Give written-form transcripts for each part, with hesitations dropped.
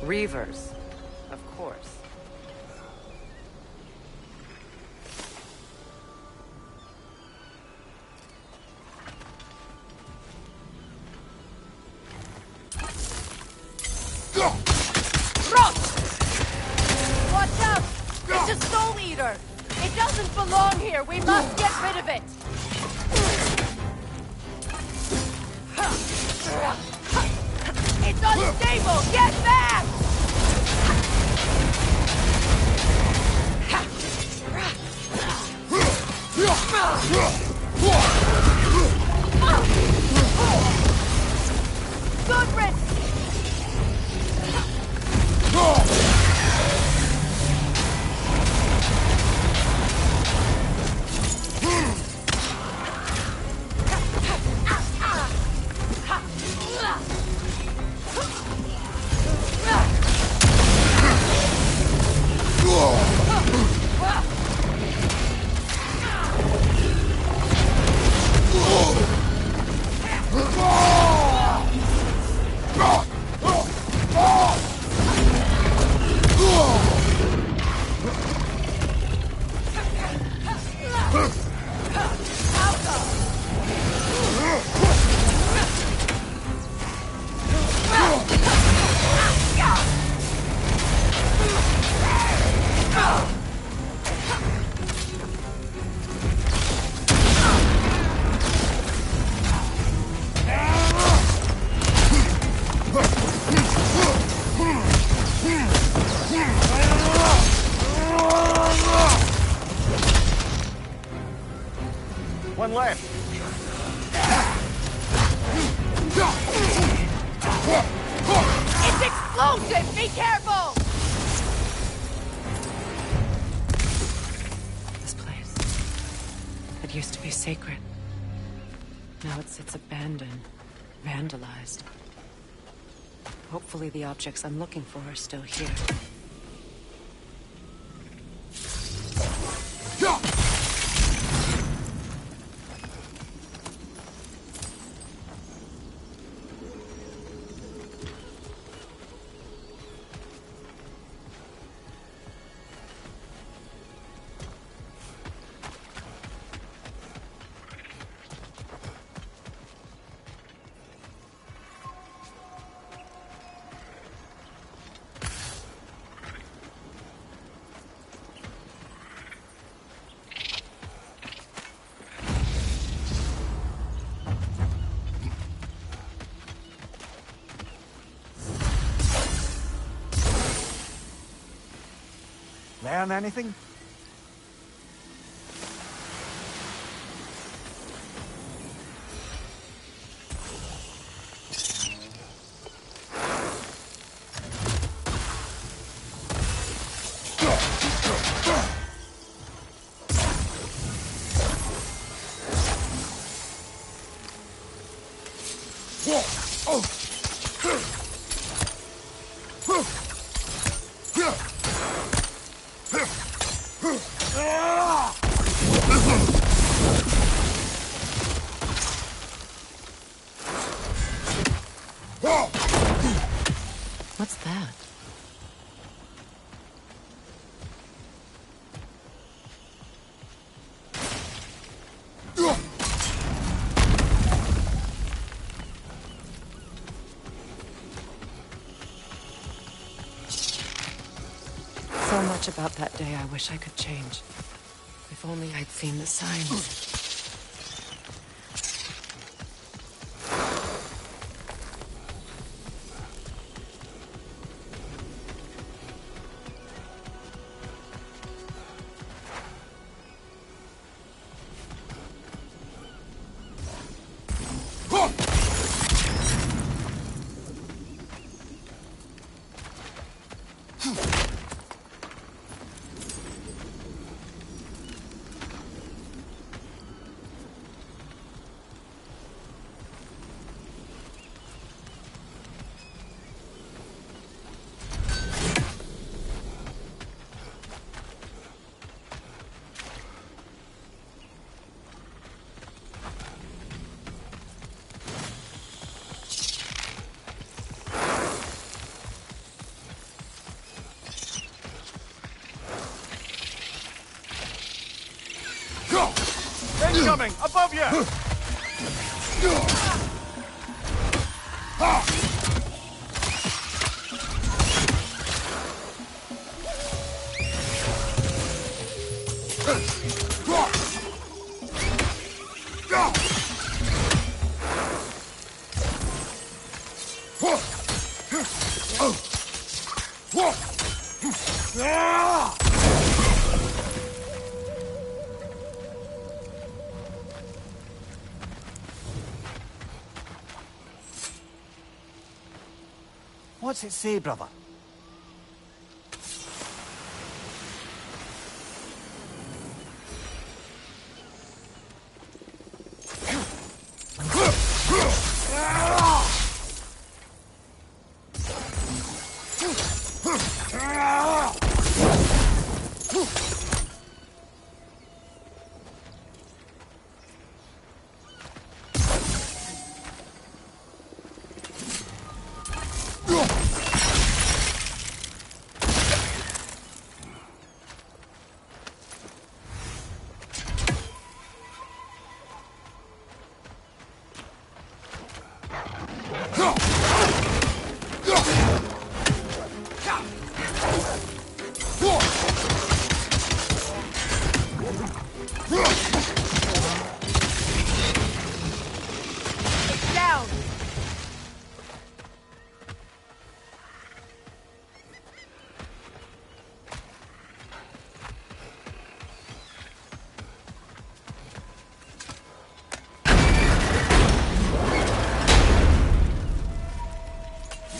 Reavers, of course. Watch out! It's a soul eater! It doesn't belong here! We must get rid of it! It's unstable! Get back! Good risk! One left. It's explosive! Be careful! This place. It used to be sacred. Now it sits abandoned, vandalized. Hopefully the objects I'm looking for are still here. Learn anything? What's that? So much about that day I wish I could change. If only I'd seen the signs. Incoming! Above you! What's it say, brother?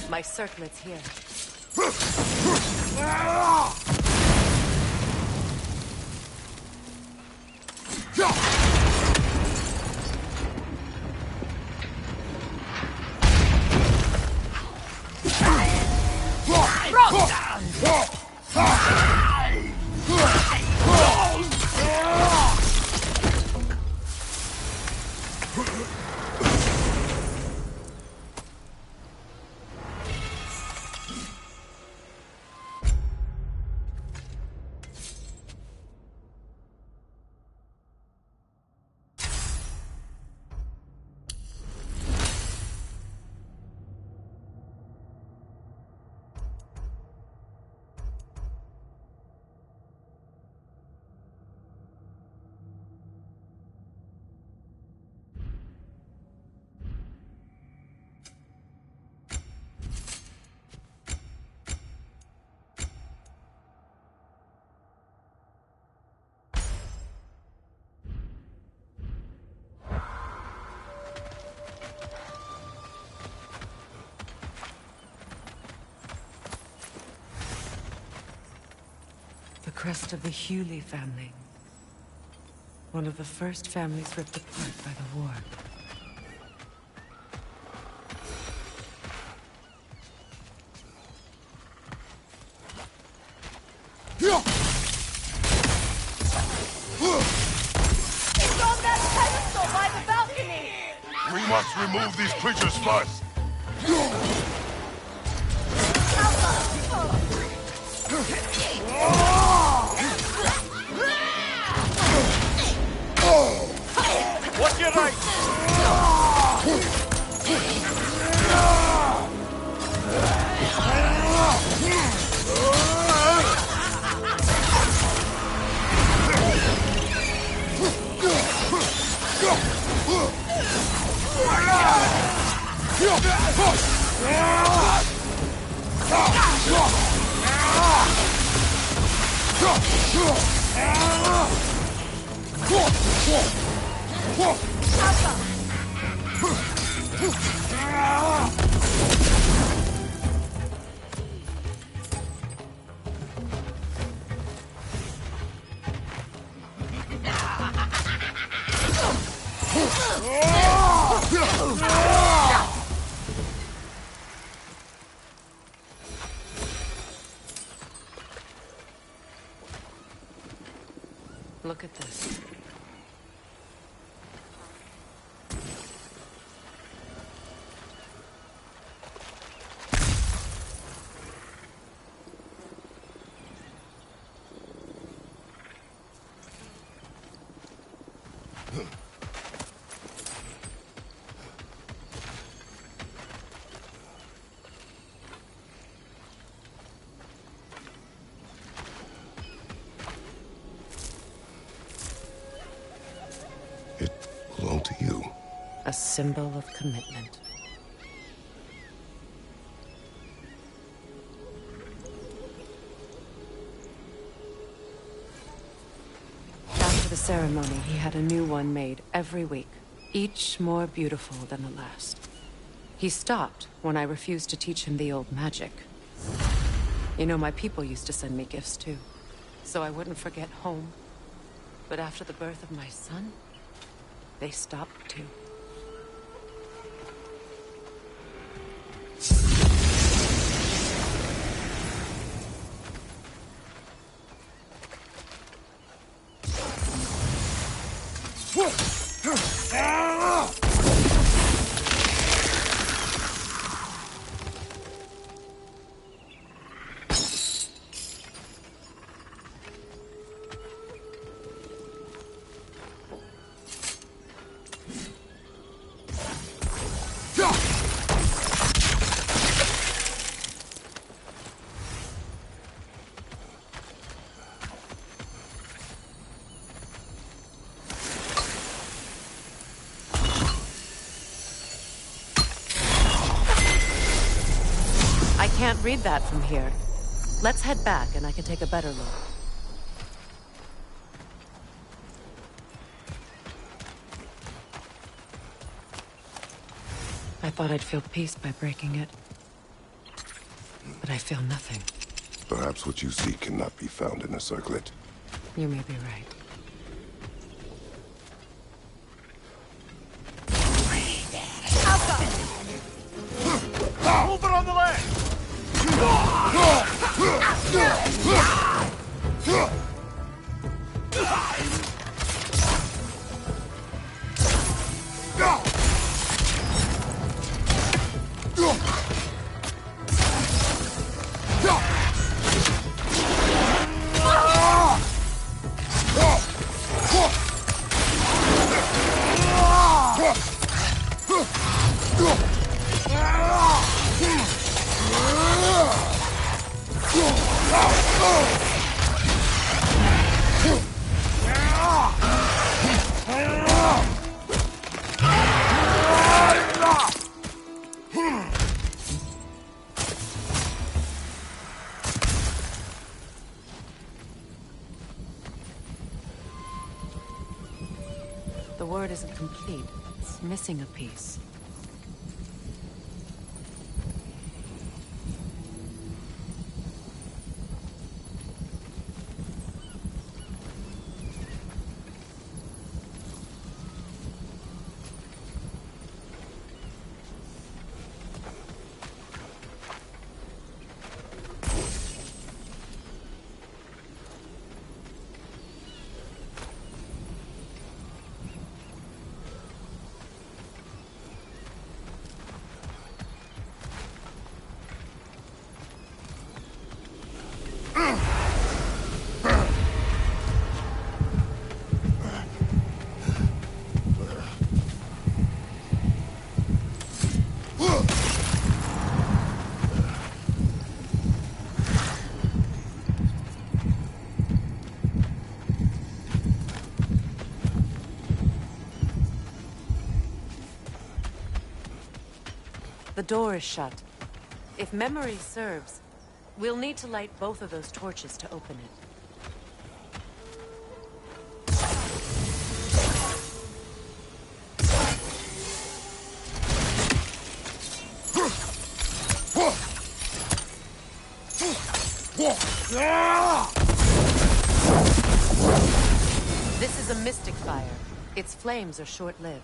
My circlet's here. The crest of the Hewley family. One of the first families ripped apart by the war. It's on that pedestal by the balcony! We must remove these creatures first. Watch your right! Look at this. It belonged to you. A symbol of commitment. After the ceremony, he had a new one made every week, each more beautiful than the last. He stopped when I refused to teach him the old magic. You know, my people used to send me gifts too, so I wouldn't forget home. But after the birth of my son, they stopped too. I can't read that from here. Let's head back and I can take a better look. I thought I'd feel peace by breaking it. But I feel nothing. Perhaps what you seek cannot be found in a circlet. You may be right. Over on the left! The word isn't complete. It's missing a piece. The door is shut. If memory serves, we'll need to light both of those torches to open it. This is a mystic fire. Its flames are short-lived.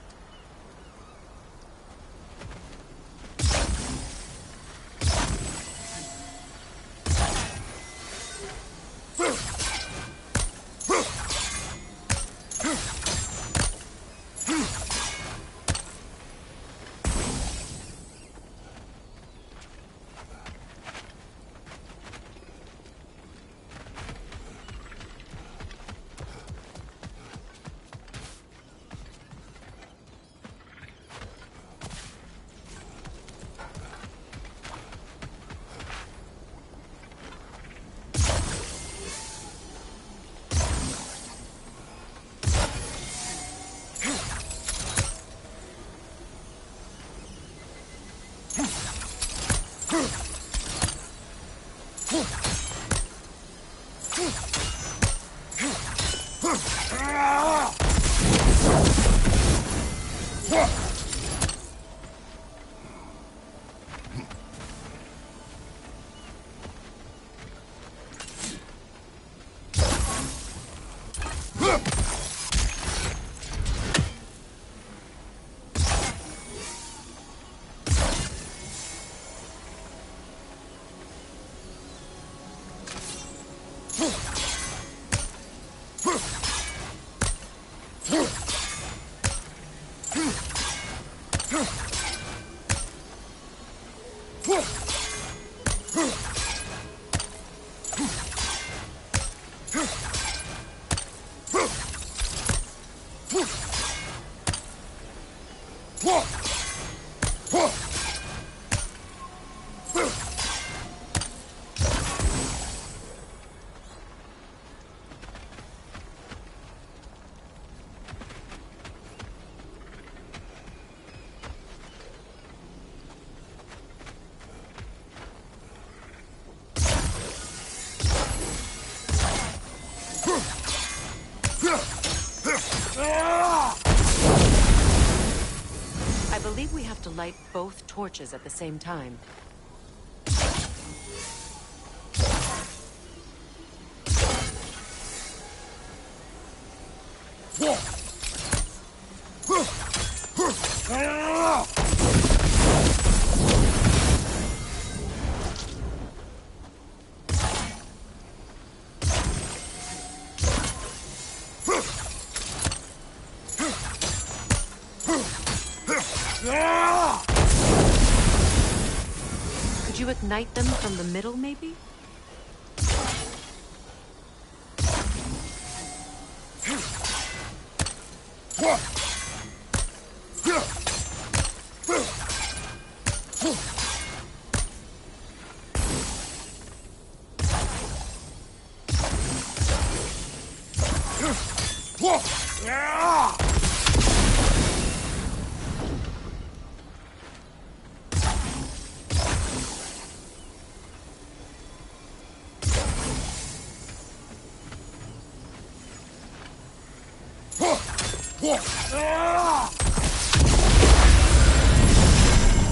I believe we have to light both torches at the same time. Could you ignite them from the middle, maybe?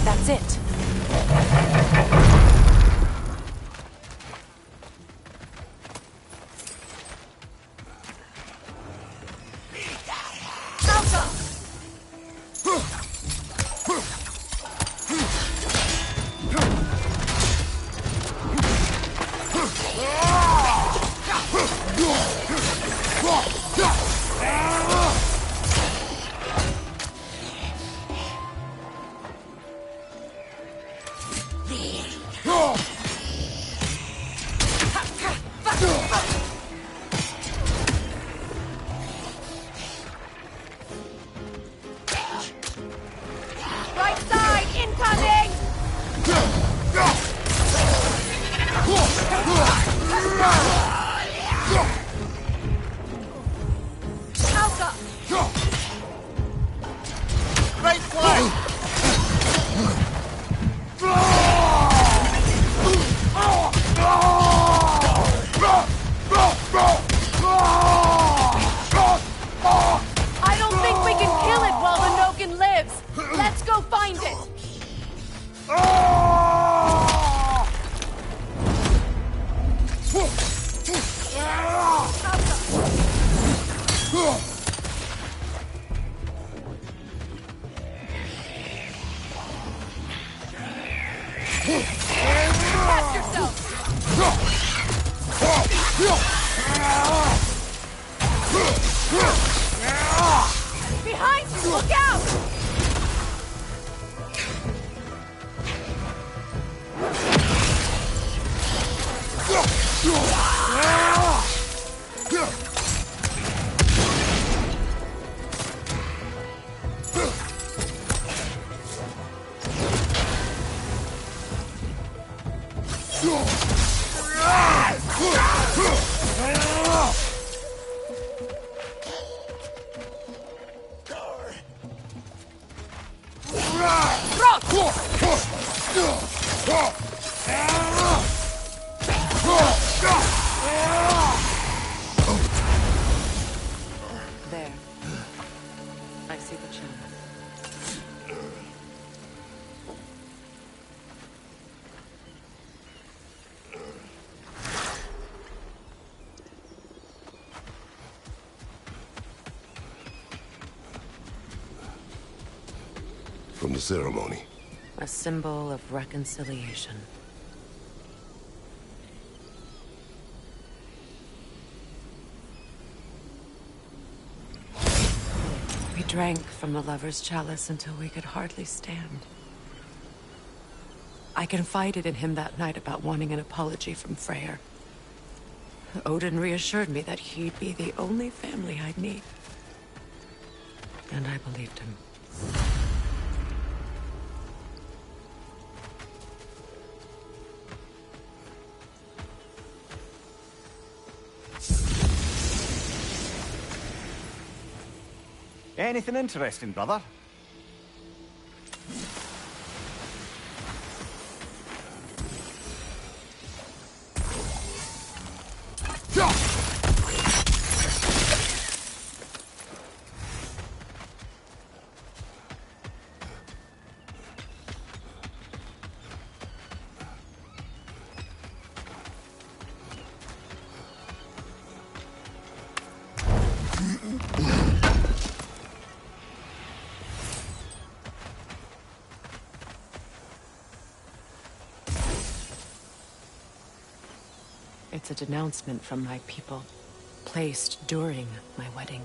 That's it. Right side, incoming! Alpha! Right flank! I don't think we can kill it while the Nogan lives. Let's go find it. Catch yourself. Behind you! Look out! There. I see the channel. From the ceremony. A symbol of reconciliation. We drank from the lover's chalice until we could hardly stand. I confided in him that night about wanting an apology from Freyr. Odin reassured me that he'd be the only family I'd need. And I believed him. Anything interesting, brother? It's a denouncement from my people, placed during my wedding.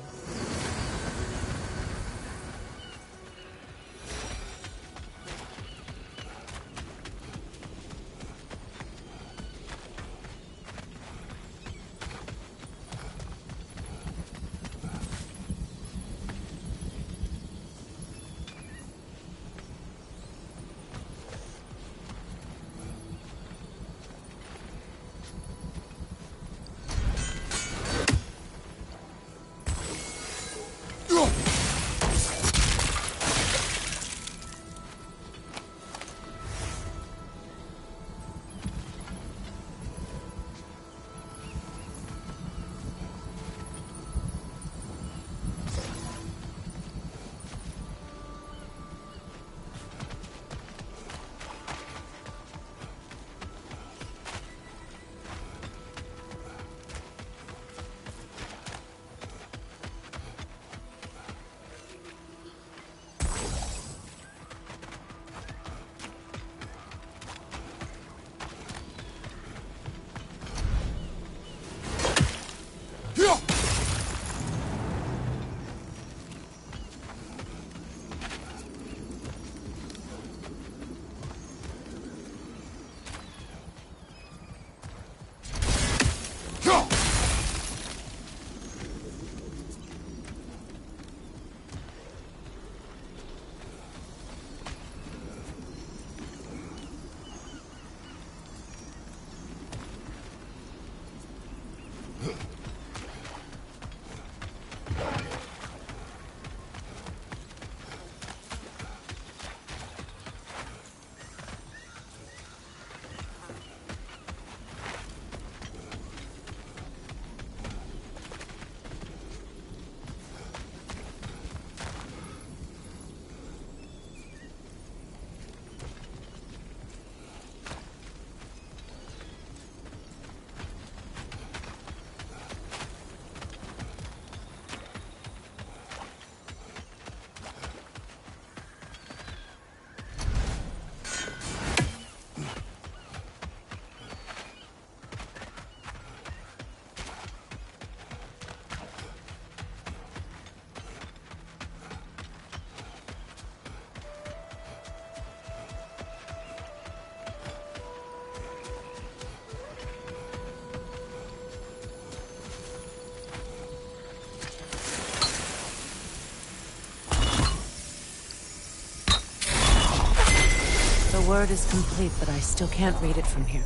The word is complete, but I still can't read it from here.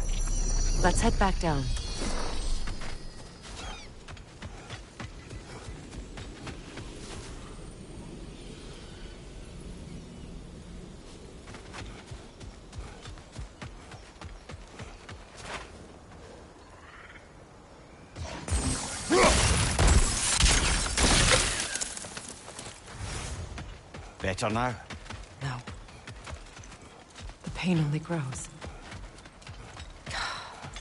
Let's head back down. Better now? No. The pain only grows.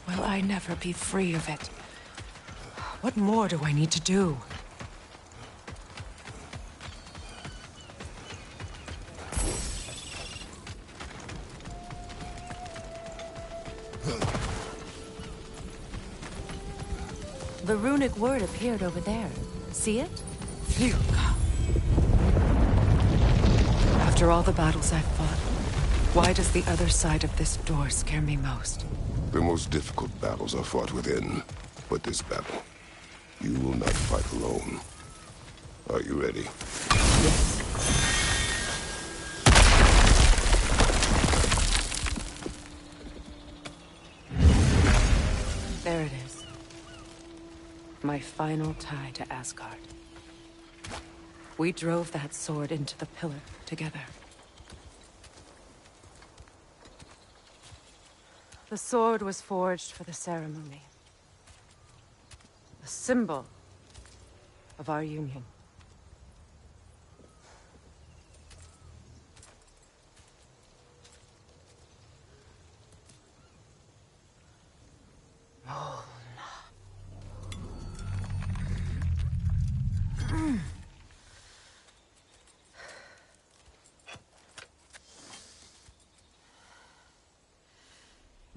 Will I never be free of it? What more do I need to do? The runic word appeared over there. See it? Phew. After all the battles I've fought, why does the other side of this door scare me most? The most difficult battles are fought within. But this battle, you will not fight alone. Are you ready? Yes. There it is. My final tie to Asgard. We drove that sword into the pillar together. The sword was forged for the ceremony. A symbol of our union.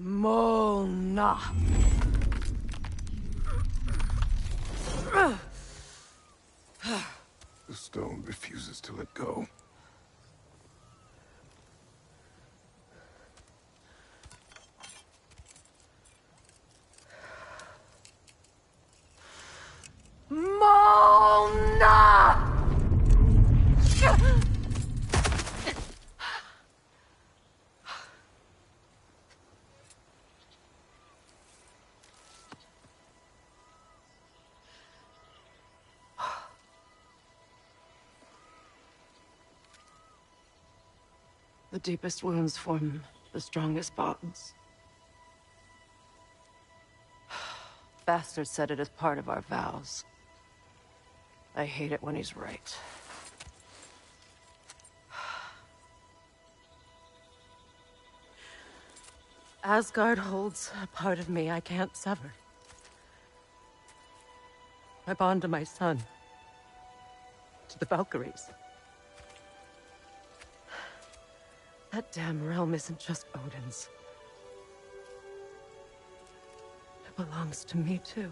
Mona. The stone refuses to let go. Mona! The deepest wounds form the strongest bonds. Bastard said it as part of our vows. I hate it when he's right. Asgard holds a part of me I can't sever. My bond to my son. To the Valkyries. That damn realm isn't just Odin's. It belongs to me, too.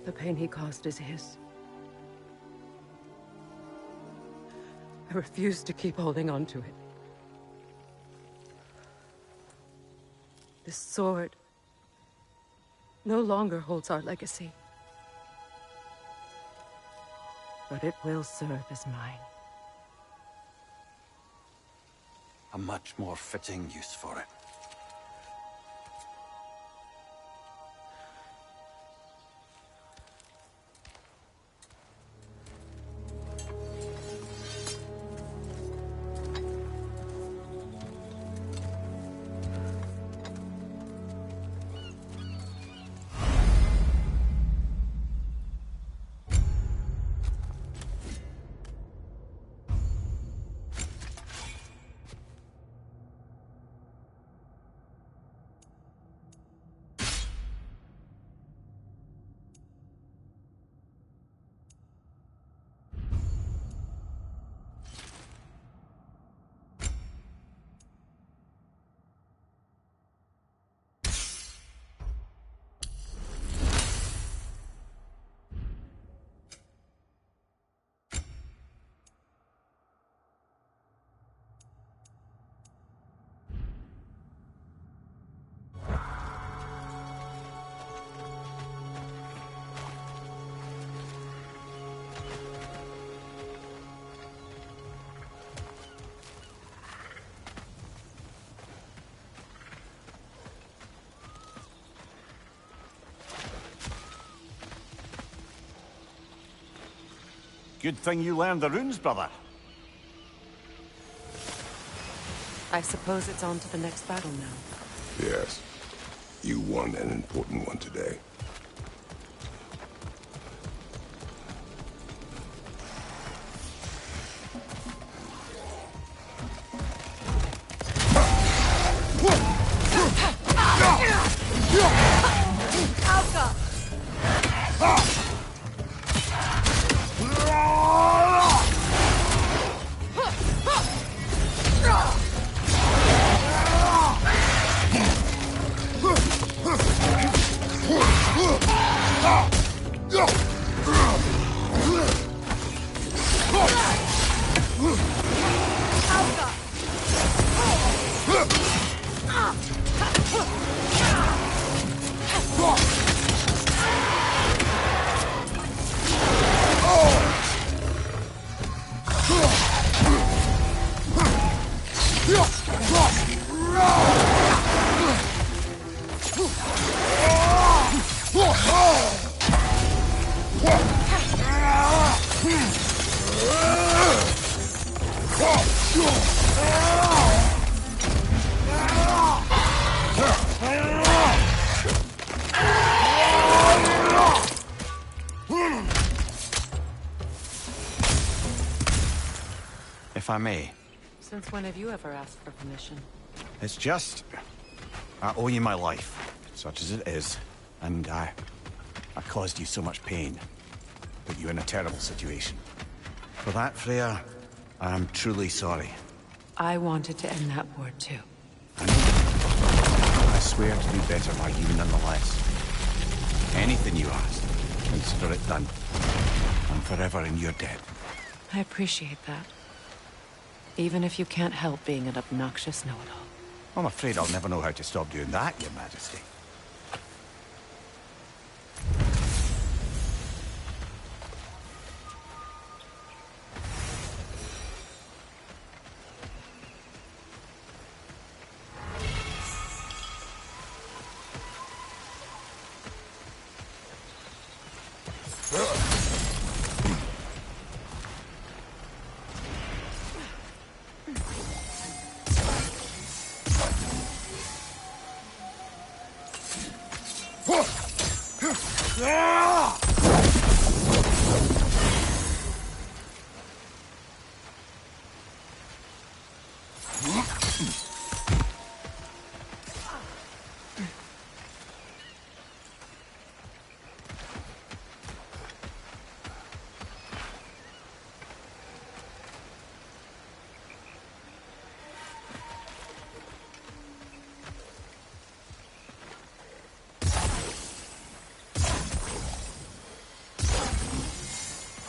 The pain he caused is his. I refuse to keep holding on to it. This sword no longer holds our legacy. But it will serve as mine. A much more fitting use for it. Good thing you learned the runes, brother. I suppose it's on to the next battle now. Yes. You won an important one today. If I may. Since when have you ever asked for permission? It's just... I owe you my life, such as it is. And I caused you so much pain. Put you in a terrible situation. For that, Freya, I am truly sorry. I wanted to end that war too. I swear to do better by you nonetheless. Anything you ask, consider it done. I'm forever in your debt. I appreciate that. Even if you can't help being an obnoxious know-it-all. I'm afraid I'll never know how to stop doing that, Your Majesty.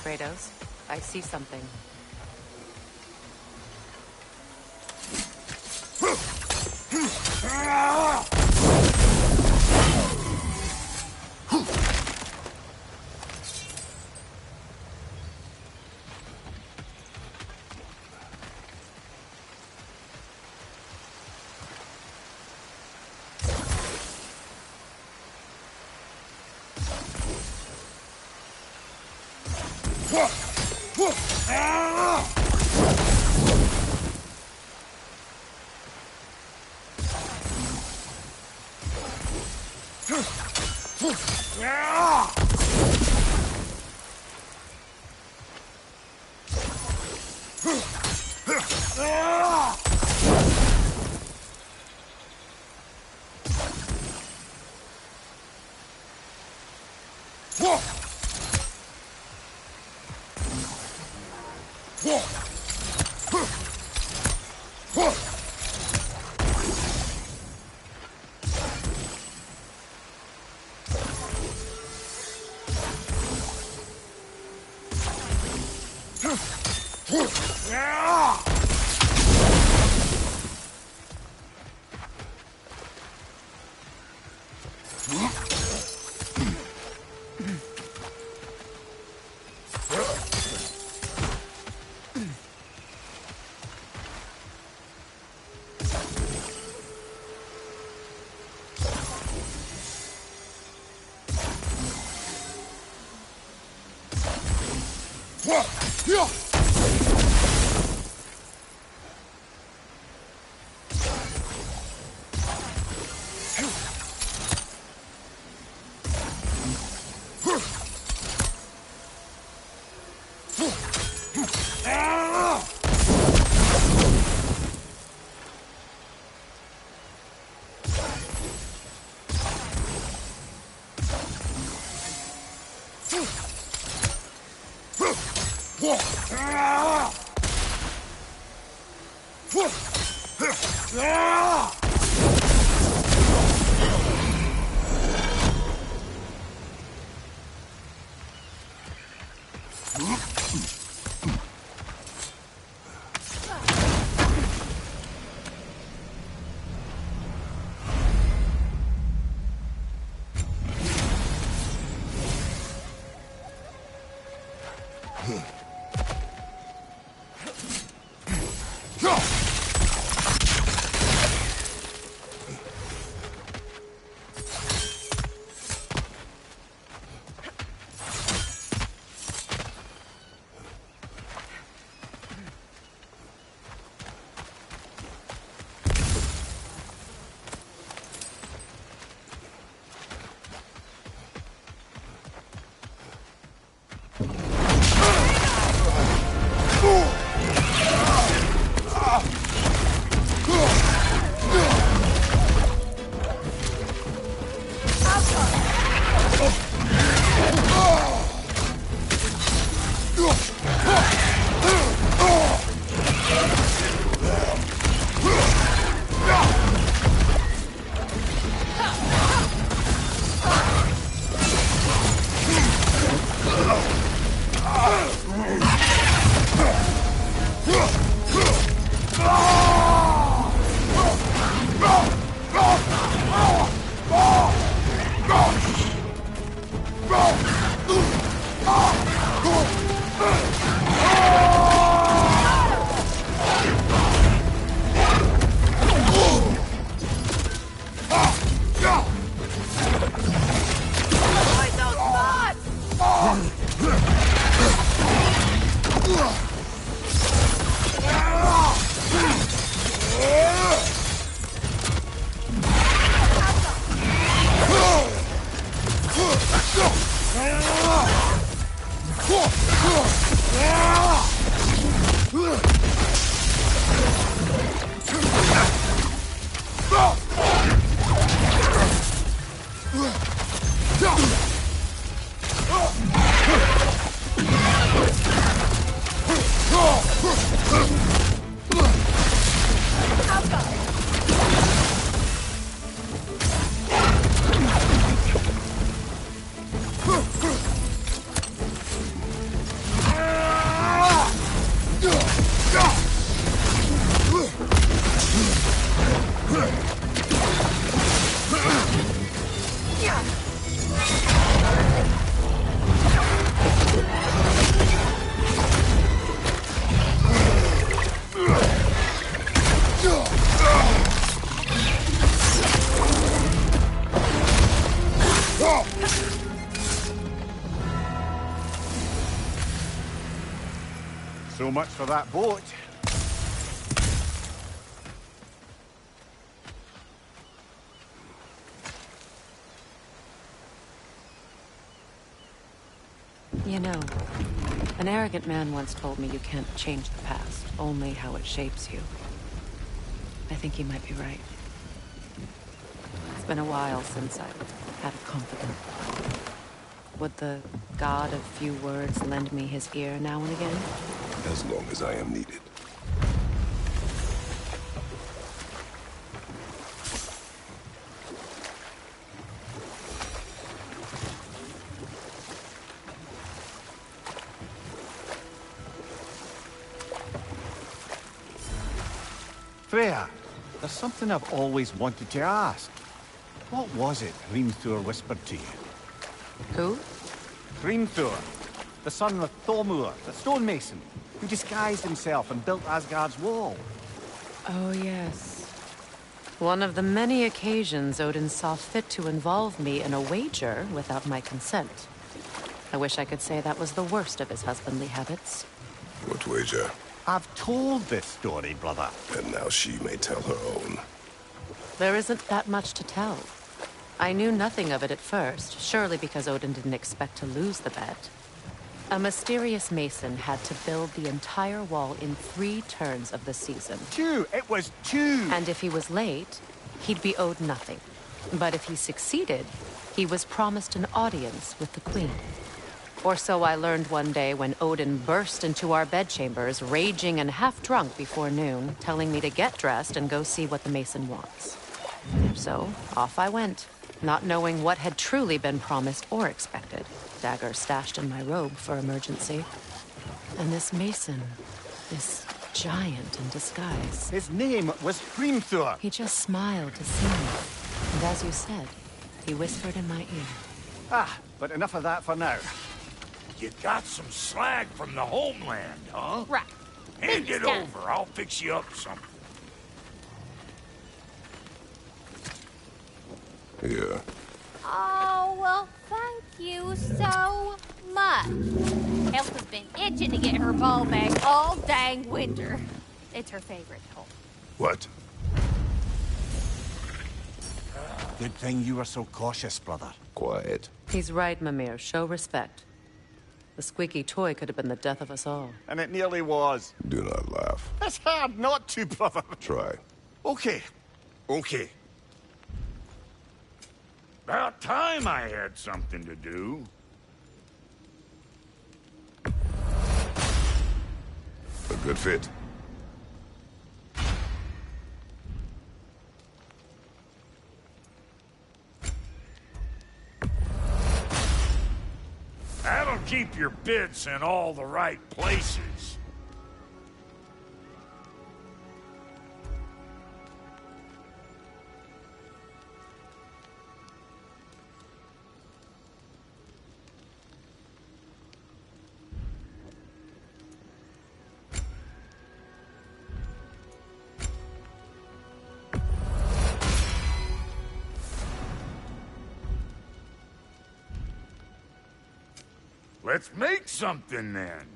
Kratos, I see something. What? So much for that boat. You know, an arrogant man once told me you can't change the past, only how it shapes you. I think he might be right. It's been a while since I've had a confidant. Would the god of few words lend me his ear now and again? As long as I am needed. Freya, there's something I've always wanted to ask. What was it Hrimthur whispered to you? Who? Hrimthur, the son of Thormur, the stonemason, who disguised himself and built Asgard's wall. Oh, yes. One of the many occasions Odin saw fit to involve me in a wager without my consent. I wish I could say that was the worst of his husbandly habits. What wager? I've told this story, brother. And now she may tell her own. There isn't that much to tell. I knew nothing of it at first, surely because Odin didn't expect to lose the bet. A mysterious mason had to build the entire wall in 3 turns of the season. 2! It was 2! And if he was late, he'd be owed nothing. But if he succeeded, he was promised an audience with the queen. Or so I learned one day when Odin burst into our bedchambers, raging and half drunk before noon, telling me to get dressed and go see what the mason wants. So, off I went, not knowing what had truly been promised or expected. Dagger stashed in my robe for emergency. And this mason, this giant in disguise. His name was Hrimthur. He just smiled to see me. And as you said, he whispered in my ear. Ah, but enough of that for now. You got some slag from the homeland, huh? Right. Hand it Done. over. I'll fix you up something. Here. Oh, well, thank you so much. Elsa's been itching to get her ball back all dang winter. It's her favorite hole. What? Good thing you were so cautious, brother. Quiet. He's right, Mimir. Show respect. The squeaky toy could have been the death of us all. And it nearly was. Do not laugh. It's hard not to, brother. Try. Okay. Okay. About time I had something to do. A good fit. That'll keep your bits in all the right places. Let's make something then.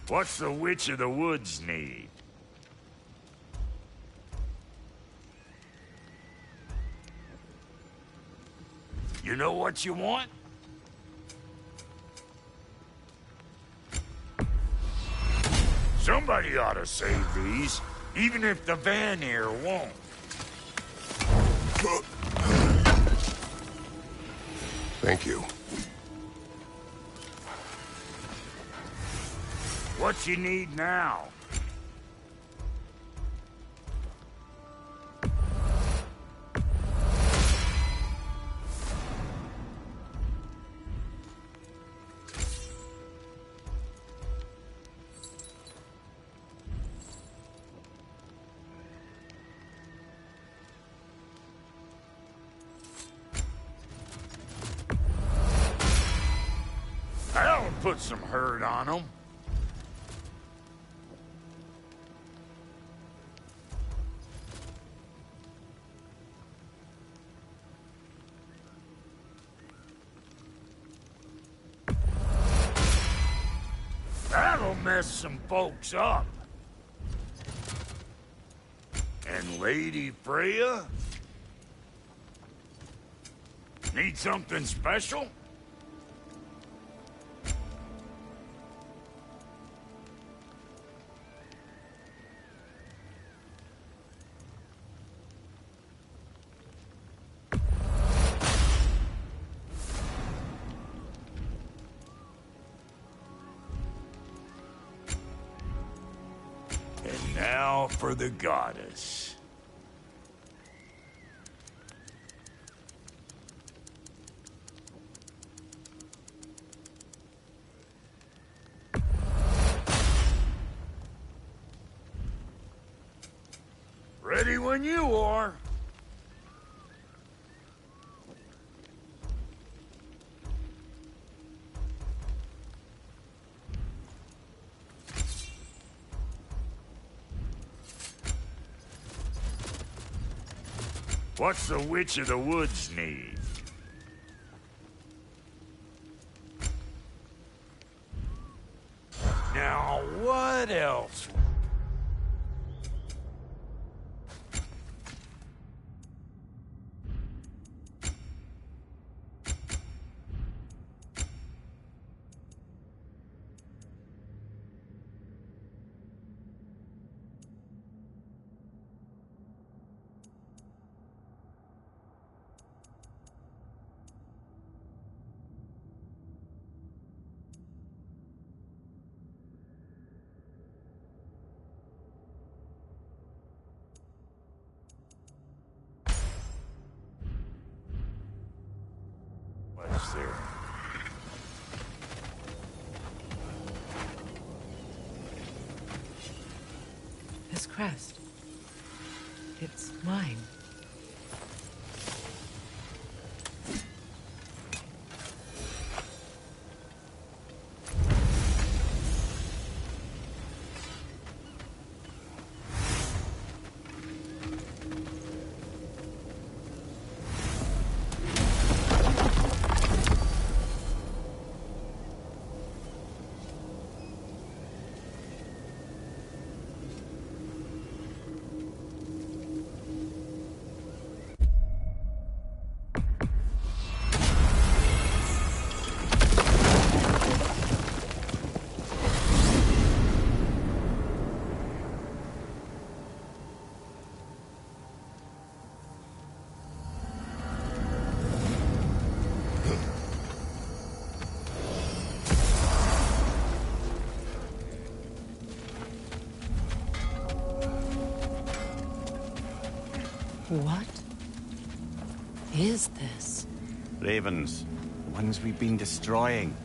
What's the Witch of the Woods need? You know what you want? Somebody ought to save these, even if the Vanir won't. Thank you. What you need now? That'll put some hurt on them. That'll mess some folks up. And Lady Freya? Need something special? And now for the goddess. Ready when you are. What's the Witch of the Woods need? What else? What's there? This crest. It's mine. What is this? Ravens. The ones we've been destroying.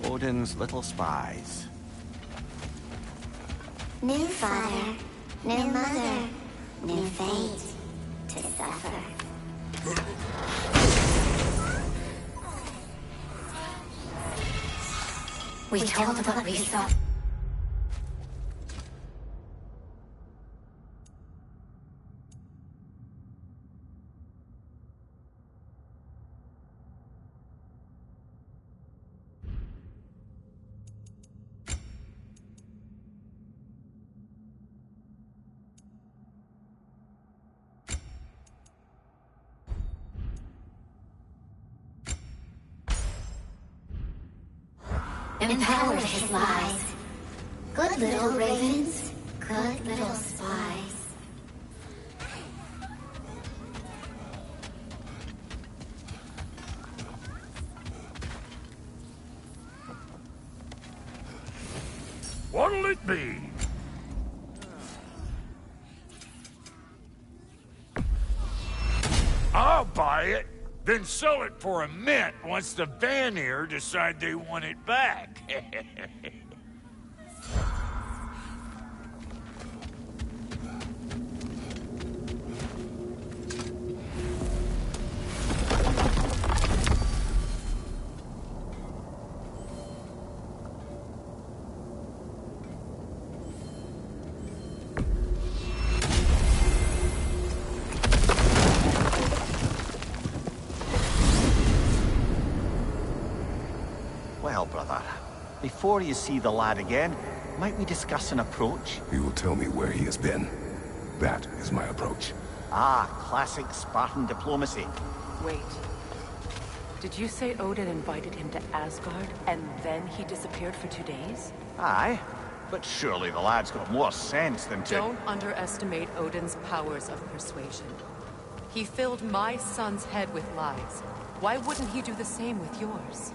Odin's little spies. New father, new mother, new fate to suffer. We told what we saw. Empowered his lies. Good little ravens, good little spies. What'll it be? I'll buy it, then sell it for a mint once the Vanir decide they want it back. Well, brother, before you see the lad again, might we discuss an approach? He will tell me where he has been. That is my approach. Ah, classic Spartan diplomacy. Wait. Did you say Odin invited him to Asgard, and then he disappeared for 2 days? Aye, but surely the lad's got more sense than to... Don't underestimate Odin's powers of persuasion. He filled my son's head with lies. Why wouldn't he do the same with yours?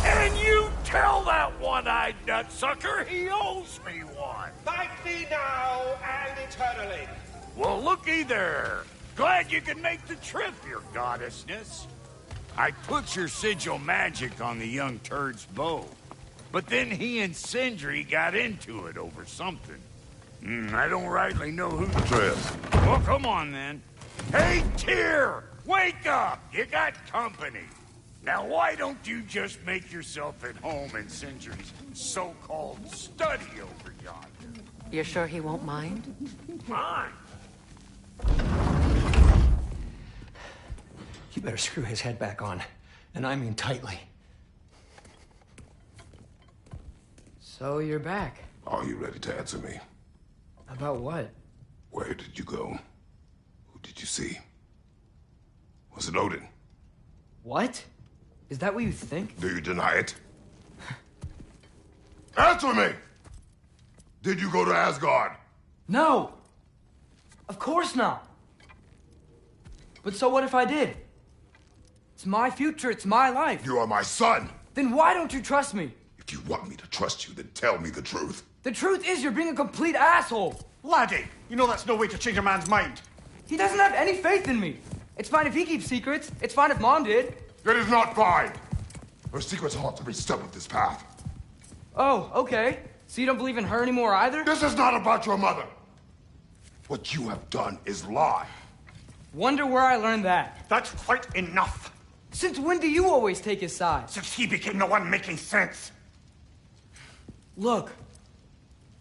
And you tell that one-eyed nutsucker he owes me one. Thank thee now and eternally. Well, looky there. Glad you can make the trip, your goddessness. I put your sigil magic on the young turd's bow. But then he and Sindri got into it over something. I don't rightly know who to trust. Well, come on then. Hey, Tyr! Wake up! You got company. Now, why don't you just make yourself at home in Sindri's so-called study over yonder? You're sure he won't mind? Fine. You better screw his head back on. And I mean tightly. So you're back. Are you ready to answer me? About what? Where did you go? Who did you see? Was it Odin? What? Is that what you think? Do you deny it? Answer me! Did you go to Asgard? No! Of course not! But so what if I did? It's my future, it's my life. You are my son! Then why don't you trust me? If you want me to trust you, then tell me the truth. The truth is you're being a complete asshole! Laddie, you know that's no way to change a man's mind. He doesn't have any faith in me. It's fine if he keeps secrets. It's fine if Mom did. It is not fine! Her secrets haunt every step of this path. Oh, okay. So you don't believe in her anymore either? This is not about your mother! What you have done is lie. Wonder where I learned that. That's quite enough. Since when do you always take his side? Since he became the one making sense. Look,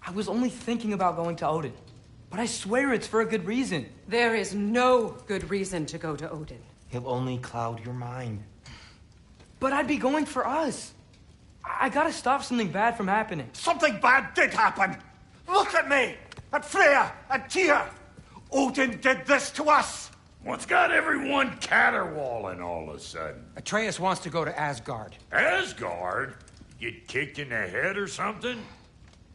I was only thinking about going to Odin. But I swear it's for a good reason. There is no good reason to go to Odin. He'll only cloud your mind. But I'd be going for us. I gotta stop something bad from happening. Something bad did happen. Look at me, at Freya, at Tyr. Odin did this to us. What's got everyone caterwauling all of a sudden? Atreus wants to go to Asgard. Asgard? Get kicked in the head or something?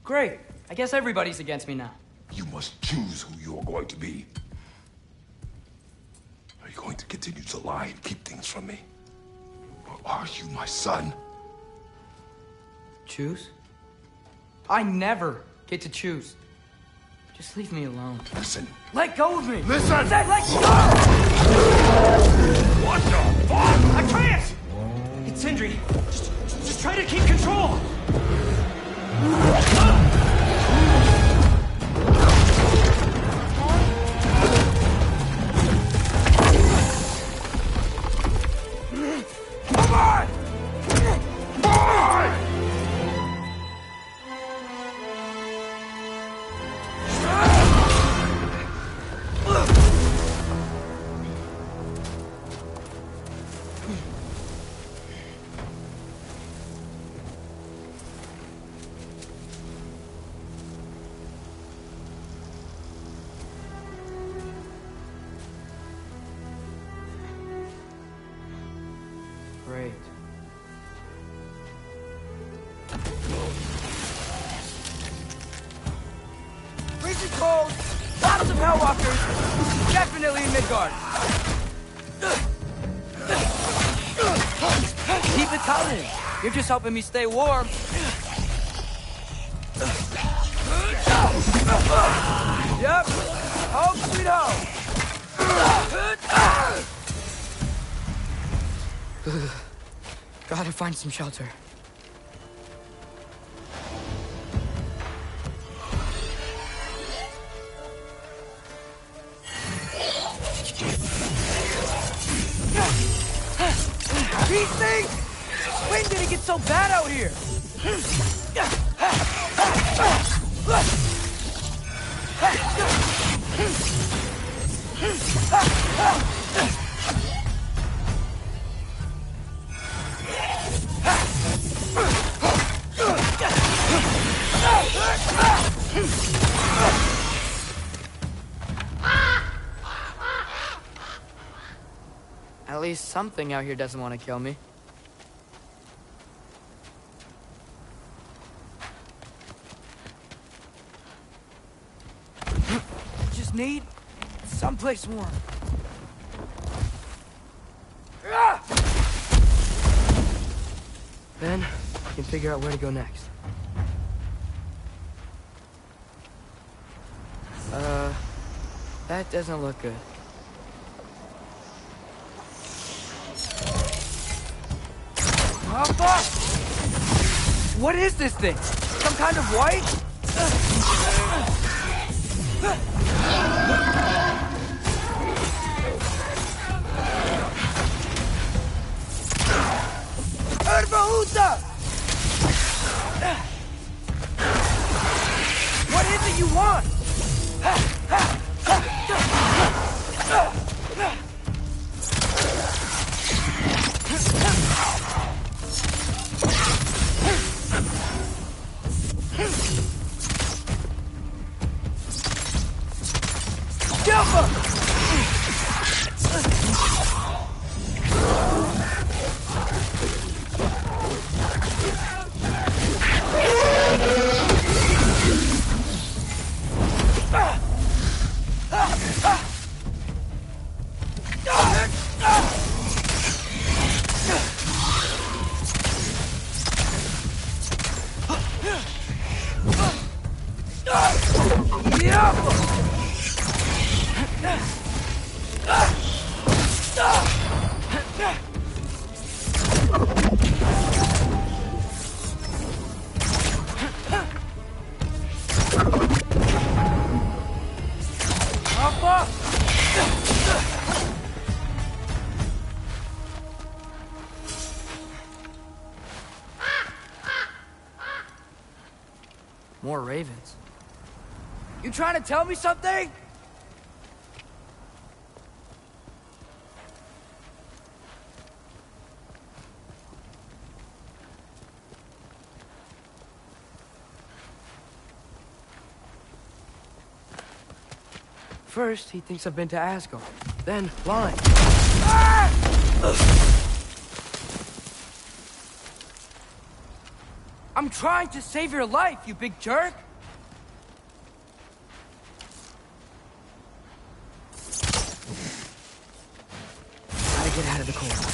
Great. I guess everybody's against me now. You must choose who you are going to be. Are you going to continue to lie and keep things from me? Or are you my son? Choose? I never get to choose. Just leave me alone. Listen. Let go of me! Listen! I said let go! What the fuck? Atreus! It's Sindri. Just try to keep control. Come on! Come on! Great. Freezing cold! Lots of Hellwalkers! Definitely in Midgard! Keep it coming! You're just helping me stay warm. Yep! Home sweet home! Gotta find some shelter. These things! When did it get so bad out here? At least something out here doesn't want to kill me. Just need someplace warm. Then I can figure out where to go next. That doesn't look good. Oh, fuck! What is this thing? Some kind of white? Herbahuta! What is it you want? More ravens. You trying to tell me something? First, he thinks I've been to Asgard. Then, lying. Ah! I'm trying to save your life, you big jerk! Gotta get out of the cold.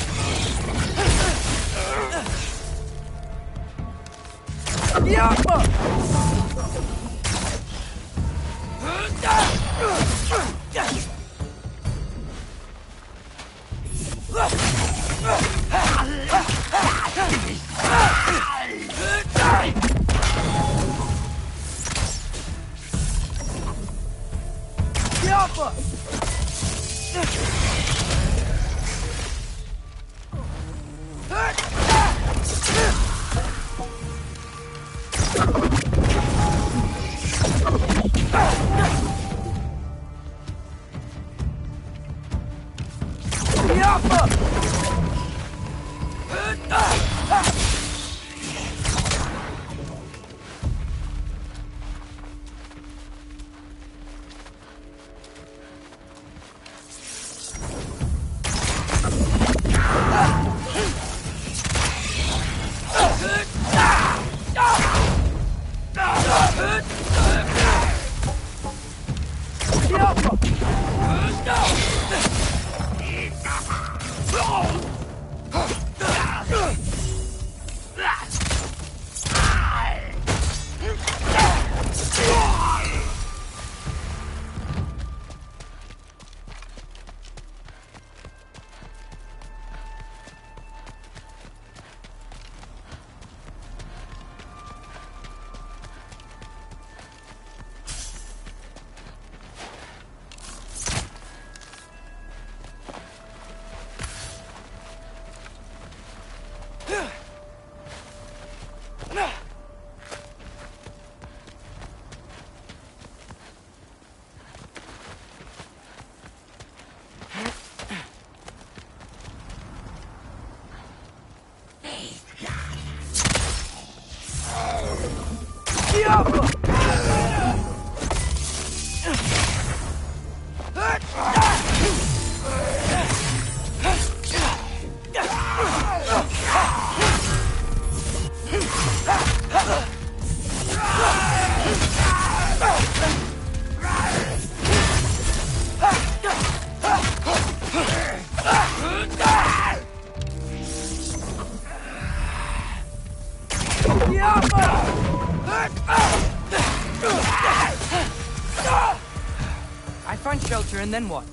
I find shelter, and then what?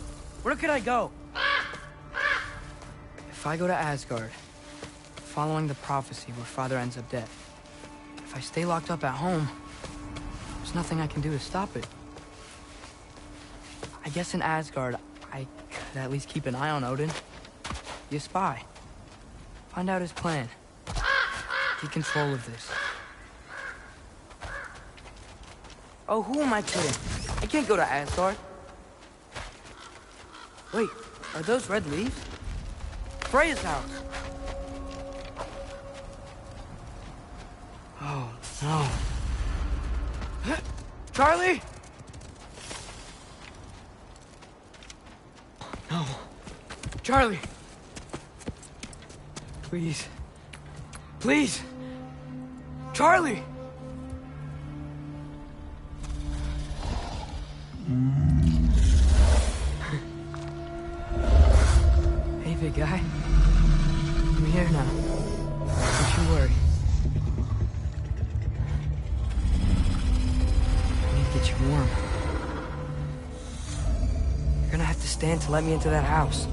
Where could I go? If I go to Asgard, following the prophecy where Father ends up dead, if I stay locked up at home, there's nothing I can do to stop it. I guess in Asgard, I could at least keep an eye on Odin. Be a spy. Find out his plan. Take control of this. Oh, who am I kidding? I can't go to Asgard. Wait, are those red leaves? Freya's house. Oh, no. Charlie? Charlie! Please. Please! Charlie! Hey, big guy. I'm here now. Don't you worry. I need to get you warm. You're gonna have to stand to let me into that house.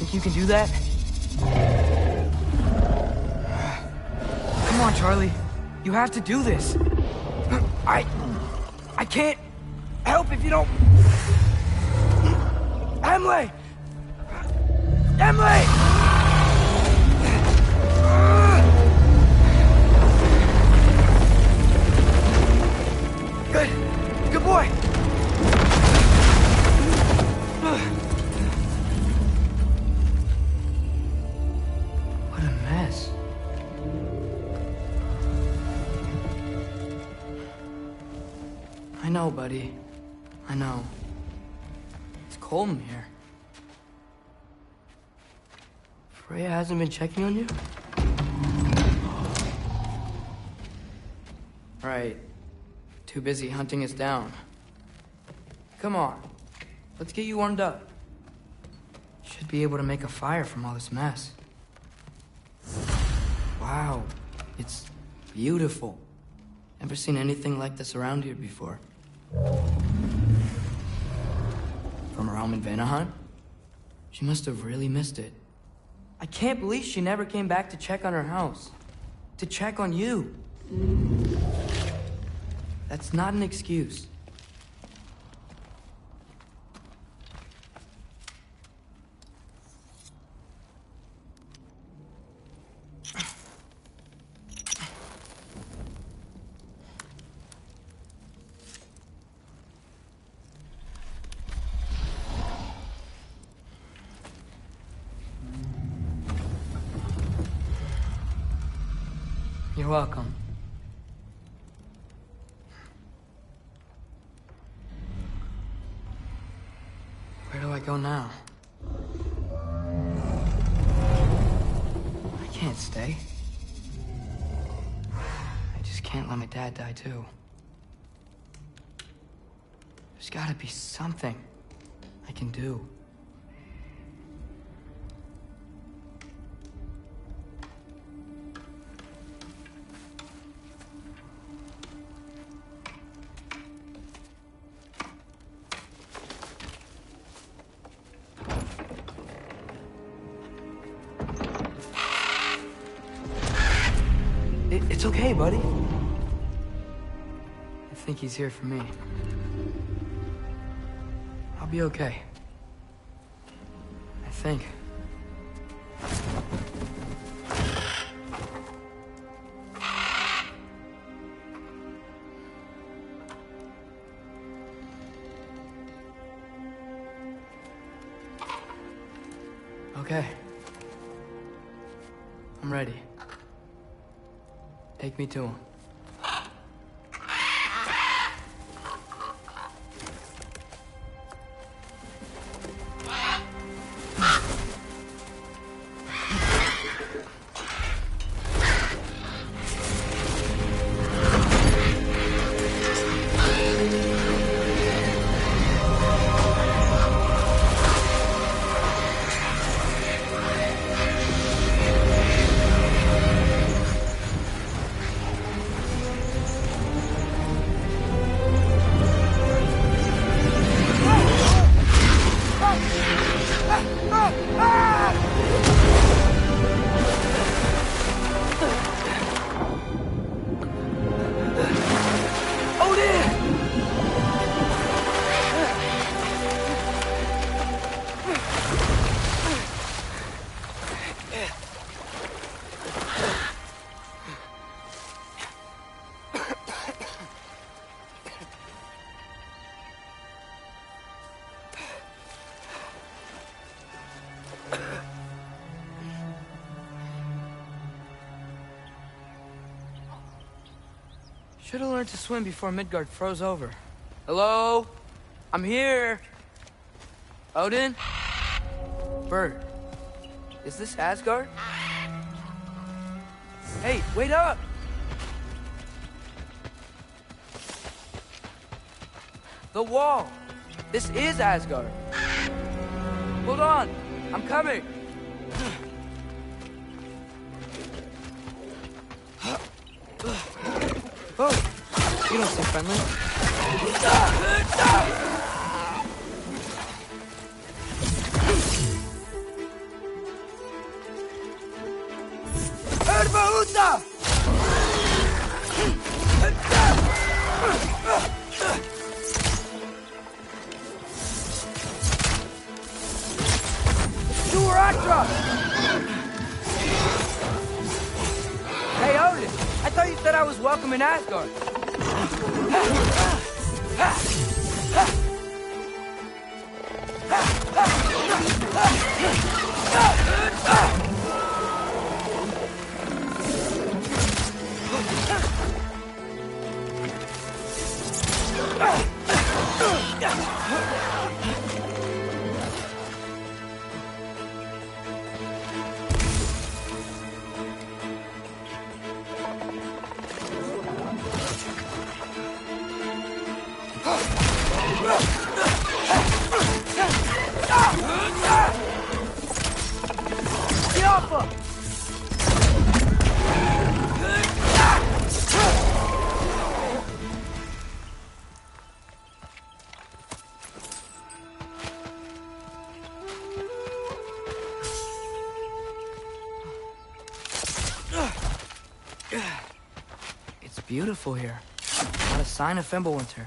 Think you can do that? Come on, Charlie. You have to do this. I can't help if you don't... Emily! Emily! Good boy! What a mess. I know, buddy. I know. It's cold in here. Freya hasn't been checking on you? Right. Too busy hunting us down. Come on. Let's get you warmed up. Should be able to make a fire from all this mess. Wow. It's beautiful. Never seen anything like this around here before. From her home in Vanaheim? She must have really missed it. I can't believe she never came back to check on her house. To check on you. That's not an excuse. You're welcome. Where do I go now? I can't stay. I just can't let my dad die too. There's gotta be something I can do. It's okay, buddy. I think he's here for me. I'll be okay. I think. Okay. I'm ready. Take me to him. Should have learned to swim before Midgard froze over. Hello? I'm here. Odin? Bird, Is this Asgard? Hey, wait up! The wall! This is Asgard! Hold on! I'm coming! Oh! You don't seem friendly. Erbaúta! Hey, Odin! I thought you said I was welcome in Asgard. It's beautiful here. Not a sign of Fimbulwinter.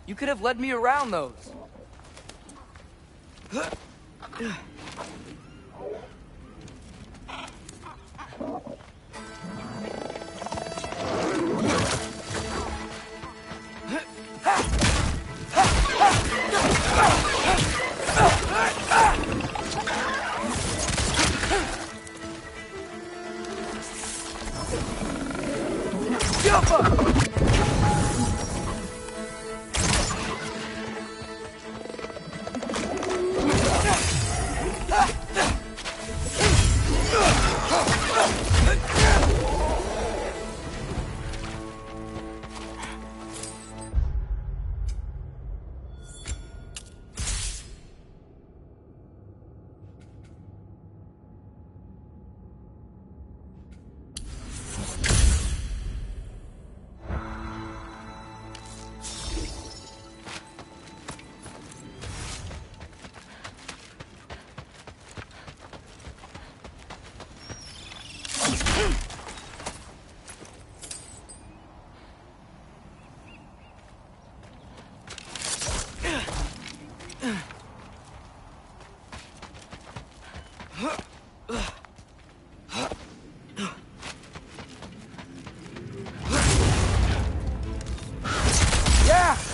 You could have led me around those.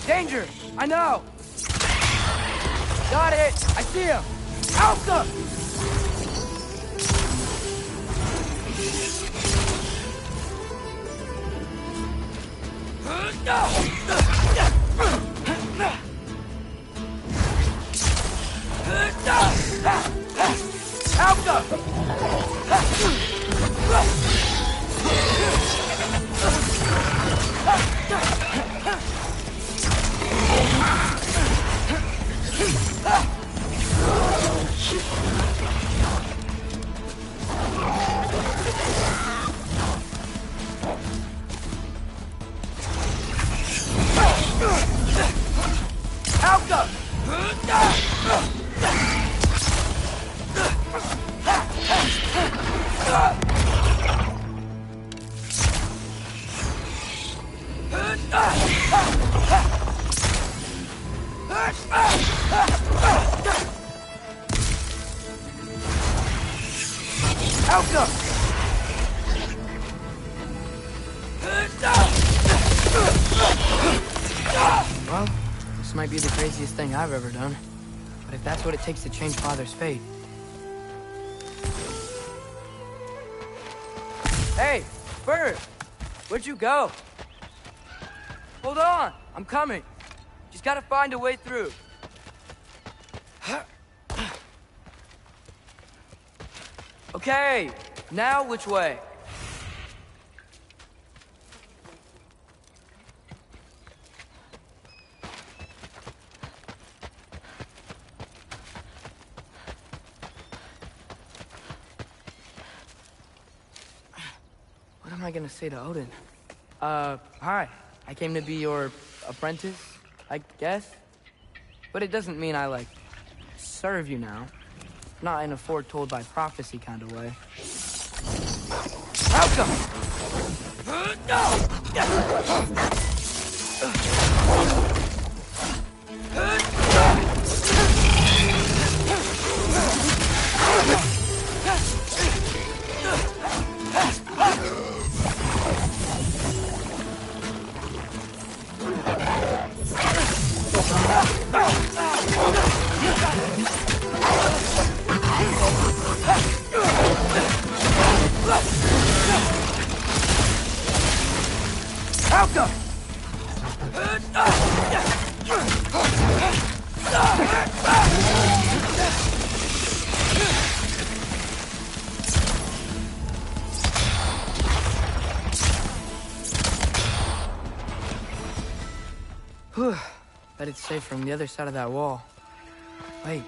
Danger! I know! Got it! I see him! Alka! Alka! Well, this might be the craziest thing I've ever done. But if that's what it takes to change Father's fate... Hey, Bird! Where'd you go? Hold on, I'm coming. Just gotta find a way through. Okay, now which way? What am I gonna say to Odin? Hi. I came to be your apprentice, I guess? But it doesn't mean I, like, serve you now. Not in a foretold by prophecy kind of way. How come? Bet it's safe from the other side of that wall. Wait,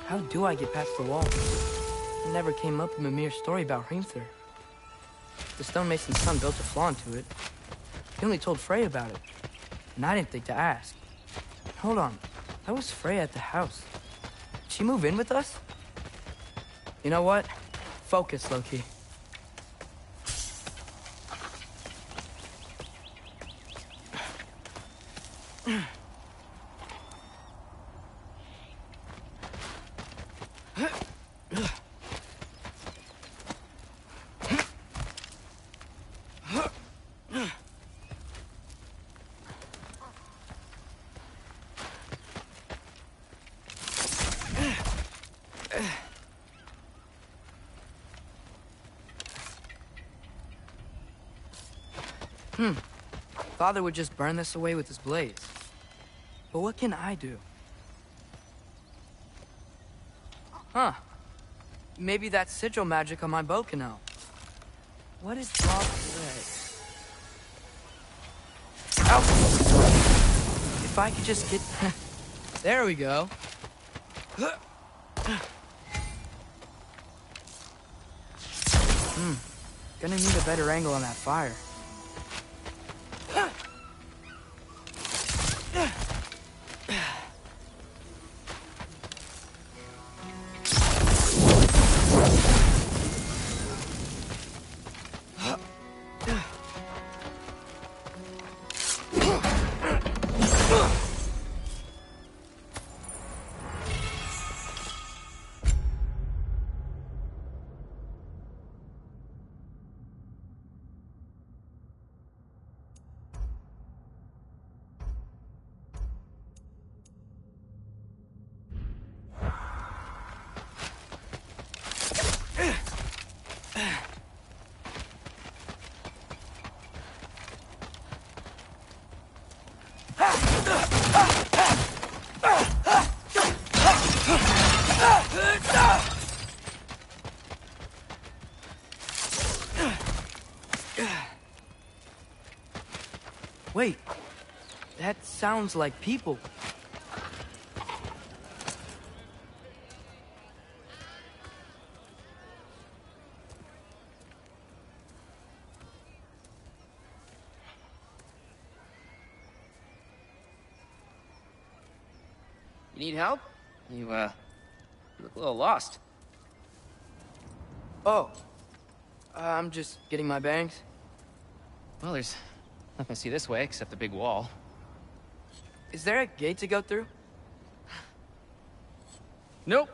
how do I get past the wall? It never came up in Mimir's story about Hrimthur. The stonemason's son built a flaw into it. He only told Frey about it, and I didn't think to ask. Hold on, that was Frey at the house. Did she move in with us? You know what? Focus, Loki. Father would just burn this away with his blades. But what can I do? Huh. Maybe that sigil magic on my bow can help. What is wrong with it? Ow! If I could just get... There we go. Gonna need a better angle on that fire. Wait, that sounds like people. You need help? You look a little lost. Oh, I'm just getting my bangs. Well, there's nothing to see this way except the big wall. Is there a gate to go through? Nope.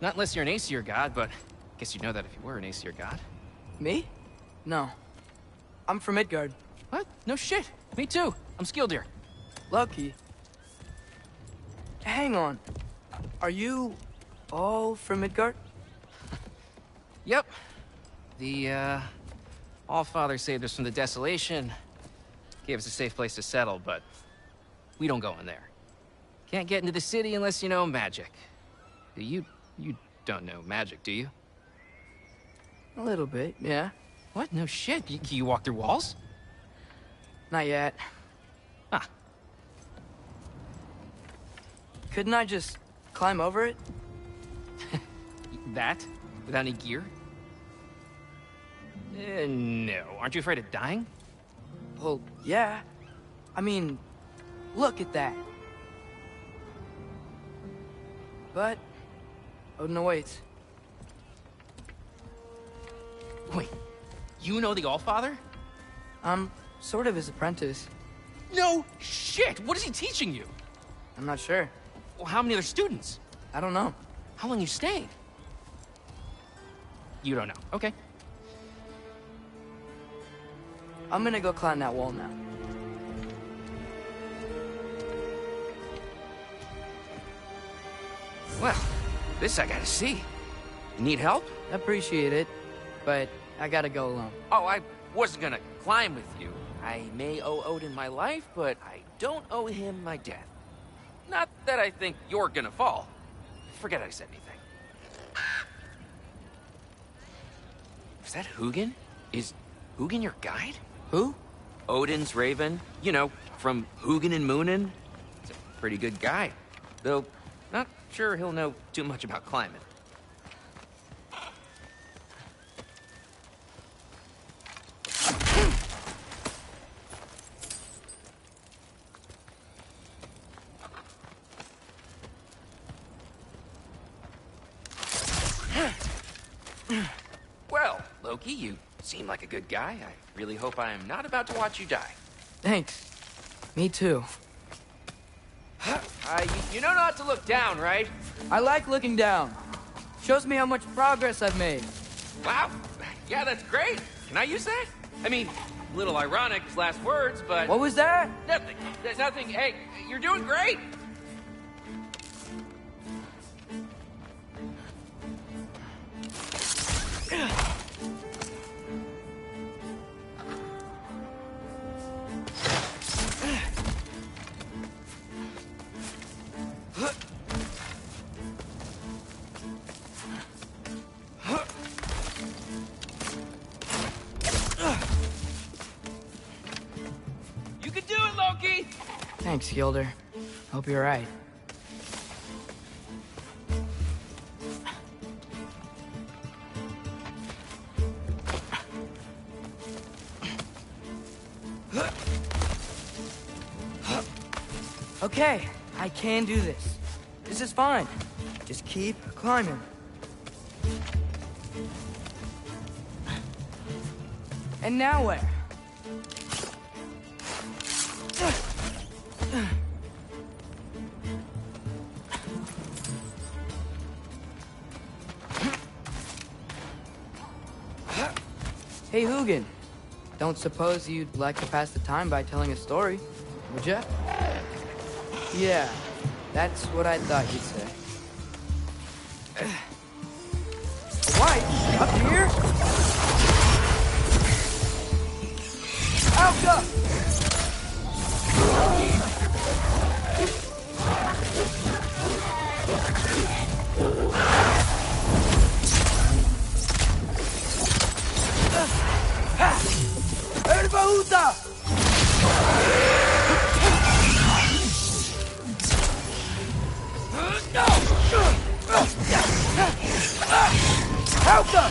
Not unless you're an Aesir god, but I guess you'd know that if you were an Aesir god. Me? No. I'm from Midgard. What? No shit. Me too. I'm skilled here. Lucky. Hang on. Are you all from Midgard? Yep. The, Allfather saved us from the desolation. Gave us a safe place to settle, but we don't go in there. Can't get into the city unless you know magic. You don't know magic, do you? A little bit, yeah. What? No shit. You walk through walls? Not yet. Ah. Couldn't I just climb over it? That? Without any gear? No. Aren't you afraid of dying? Well, yeah. I mean, look at that. But... oh, no, wait. Wait. You know the Allfather? I'm sort of his apprentice. No shit! What is he teaching you? I'm not sure. Well, how many other students? I don't know. How long you staying? You don't know. Okay. I'm gonna go climb that wall now. Well, this I gotta see. Need help? Appreciate it, but I gotta go alone. Oh, I wasn't gonna climb with you. I may owe Odin my life, but I don't owe him my death. Not that I think you're gonna fall. Forget I said anything. Is that Hugin? Is Hugin your guide? Who? Odin's raven. You know, from Hugin and Moonin. He's a pretty good guy. Though, not sure he'll know too much about climbing. Well, Loki, you seem like a good guy. I really hope I am not about to watch you die. Thanks. Me too. You know not to look down, right? I like looking down. Shows me how much progress I've made. Wow. Yeah, that's great. Can I use that? I mean, a little ironic, his last words, but... What was that? Nothing. There's nothing. Hey, you're doing great. You can do it, Loki! Thanks, Gilder. Hope you're right. Okay, I can do this. This is fine. Just keep climbing. And now where? Hey, Hugin. Don't suppose you'd like to pass the time by telling a story, would ya? Yeah, that's what I thought you'd say. What? Up here? Alka! Erbaúta! Alka!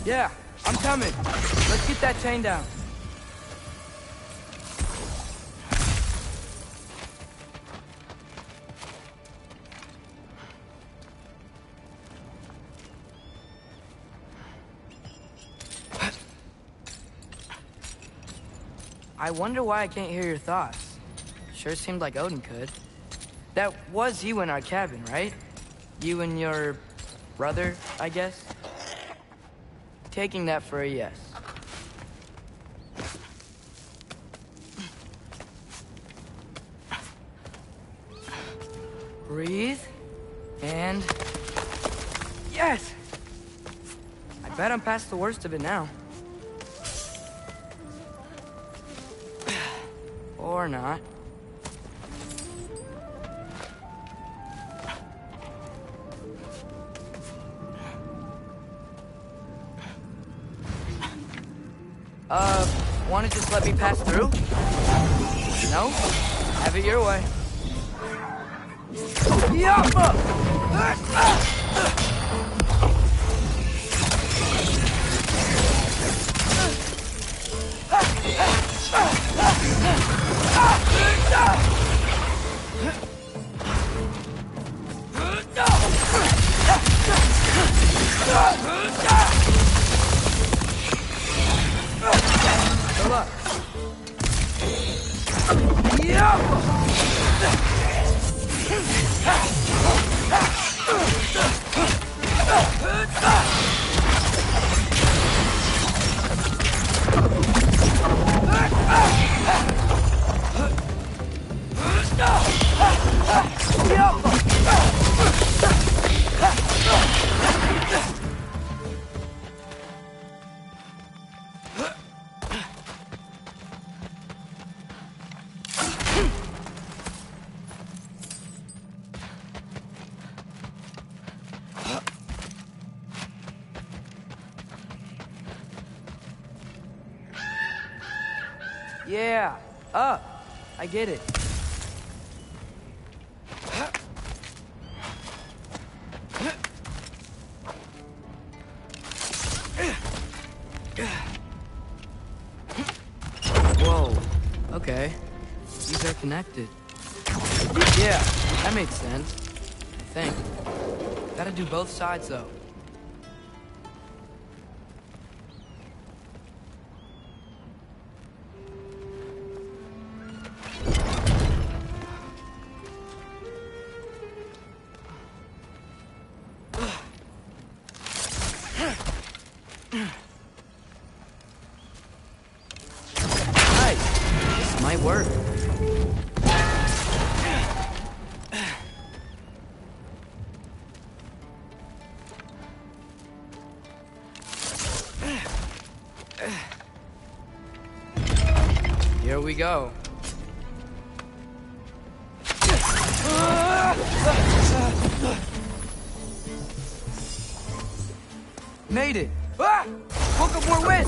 Yeah, I'm coming. Let's get that chain down. I wonder why I can't hear your thoughts. Sure seemed like Odin could. That was you in our cabin, right? You and your brother, I guess? Taking that for a yes. Breathe. And... yes! I bet I'm past the worst of it now. Or not. Wanna just let me pass through? No? Have it your way. Yappa! Good luck. Yeah, up. I get it. Whoa, okay. These are connected. Yeah, that makes sense. I think. Gotta do both sides, though. Work. Here we go. Made it. Ah! Book up more whiz.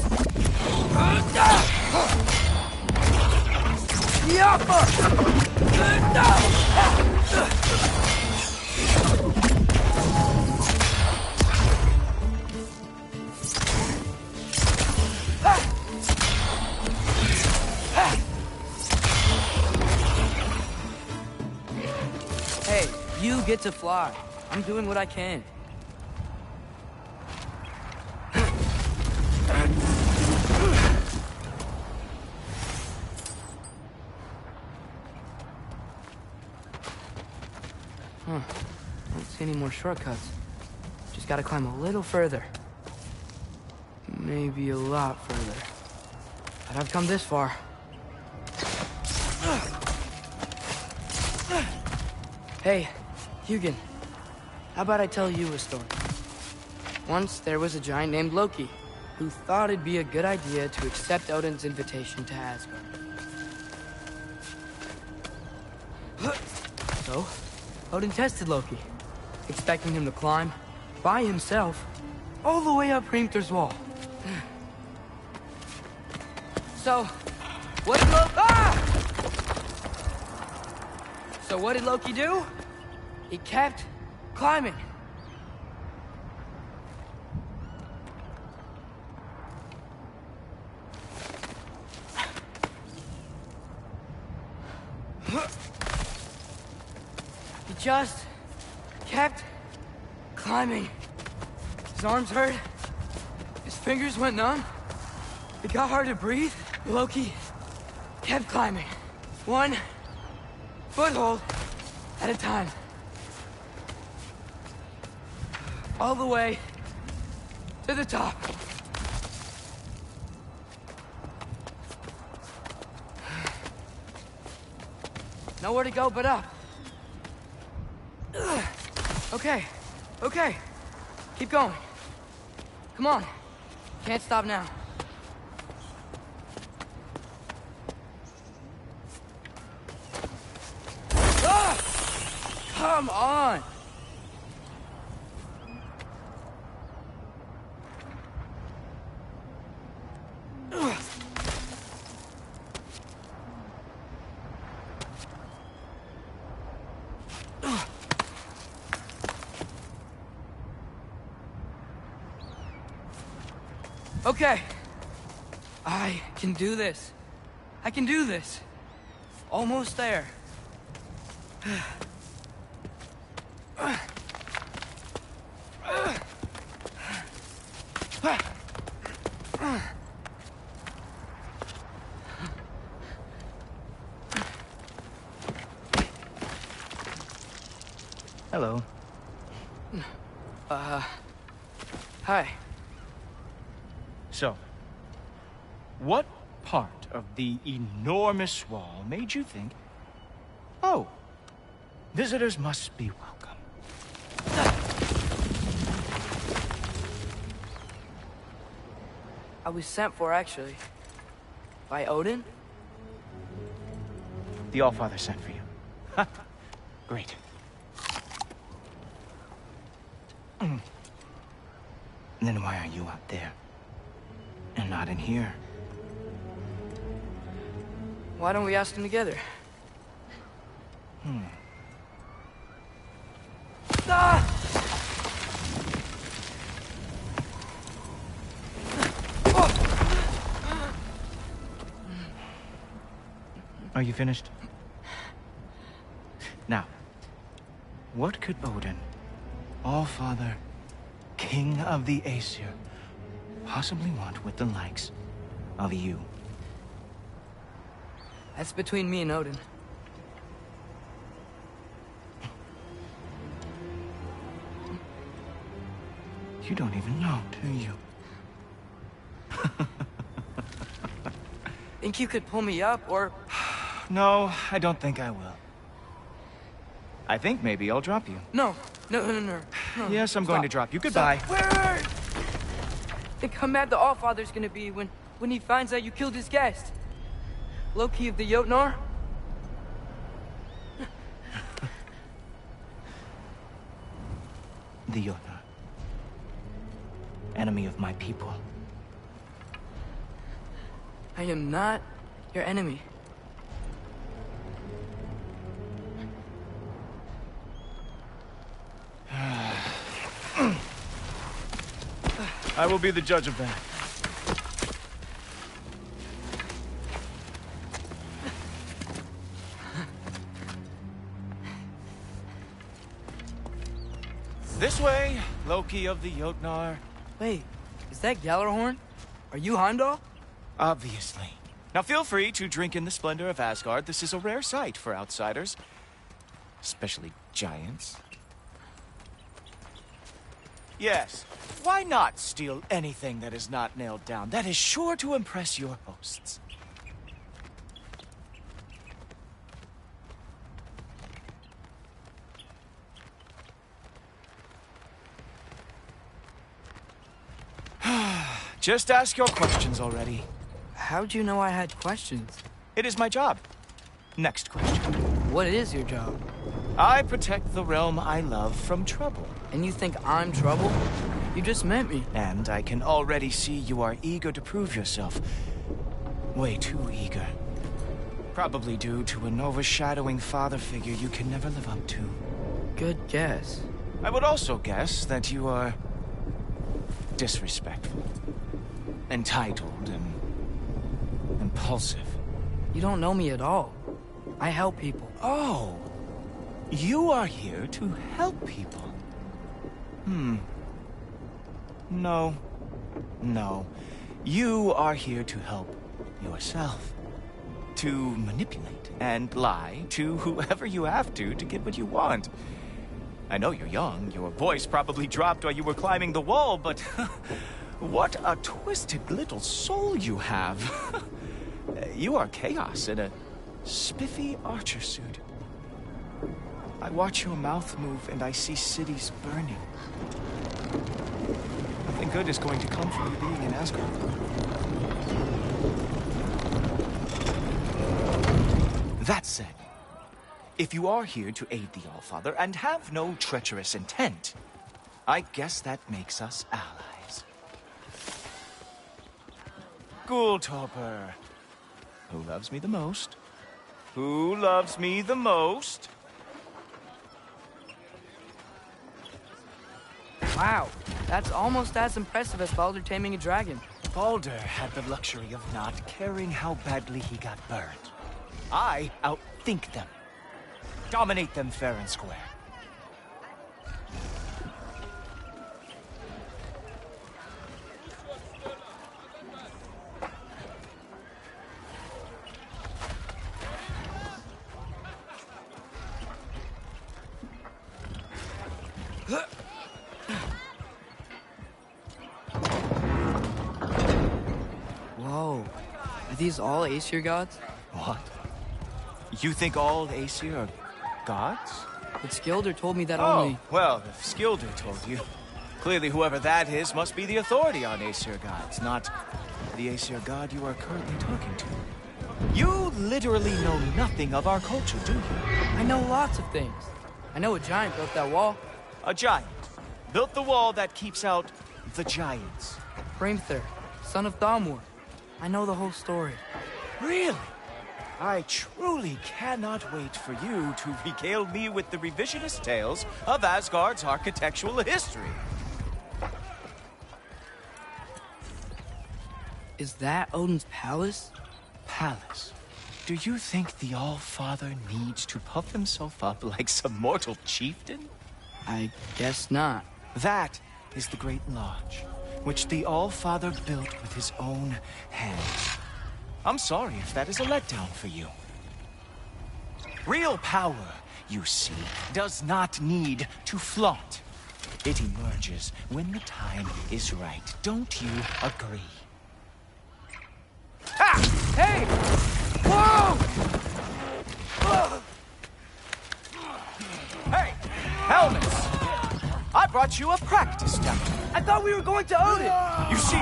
Hey, you get to fly. I'm doing what I can. Huh. I don't see any more shortcuts. Just gotta climb a little further. Maybe a lot further. But I've come this far. Hey, Hugin. How about I tell you a story? Once there was a giant named Loki, who thought it'd be a good idea to accept Odin's invitation to Asgard. So, Odin tested Loki, expecting him to climb, by himself, all the way up Hrimthur's wall. So, what did Loki do? He kept climbing. He just kept climbing. His arms hurt. His fingers went numb. It got hard to breathe. Loki kept climbing. 1 foothold at a time. All the way to the top. Nowhere to go but up. Okay, okay. Keep going. Come on. Can't stop now. Ah! Come on! Okay. I can do this. I can do this. Almost there. Hello. Hi. So, what part of the enormous wall made you think, oh, visitors must be welcome? I was sent for, actually. By Odin? The Allfather sent for you. Great. Then why are you out there? And not in here? Why don't we ask them together? Ah! Are you finished? Now, what could Odin, Allfather, King of the Aesir, possibly want with the likes of you? That's between me and Odin. You don't even know, do you? Think you could pull me up, or... No, I don't think I will. I think maybe I'll drop you. No. Yes, I'm going to drop you. Goodbye. Wait. Think how mad the Allfather's gonna be when he finds out you killed his guest. Loki of the Jotnar? The Jotnar. Enemy of my people. I am not your enemy. I will be the judge of that. This way, Loki of the Jotnar. Wait, is that Gjallarhorn? Are you Heimdall? Obviously. Now feel free to drink in the splendor of Asgard. This is a rare sight for outsiders. Especially giants. Yes, why not steal anything that is not nailed down? That is sure to impress your hosts. Just ask your questions already. How'd you know I had questions? It is my job. Next question. What is your job? I protect the realm I love from trouble. And you think I'm trouble? You just met me. And I can already see you are eager to prove yourself. Way too eager. Probably due to an overshadowing father figure you can never live up to. Good guess. I would also guess that you are disrespectful, entitled, and impulsive. You don't know me at all. I help people. Oh, you are here to help people. No. You are here to help yourself. to manipulate and lie to whoever you have to get what you want. I know you're young, your voice probably dropped while you were climbing the wall, but what a twisted little soul you have. You are chaos in a spiffy archer suit. I watch your mouth move and I see cities burning. Nothing good is going to come from you being in Asgard. That said, if you are here to aid the Allfather and have no treacherous intent, I guess that makes us allies. Ghoultopper. Who loves me the most? Who loves me the most? Wow, that's almost as impressive as Baldur taming a dragon. Baldur had the luxury of not caring how badly he got burned. I outthink them. Dominate them fair and square. Whoa, are these all Aesir gods? What? You think all Aesir are gods? But Skilder told me that Oh, only... well, if Skilder told you, clearly whoever that is must be the authority on Aesir gods, not the Aesir god you are currently talking to. You literally know nothing of our culture, do you? I know lots of things. I know a giant built that wall. A giant built the wall that keeps out the giants. Hrimthur, son of Thamur. I know the whole story. Really? I truly cannot wait for you to regale me with the revisionist tales of Asgard's architectural history. Is that Odin's palace? Palace? Do you think the All-Father needs to puff himself up like some mortal chieftain? I guess not. That is the Great Lodge, which the All-Father built with his own hands. I'm sorry if that is a letdown for you. Real power, you see, does not need to flaunt. It emerges when the time is right. Don't you agree? Ah! Hey! Whoa! Hey! Helmets! I brought you a practice dummy. I thought we were going to own it! You see,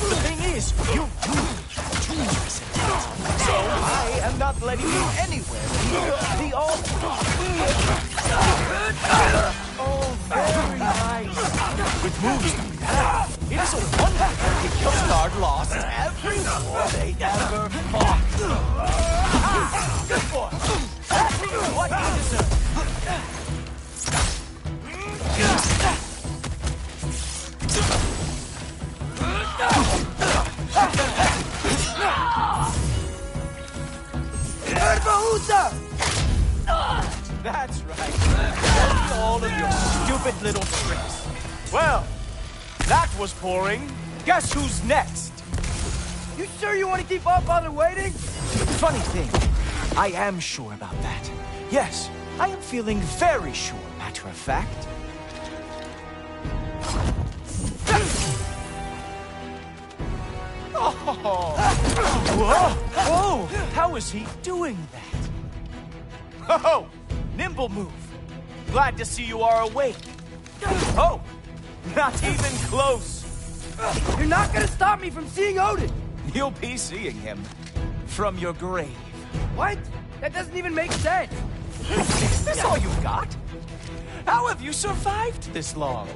the thing is, you do treacherous intent. So I am not letting you anywhere near the altar. Oh, very nice. With moves like that, it is a wonder the Killstar lost every war they ever fought. Good boy. That's what you deserve. That's right. All of your stupid little tricks. Well, that was boring. Guess who's next? You sure you want to keep Allfather waiting? Funny thing, I am sure about that. Yes, I am feeling very sure, matter of fact. Oh! Whoa! How is he doing that? Oh! Nimble move! Glad to see you are awake. Oh! Not even close! You're not gonna stop me from seeing Odin! You'll be seeing him from your grave. What? That doesn't even make sense! Is this all you got? How have you survived this long?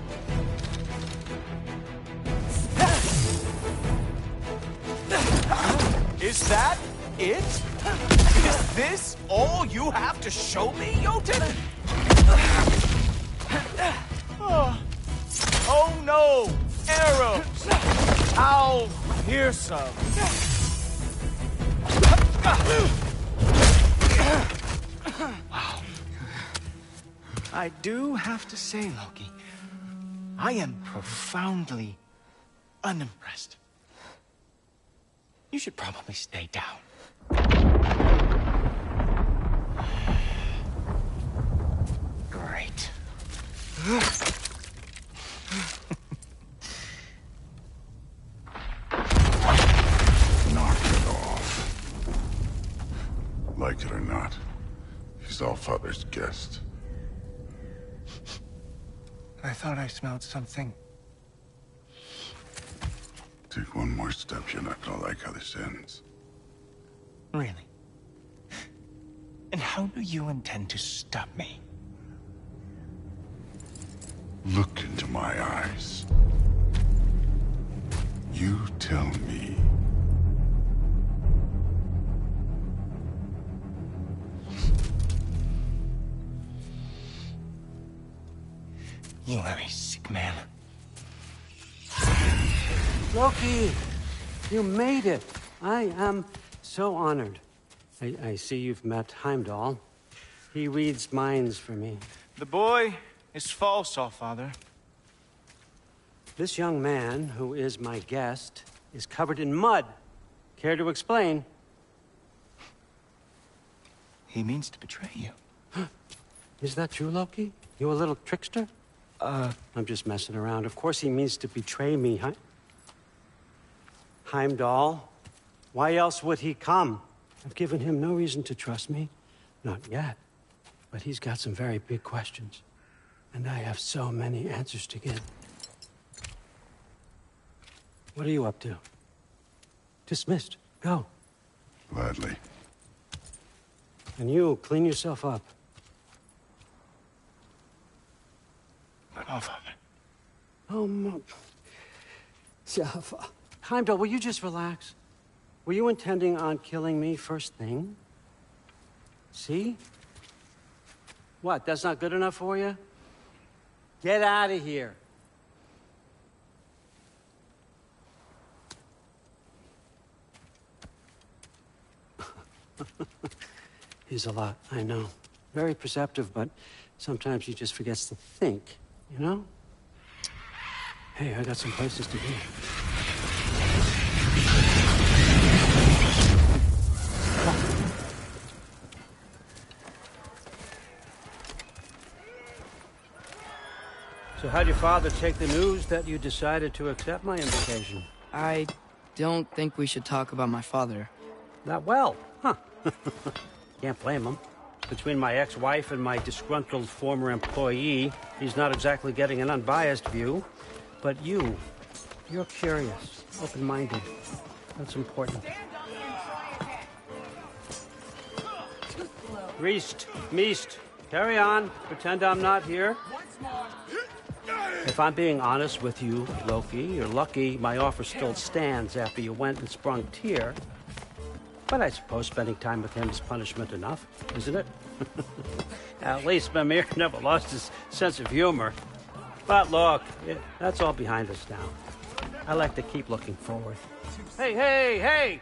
Is that it? Is this all you have to show me, Jotun? Oh no! Arrows! How fearsome! Wow. I do have to say, Loki, I am profoundly unimpressed. You should probably stay down. Knock it off. Like it or not, he's Allfather's guest. I thought I smelled something. Take one more step, you're not gonna like how this ends. Really? And how do you intend to stop me? Look into my eyes. You tell me. You are a sick man. Loki! You made it! I am so honored. I see you've met Heimdall. He reads minds for me. The boy is false, Allfather. This young man, who is my guest, is covered in mud. Care to explain? He means to betray you. Is that true, Loki? You a little trickster? I'm just messing around. Of course he means to betray me, Heimdall? Why else would he come? I've given him no reason to trust me. Not yet. But he's got some very big questions. And I have so many answers to give. What are you up to? Dismissed. Go. Gladly. And you, clean yourself up. But Allfather. Oh, my... Heimdall, will you just relax? Were you intending on killing me first thing? See? What, that's not good enough for you? Get out of here. He's a lot, I know. Very perceptive, but sometimes he just forgets to think, you know? Hey, I got some places to be. So how'd your father take the news that you decided to accept my invitation? I don't think we should talk about my father. Not well, huh? Can't blame him. Between my ex-wife and my disgruntled former employee, he's not exactly getting an unbiased view. But you're curious, open-minded. That's important. Reist, Meest, carry on. Pretend I'm not here. If I'm being honest with you, Loki, you're lucky my offer still stands after you went and sprung Tyr. But I suppose spending time with him is punishment enough, isn't it? At least Mimir never lost his sense of humor. But look, that's all behind us now. I like to keep looking forward. Hey!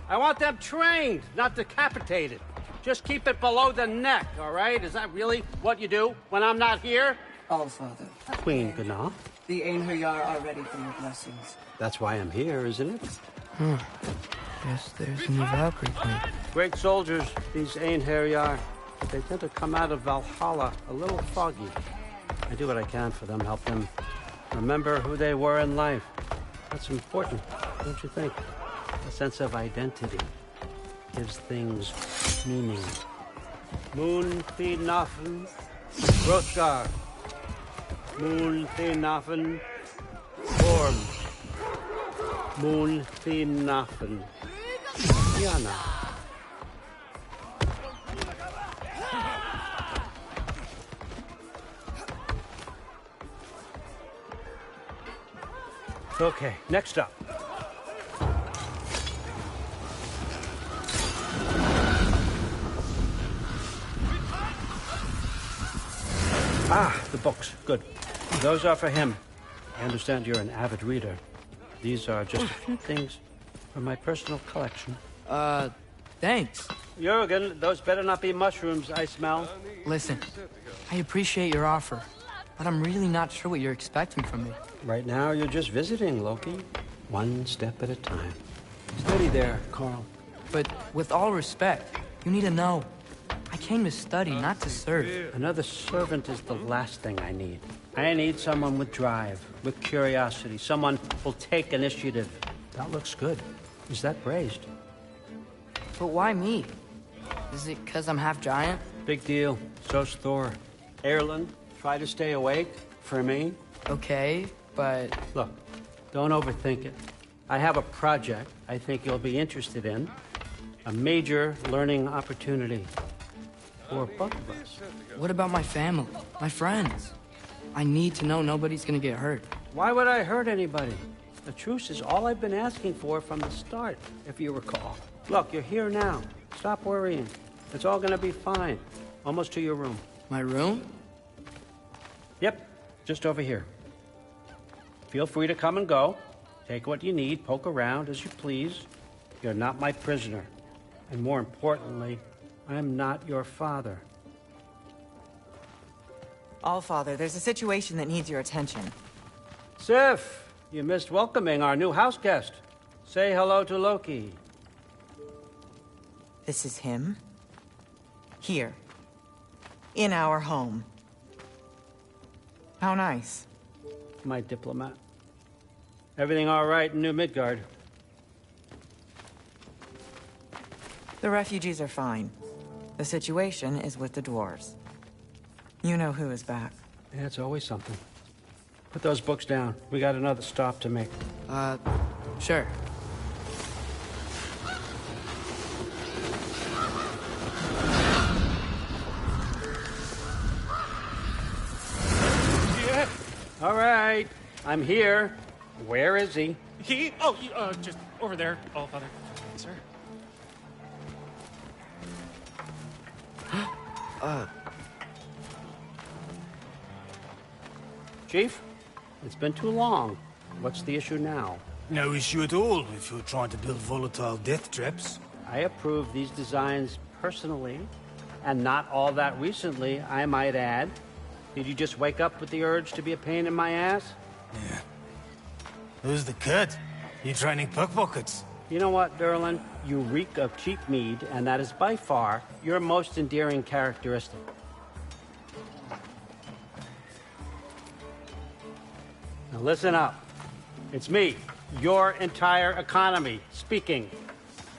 I want them trained, not decapitated. Just keep it below the neck, all right? Is that really what you do when I'm not here? Allfather. Queen Gná. The Einherjar are ready for your blessings. That's why I'm here, isn't it? Guess there's a new Valkyrie queen. Great soldiers, these Einherjar. They tend to come out of Valhalla a little foggy. I do what I can for them, help them remember who they were in life. That's important, don't you think? A sense of identity gives things meaning. Moon Thinafen, Hrothgar. Moon Thinafen, Orm. Moon Thinafen, Yana. Okay, next up. The books. Good. Those are for him. I understand you're an avid reader. These are just a few things from my personal collection. Thanks. Jurgen, those better not be mushrooms I smell. Listen, I appreciate your offer, but I'm really not sure what you're expecting from me. Right now, you're just visiting, Loki. One step at a time. Steady there, Carl. But with all respect, you need to know. I came to study, not to serve. Another servant is the last thing I need. I need someone with drive, with curiosity, someone who'll take initiative. That looks good. Is that braised? But why me? Is it because I'm half giant? Big deal. So's Thor. Erlen, try to stay awake for me. Okay, but... Look, don't overthink it. I have a project I think you'll be interested in. A major learning opportunity for both of us. What about my family? My friends? I need to know nobody's gonna get hurt. Why would I hurt anybody? The truce is all I've been asking for from the start, if you recall. Look, you're here now. Stop worrying. It's all gonna be fine. Almost to your room. My room? Yep, just over here. Feel free to come and go. Take what you need, poke around as you please. You're not my prisoner. And more importantly, I'm not your father. Allfather, there's a situation that needs your attention. Sif, you missed welcoming our new house guest. Say hello to Loki. This is him? Here. In our home. How nice. My diplomat. Everything all right in New Midgard? The refugees are fine. The situation is with the dwarves. You know who is back. Yeah, it's always something. Put those books down. We got another stop to make. Sure. Yeah. All right. I'm here. Where is he? He? Oh, just over there, Allfather. Sir? Chief, it's been too long. What's the issue now? No issue at all if you're trying to build volatile death traps. I approve these designs personally, and not all that recently, I might add. Did you just wake up with the urge to be a pain in my ass? Yeah. Who's the cut? You training pickpockets? You know what, Derlin? You reek of cheap mead, and that is by far your most endearing characteristic. Now listen up. It's me, your entire economy, speaking.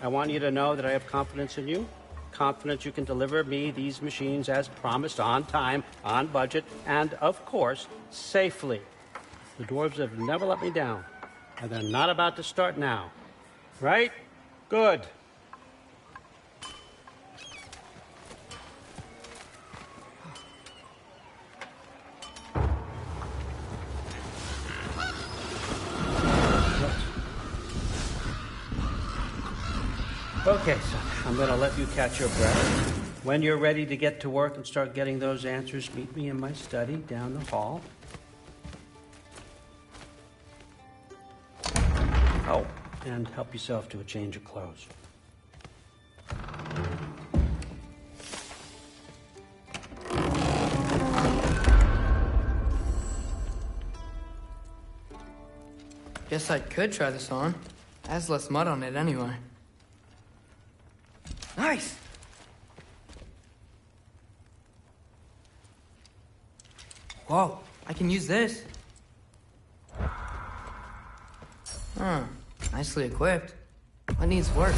I want you to know that I have confidence in you. Confidence you can deliver me these machines as promised, on time, on budget, and, of course, safely. The dwarves have never let me down, and they're not about to start now. Right? Good. Okay, son, I'm gonna let you catch your breath. When you're ready to get to work and start getting those answers, meet me in my study down the hall. Oh, and help yourself to a change of clothes. Guess I could try this on. Has less mud on it anyway. Nice! Whoa, I can use this. Huh, nicely equipped. What needs work?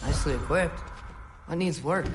Nicely equipped. What needs work?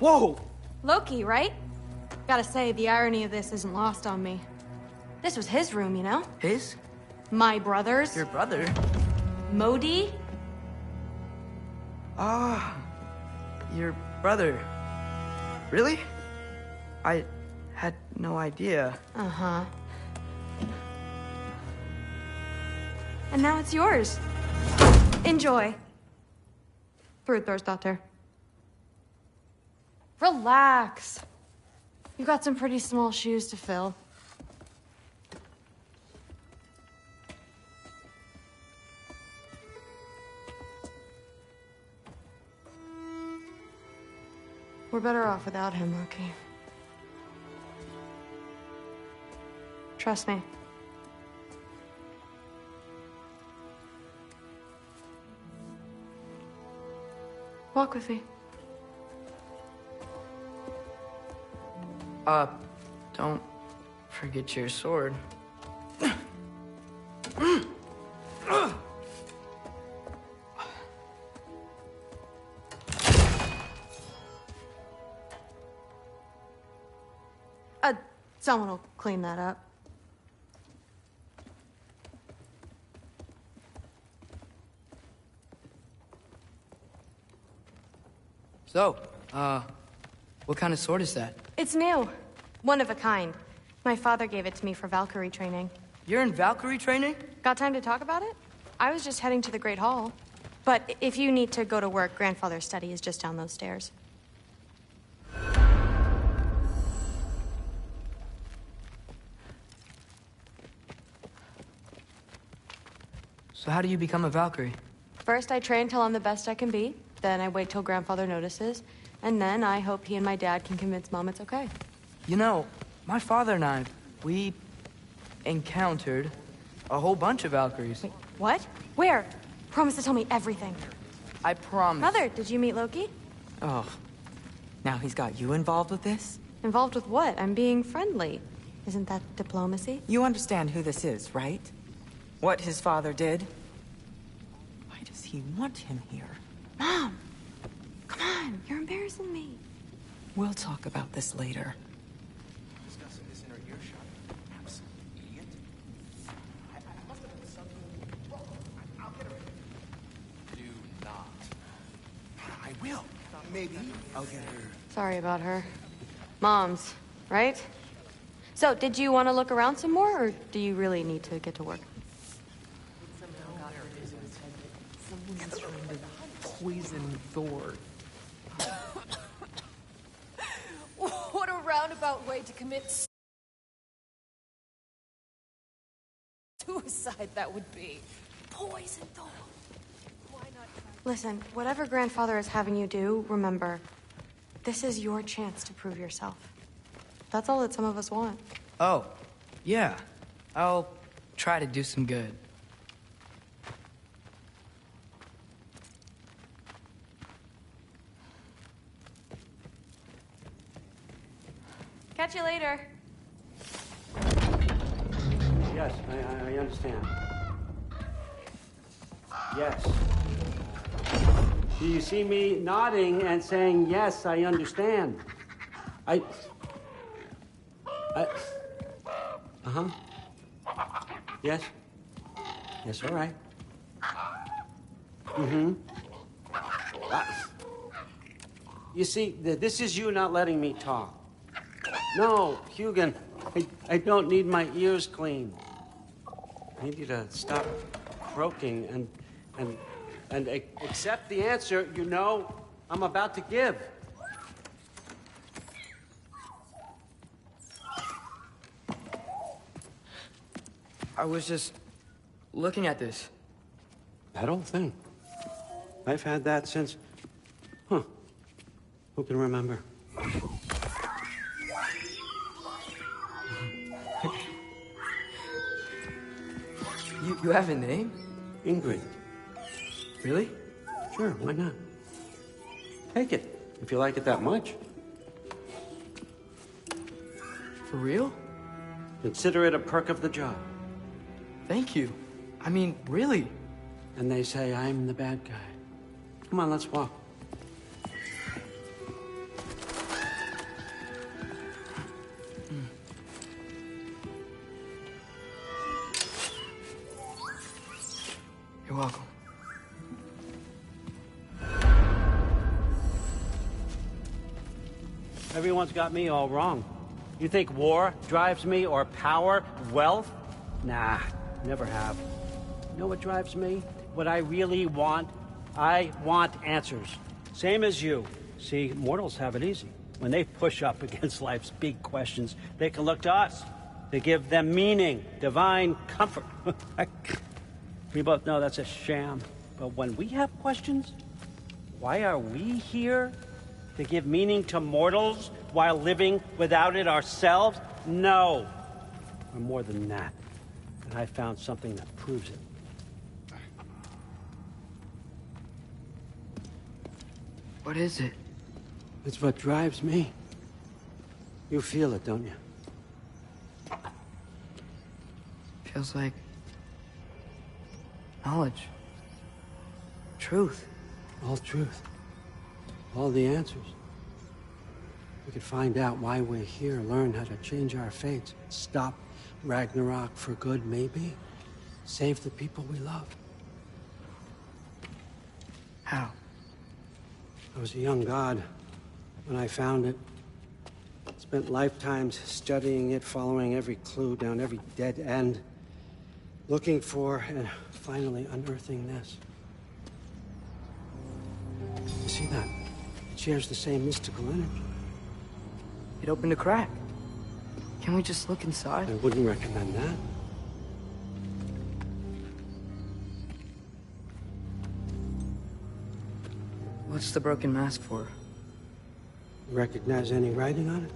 Whoa! Loki, right? Gotta say, the irony of this isn't lost on me. This was his room, you know? His? My brother's. Your brother? Modi? Ah, your brother. Really? I had no idea. Uh-huh. And now it's yours. Enjoy. Daughter. Relax. You've got some pretty small shoes to fill. We're better off without him, Loki. Trust me. Walk with me. Don't forget your sword. Someone will clean that up. So, what kind of sword is that? It's new. One of a kind. My father gave it to me for Valkyrie training. You're in Valkyrie training? Got time to talk about it? I was just heading to the Great Hall. But if you need to go to work, Grandfather's study is just down those stairs. So how do you become a Valkyrie? First, I train till I'm the best I can be. Then I wait till Grandfather notices. And then I hope he and my dad can convince Mom it's okay. You know, my father and I, we encountered a whole bunch of Valkyries. Wait, what? Where? Promise to tell me everything. I promise. Mother, did you meet Loki? Oh, now he's got you involved with this? Involved with what? I'm being friendly. Isn't that diplomacy? You understand who this is, right? What his father did? Why does he want him here? Mom! Come on, you're embarrassing me. We'll talk about this later. Discussing this in her earshot. Absolute idiot. I must have done something wrong. I'll get her. Do not. I will. Maybe I'll get her. Sorry about her. Mom's, right? So, did you want to look around some more, or do you really need to get to work? Someone's trying to poison Thor. What a roundabout way to commit suicide that would be. Poison Thor. Why not? Listen, whatever Grandfather is having you do, remember, this is your chance to prove yourself. That's all that some of us want. Oh, yeah. I'll try to do some good. Catch you later. Yes, I understand. Yes. Do you see me nodding and saying, yes, I understand? Uh-huh. Yes. Yes, all right. Mm-hmm. You see, this is you not letting me talk. No, Hugin, I don't need my ears cleaned. I need you to stop croaking and accept the answer you know I'm about to give. I was just looking at this. That old thing. I've had that since... Huh. Who can remember? You have a name? Ingrid. Really? Sure, why not? Take it, if you like it that much. For real? Consider it a perk of the job. Thank you. I mean, really. And they say I'm the bad guy. Come on, let's walk. Everyone's got me all wrong. You think war drives me, or power, wealth? Nah, never have. You know what drives me? What I really want? I want answers. Same as you. See, mortals have it easy. When they push up against life's big questions, they can look to us. They give them meaning, divine comfort. We both know that's a sham. But when we have questions, why are we here? To give meaning to mortals while living without it ourselves? No. We're more than that. And I found something that proves it. What is it? It's what drives me. You feel it, don't you? Feels like knowledge. Truth. All truth. All the answers. We could find out why we're here, learn how to change our fates, stop Ragnarok for good, maybe. Save the people we love. How? I was a young god when I found it. Spent lifetimes studying it, following every clue down every dead end, looking for and finally unearthing this. You see that? It shares the same mystical energy. It opened a crack. Can we just look inside? I wouldn't recommend that. What's the broken mask for? Recognize any writing on it?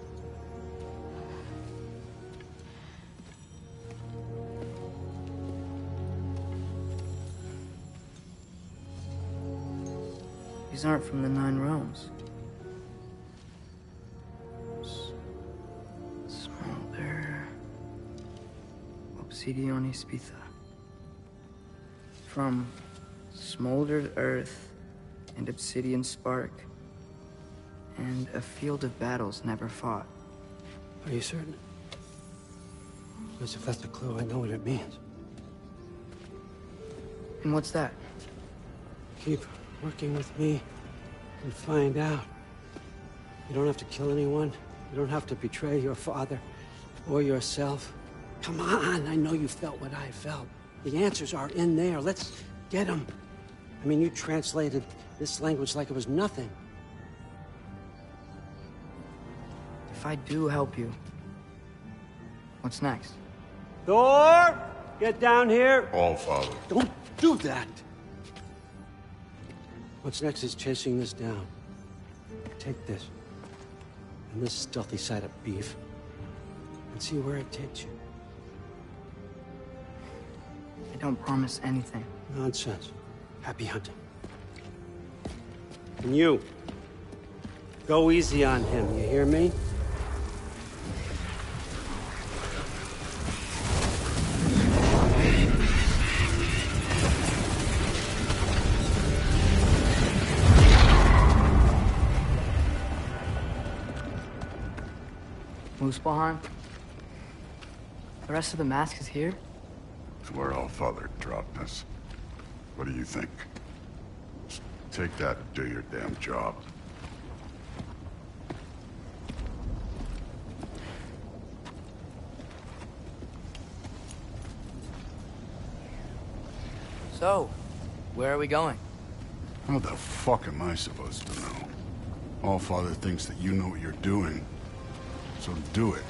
These aren't from the Nine Realms. Smolder. Obsidion Ispitha. From smoldered earth and obsidian spark, and a field of battles never fought. Are you certain? Because if that's a clue, I know what it means. And what's that? Keep working with me and find out. You don't have to kill anyone. You don't have to betray your father or yourself. Come on, I know you felt what I felt. The answers are in there. Let's get them. I mean, you translated this language like it was nothing. If I do help you, what's next? Thor! Get down here! All Father. Don't do that! What's next is chasing this down. Take this, and this stealthy side of beef, and see where it takes you. I don't promise anything. Nonsense. Happy hunting. And you, go easy on him, you hear me? Muspelheim? The rest of the mask is here? It's where All Father dropped us. What do you think? Just take that and do your damn job. So, where are we going? How the fuck am I supposed to know? All Father thinks that you know what you're doing, so do it.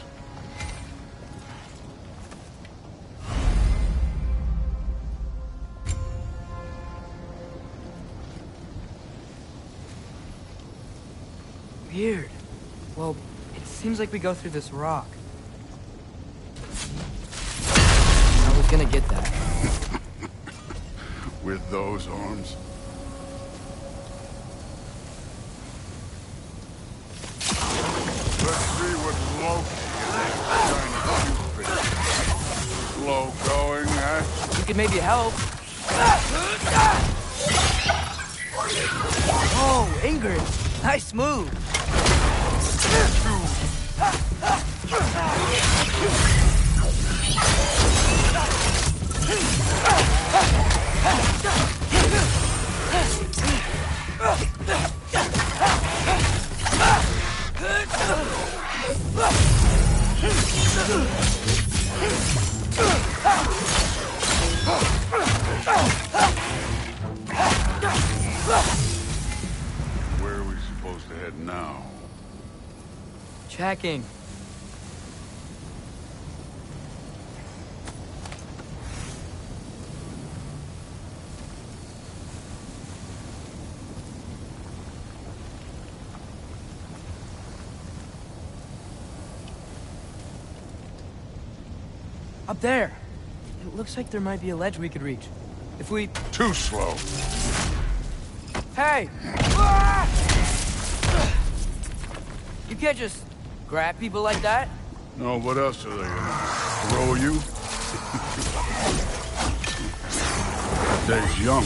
Weird. Well, it seems like we go through this rock. I was gonna get that. With those arms? Let's see what Loki is trying to do. Slow going, huh? You could maybe help. Oh, Ingrid. Nice move. ahead now? Checking. Up there! It looks like there might be a ledge we could reach. If we... Too slow. Hey! Ah! You can't just grab people like that. No, what else are they gonna throw you? Dave's young.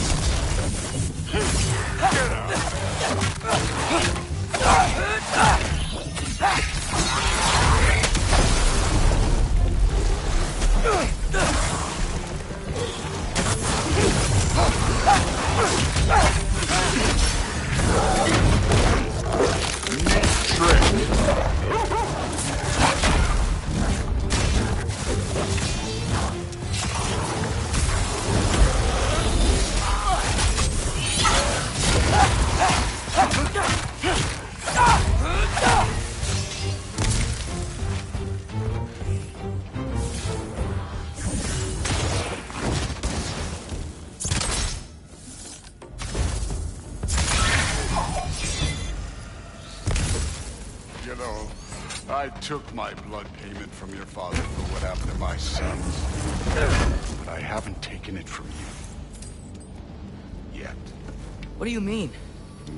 You know, I took my blood payment from your father for what happened to my sons. But I haven't taken it from you. Yet. What do you mean?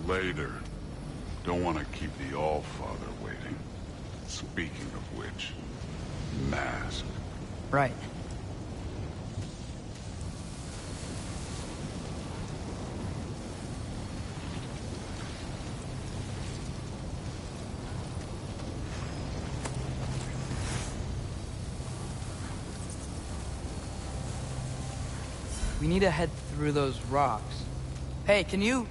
Later. Don't want to keep the All-Father waiting. Speaking of which, mask. Right. We need to head through those rocks. Hey, can you...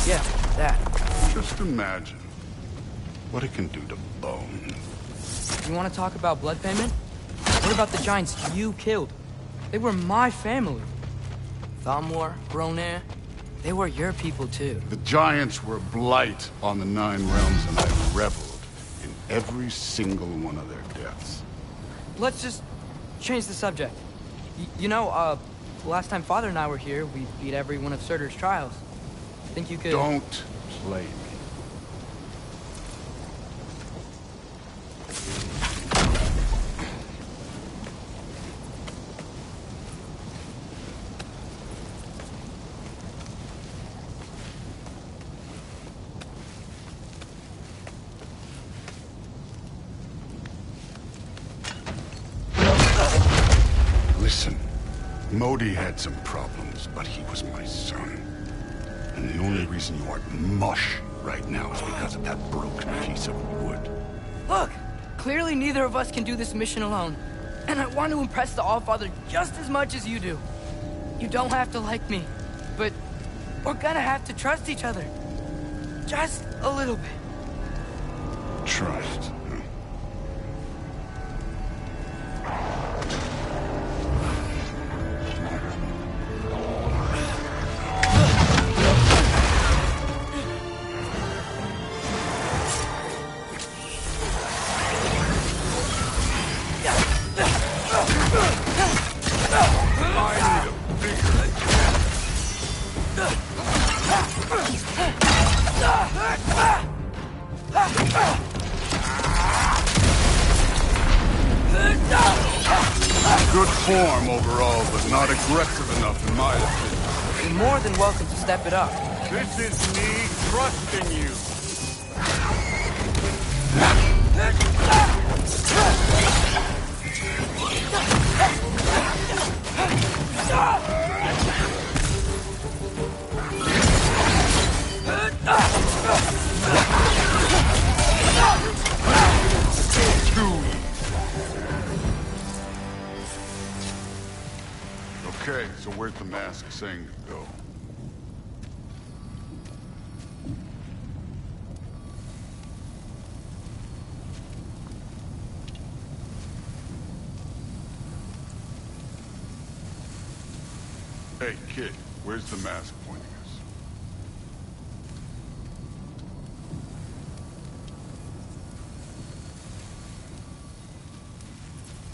Yeah, that. Just imagine what it can do to bone. You want to talk about blood payment? What about the giants you killed? They were my family. Thamor, Groner, they were your people too. The giants were blight on the Nine Realms, and I reveled in every single one of their deaths. Let's just change the subject. You know, last time Father and I were here, we beat every one of Surtur's trials. Think you could... Don't play me. Listen, Modi had some problems, but he was my son. And the only reason you aren't mush right now is because of that broken piece of wood. Look! Clearly neither of us can do this mission alone. And I want to impress the All-Father just as much as you do. You don't have to like me, but we're gonna have to trust each other. Just a little bit. Trust. Good form overall, but not aggressive enough in my opinion. You're more than welcome to step it up. This is me trusting you. Okay, so where's the mask saying to go? Hey, kid, where's the mask pointing us?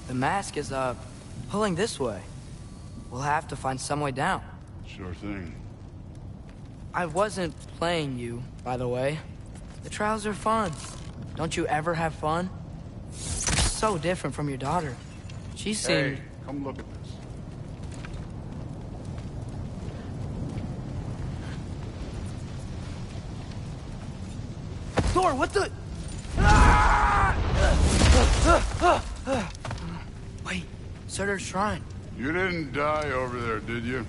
The mask is, pulling this way. We'll have to find some way down. Sure thing. I wasn't playing you, by the way. The trials are fun. Don't you ever have fun? You're so different from your daughter. She seemed... Hey, come look at this. Thor, what the... Wait, Surtur's shrine. You didn't die over there, did you?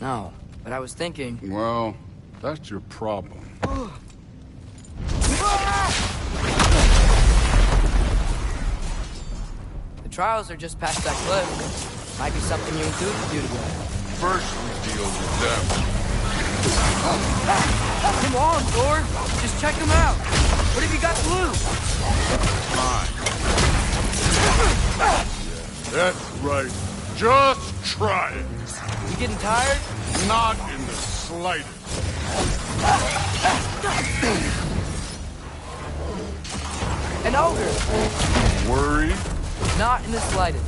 No, but I was thinking... Well, that's your problem. The trials are just past that cliff. Might be something you and Duke could do together. First, we deal with them. Come on, Thor! Just check them out! What have you got to lose? Fine. That's right. Just try it. You getting tired? Not in the slightest. An ogre! Worried? Not in the slightest.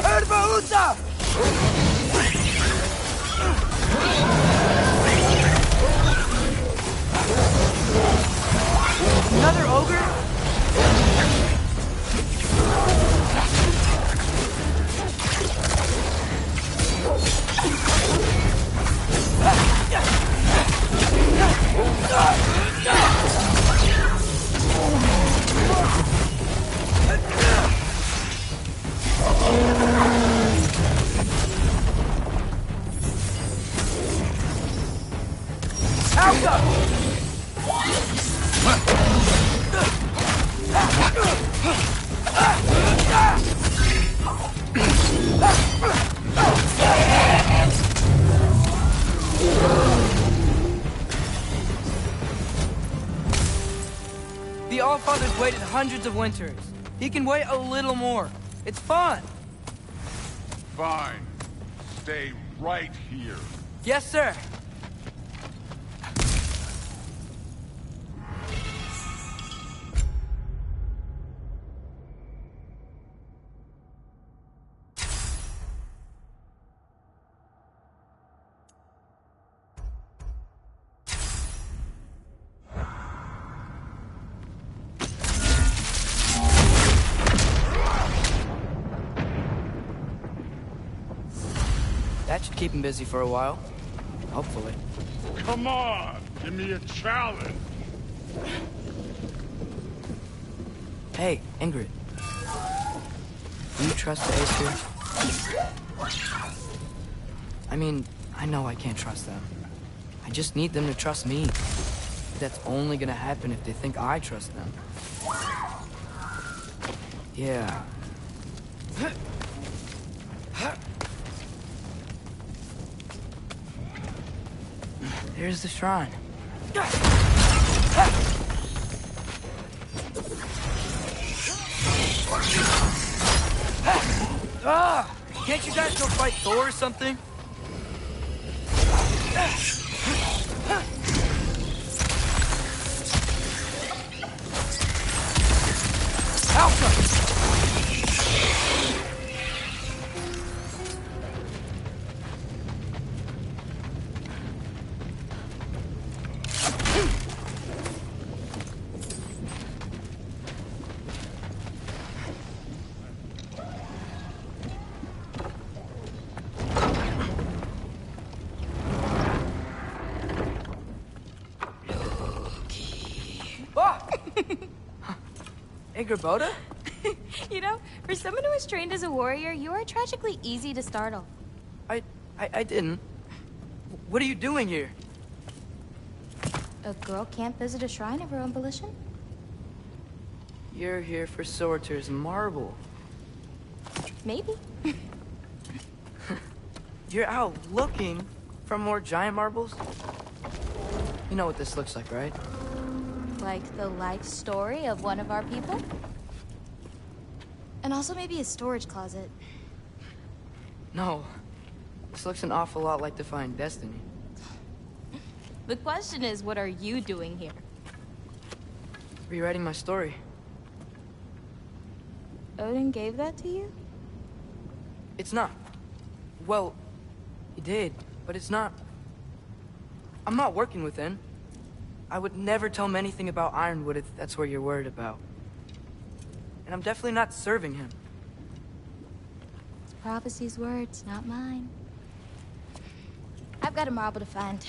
Erba Another ogre? The Allfather's waited hundreds of winters. He can wait a little more. It's fun. Fine. Stay right here. Yes, sir. That should keep him busy for a while. Hopefully. Come on! Give me a challenge! Hey, Ingrid. Do you trust the Aesir? I mean, I know I can't trust them. I just need them to trust me. But that's only gonna happen if they think I trust them. Yeah. There's the shrine. Ah! Can't you guys go fight Thor or something? Alpha! Boda? You know, for someone who is trained as a warrior, you are tragically easy to startle. I didn't. What are you doing here? A girl can't visit a shrine of her own volition? You're here for Surtur's marble. Maybe. You're out looking From more giant marbles? You know what this looks like, right? Like the life story of one of our people? And also maybe a storage closet. No. This looks an awful lot like Defying Destiny. The question is, what are you doing here? Rewriting my story. Odin gave that to you? It's not. Well, he did, but it's not. I'm not working with him. I would never tell him anything about Ironwood if that's what you're worried about. And I'm definitely not serving him. It's Prophecy's words, not mine. I've got a marble to find.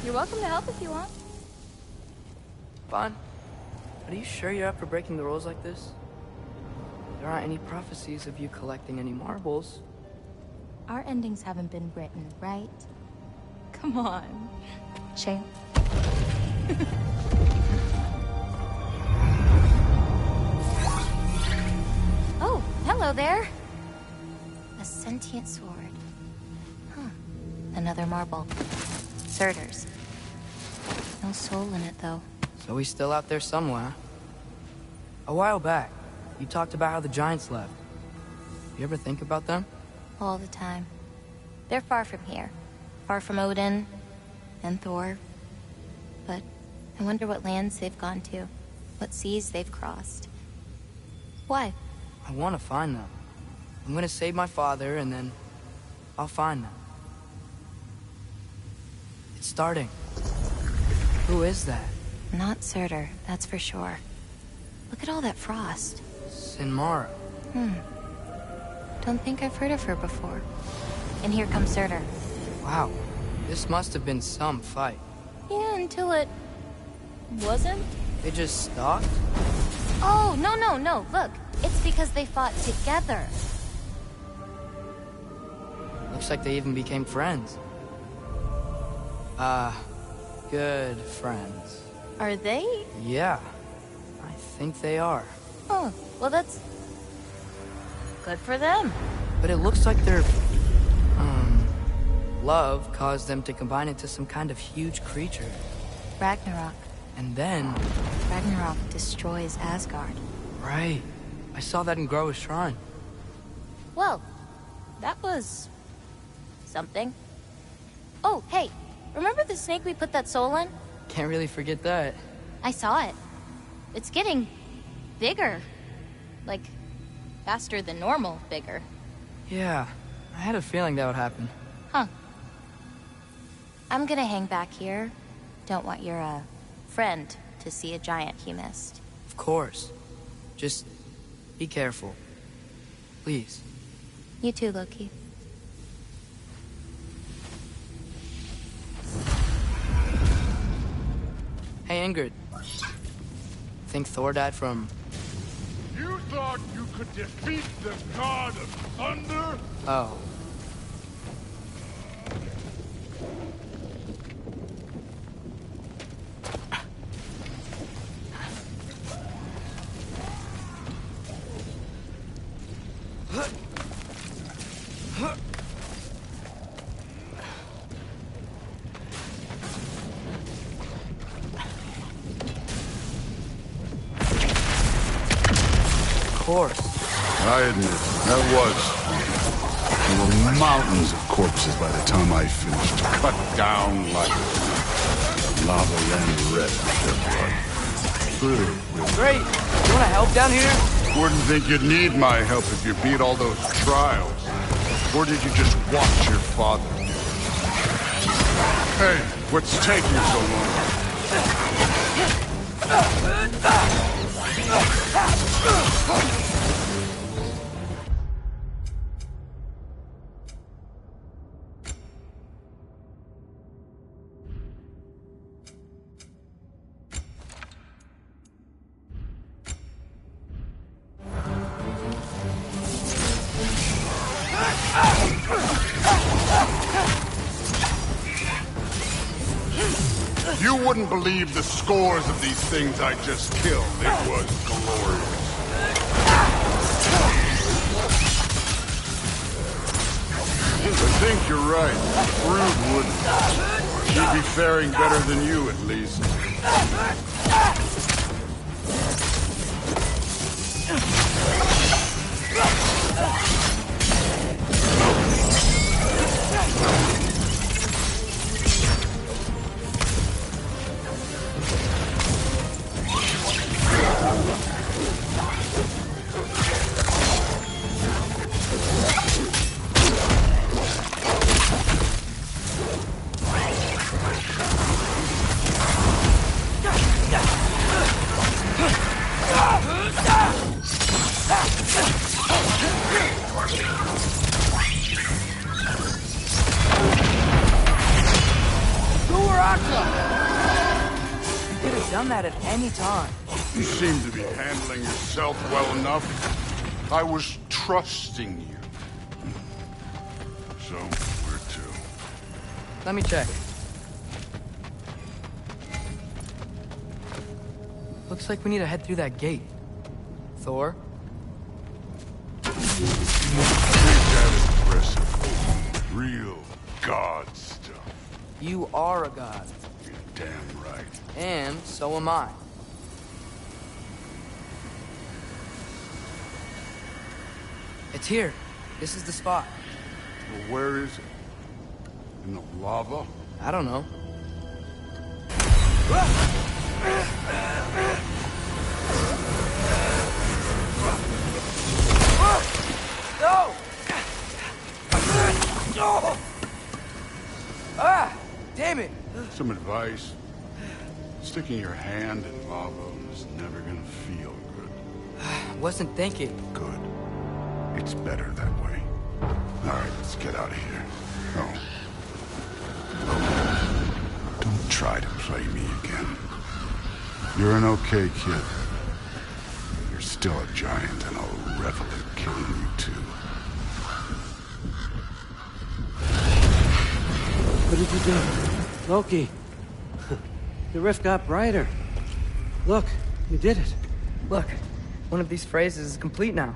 You're welcome to help if you want. Fine. But are you sure you're up for breaking the rules like this? There aren't any prophecies of you collecting any marbles. Our endings haven't been written, right? Come on. Shame. Oh, hello there. A sentient sword. Huh. Another marble. Surtur's. No soul in it, though. So he's still out there somewhere. A while back, you talked about how the giants left. You ever think about them? All the time. They're far from here. Far from Odin and Thor. But I wonder what lands they've gone to. What seas they've crossed. Why? I want to find them. I'm gonna save my father, and then I'll find them. It's starting. Who is that? Not Surtur, that's for sure. Look at all that frost. Sinmara. Don't think I've heard of her before. And here comes Surtur. Wow. This must have been some fight. Yeah, until it... wasn't? They just stopped? Oh, no. Look, it's because they fought together. Looks like they even became friends. Good friends. Are they? Yeah, I think they are. Oh, well that's... good for them. But it looks like their... love caused them to combine into some kind of huge creature. Ragnarok. And then... Ragnarok destroys Asgard. Right. I saw that in Groa's shrine. Well, that was... something. Oh, hey, remember the snake we put that soul in? Can't really forget that. I saw it. It's getting... bigger. Like, faster than normal bigger. Yeah, I had a feeling that would happen. Huh. I'm gonna hang back here. Don't want your, friend to see a giant he missed. Of course. Just be careful. Please. You too, Loki. Hey, Ingrid. Think Thor died from... You thought you could defeat the god of thunder? Oh. I admit, that was. There were mountains of corpses by the time I finished. Cut down like lava ran red with their blood. True. Great! You wanna help down here? Wouldn't think you'd need my help if you beat all those trials. Or did you just watch your father? Hey, what's taking so long? You wouldn't believe the scores of these things I just killed. It was glorious. think you're right. Brood wouldn't. She'd be faring better than you, at least. At any time. You seem to be handling yourself well enough. I was trusting you. So, where to? Let me check. Looks like we need to head through that gate. Thor? Ain't that impressive? Real god stuff. You are a god. You're damn right. And so am I. It's here. This is the spot. Well, where is it? In the lava? I don't know. No! Ah! Damn it! Some advice. Sticking your hand in lava is never gonna feel good. Wasn't thinking. Good. It's better that way. Alright, let's get out of here. Oh. Don't try to play me again. You're an okay kid. You're still a giant, and I'll revel in killing you too. What did you do? Loki. The rift got brighter. Look, you did it. Look, one of these phrases is complete now.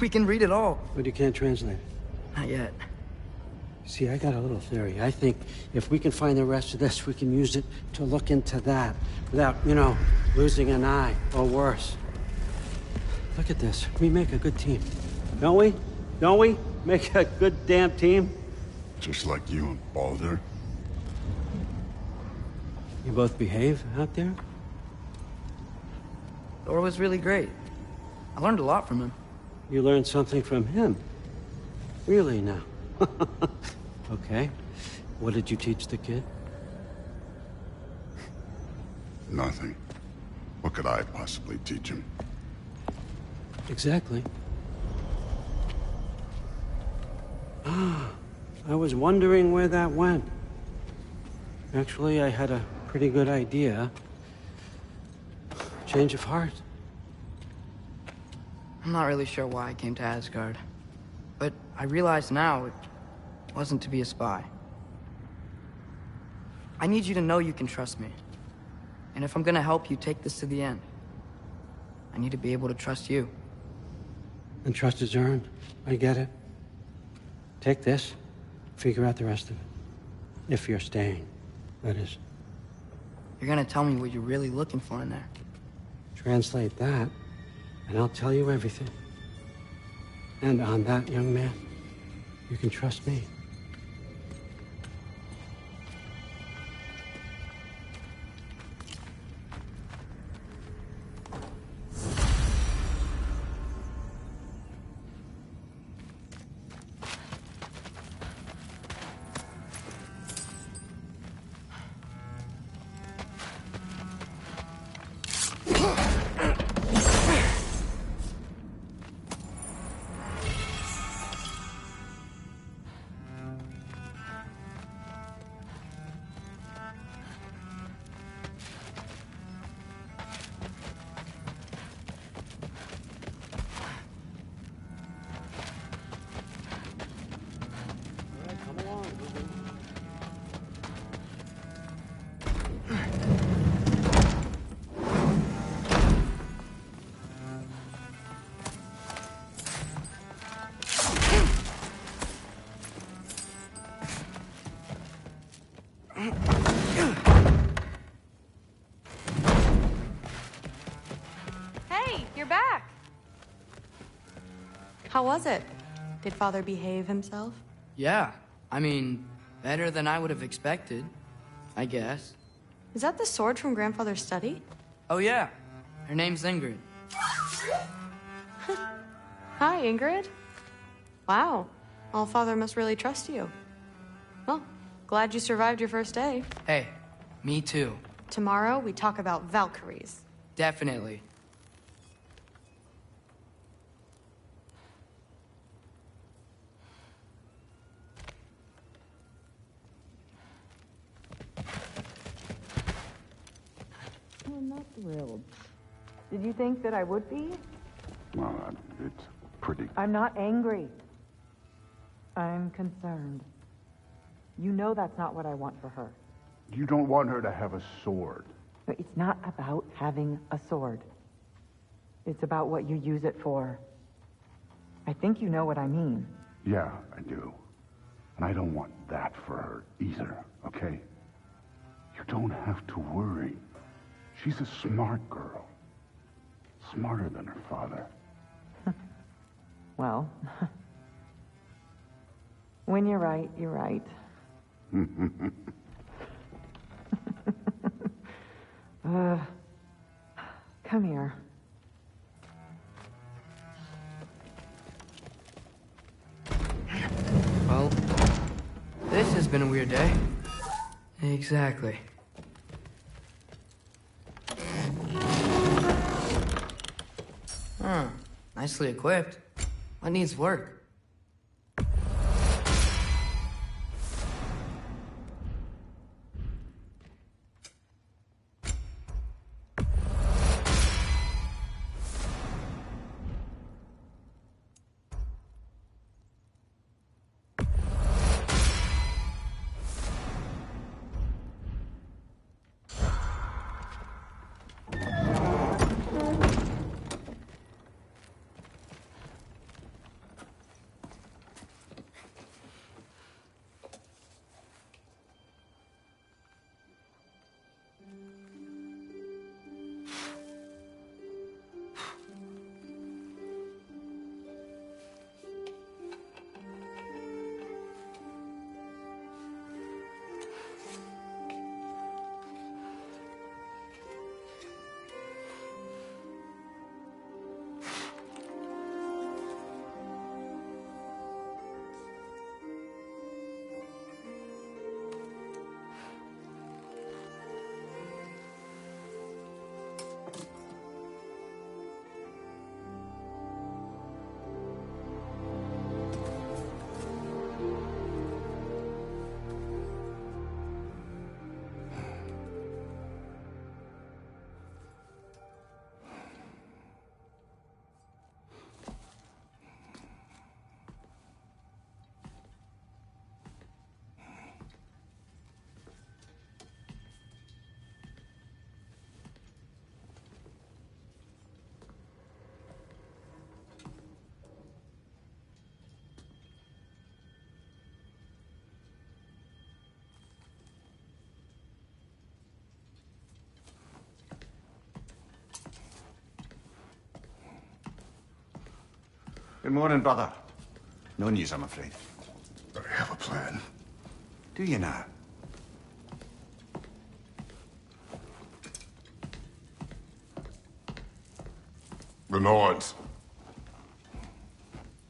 We can read it all. But you can't translate it. Not yet. See, I got a little theory. I think if we can find the rest of this, we can use it to look into that without, losing an eye or worse. Look at this. We make a good team. Don't we? Don't we? Make a good damn team? Just like you and Baldur. You both behave out there? Thor was really great. I learned a lot from him. You learned something from him? Really now? Okay. What did you teach the kid? Nothing. What could I possibly teach him? Exactly. Ah, I was wondering where that went. Actually, I had a pretty good idea. Change of heart. I'm not really sure why I came to Asgard. But I realize now it wasn't to be a spy. I need you to know you can trust me. And if I'm gonna help you take this to the end, I need to be able to trust you. And trust is earned. I get it. Take this, figure out the rest of it. If you're staying, that is. You're gonna tell me what you're really looking for in there. Translate that, and I'll tell you everything. And on that, young man, you can trust me. How was it? Did Father behave himself? Yeah, I mean, better than I would have expected, I guess. Is that the sword from Grandfather's study? Oh yeah, her name's Ingrid. Hi, Ingrid. Wow, Allfather must really trust you. Well, glad you survived your first day. Hey, me too. Tomorrow, we talk about Valkyries. Definitely. I'm not thrilled. Did you think that I would be? Well, it's pretty... I'm not angry. I'm concerned. You know that's not what I want for her. You don't want her to have a sword. But it's not about having a sword. It's about what you use it for. I think you know what I mean. Yeah, I do. And I don't want that for her either, okay? You don't have to worry. She's a smart girl. Smarter than her father. Well, when you're right, you're right. Come here. Well, this has been a weird day. Exactly. Nicely equipped. What needs work? Good morning, brother. No news, I'm afraid. I have a plan. Do you now? The Nords.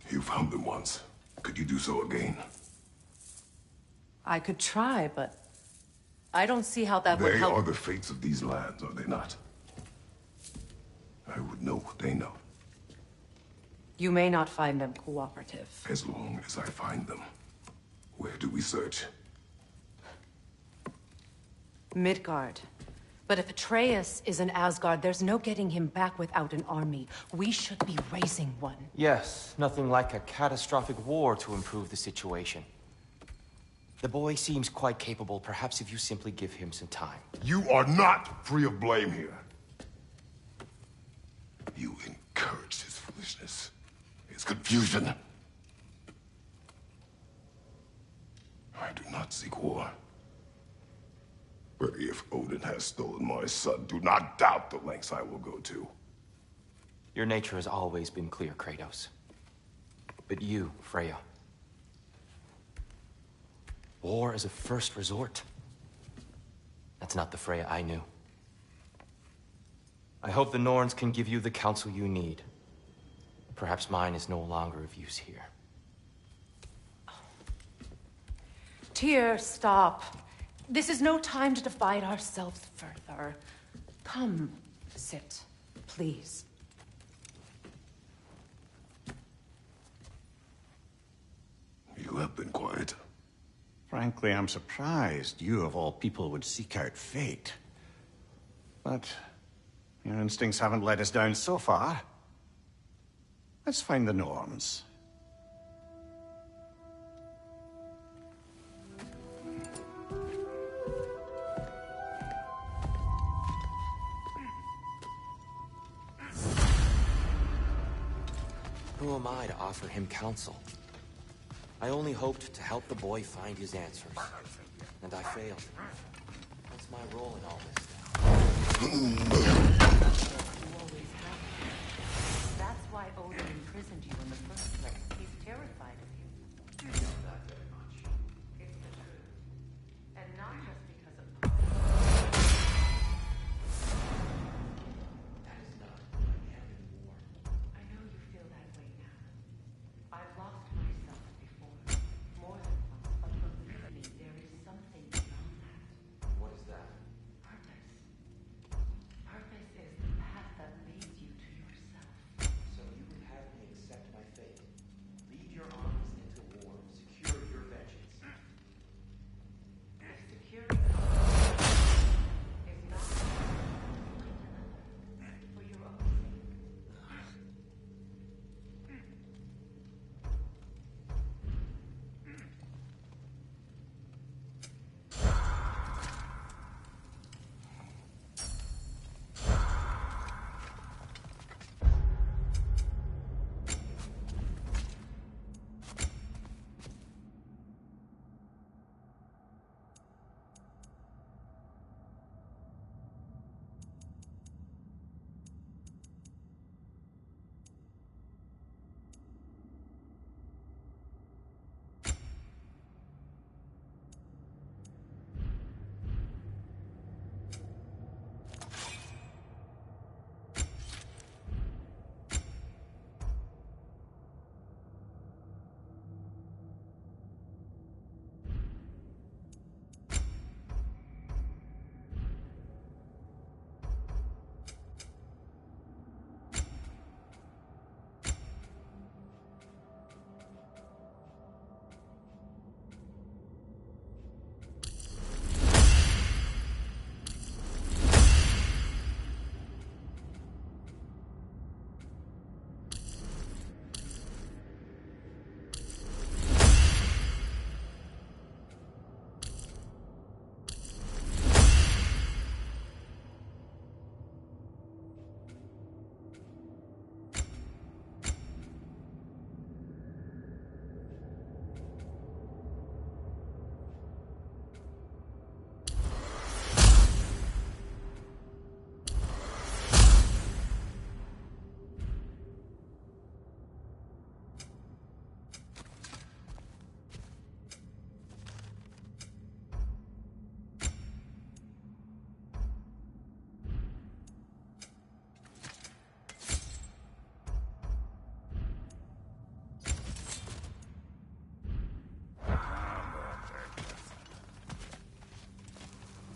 You found them once. Could you do so again? I could try, but I don't see how that would They help. are the fates of these lands, are they not? I would know what they know. You may not find them cooperative. As long as I find them. Where do we search? Midgard. But if Atreus is in Asgard, there's no getting him back without an army. We should be raising one. Yes, nothing like a catastrophic war to improve the situation. The boy seems quite capable. Perhaps if you simply give him some time. You are not free of blame here. You encouraged his foolishness. His confusion. I do not seek war. But if Odin has stolen my son, do not doubt the lengths I will go to. Your nature has always been clear, Kratos. But you, Freya. War as a first resort. That's not the Freya I knew. I hope the Norns can give you the counsel you need. Perhaps mine is no longer of use here. Tyr, stop. This is no time to divide ourselves further. Come, sit, please. You have been quiet. Frankly, I'm surprised you, of all people, would seek out fate. But your instincts haven't let us down so far. Let's find the Norns. Who am I to offer him counsel? I only hoped to help the boy find his answers. And I failed. What's my role in all this now? That's why Odin imprisoned you in the first place. He's terrified of you. You know that very much. It's the truth. And not just because of power. That is not what I am in war. I know you feel that way now. I've lost myself before. More than once, but believe me, there is something beyond that. What is that? Purpose. Purpose is the path that leads you to yourself. So you would have me accept my fate. Lead your armies into war. Secure your vengeance. If security is not for your own sake.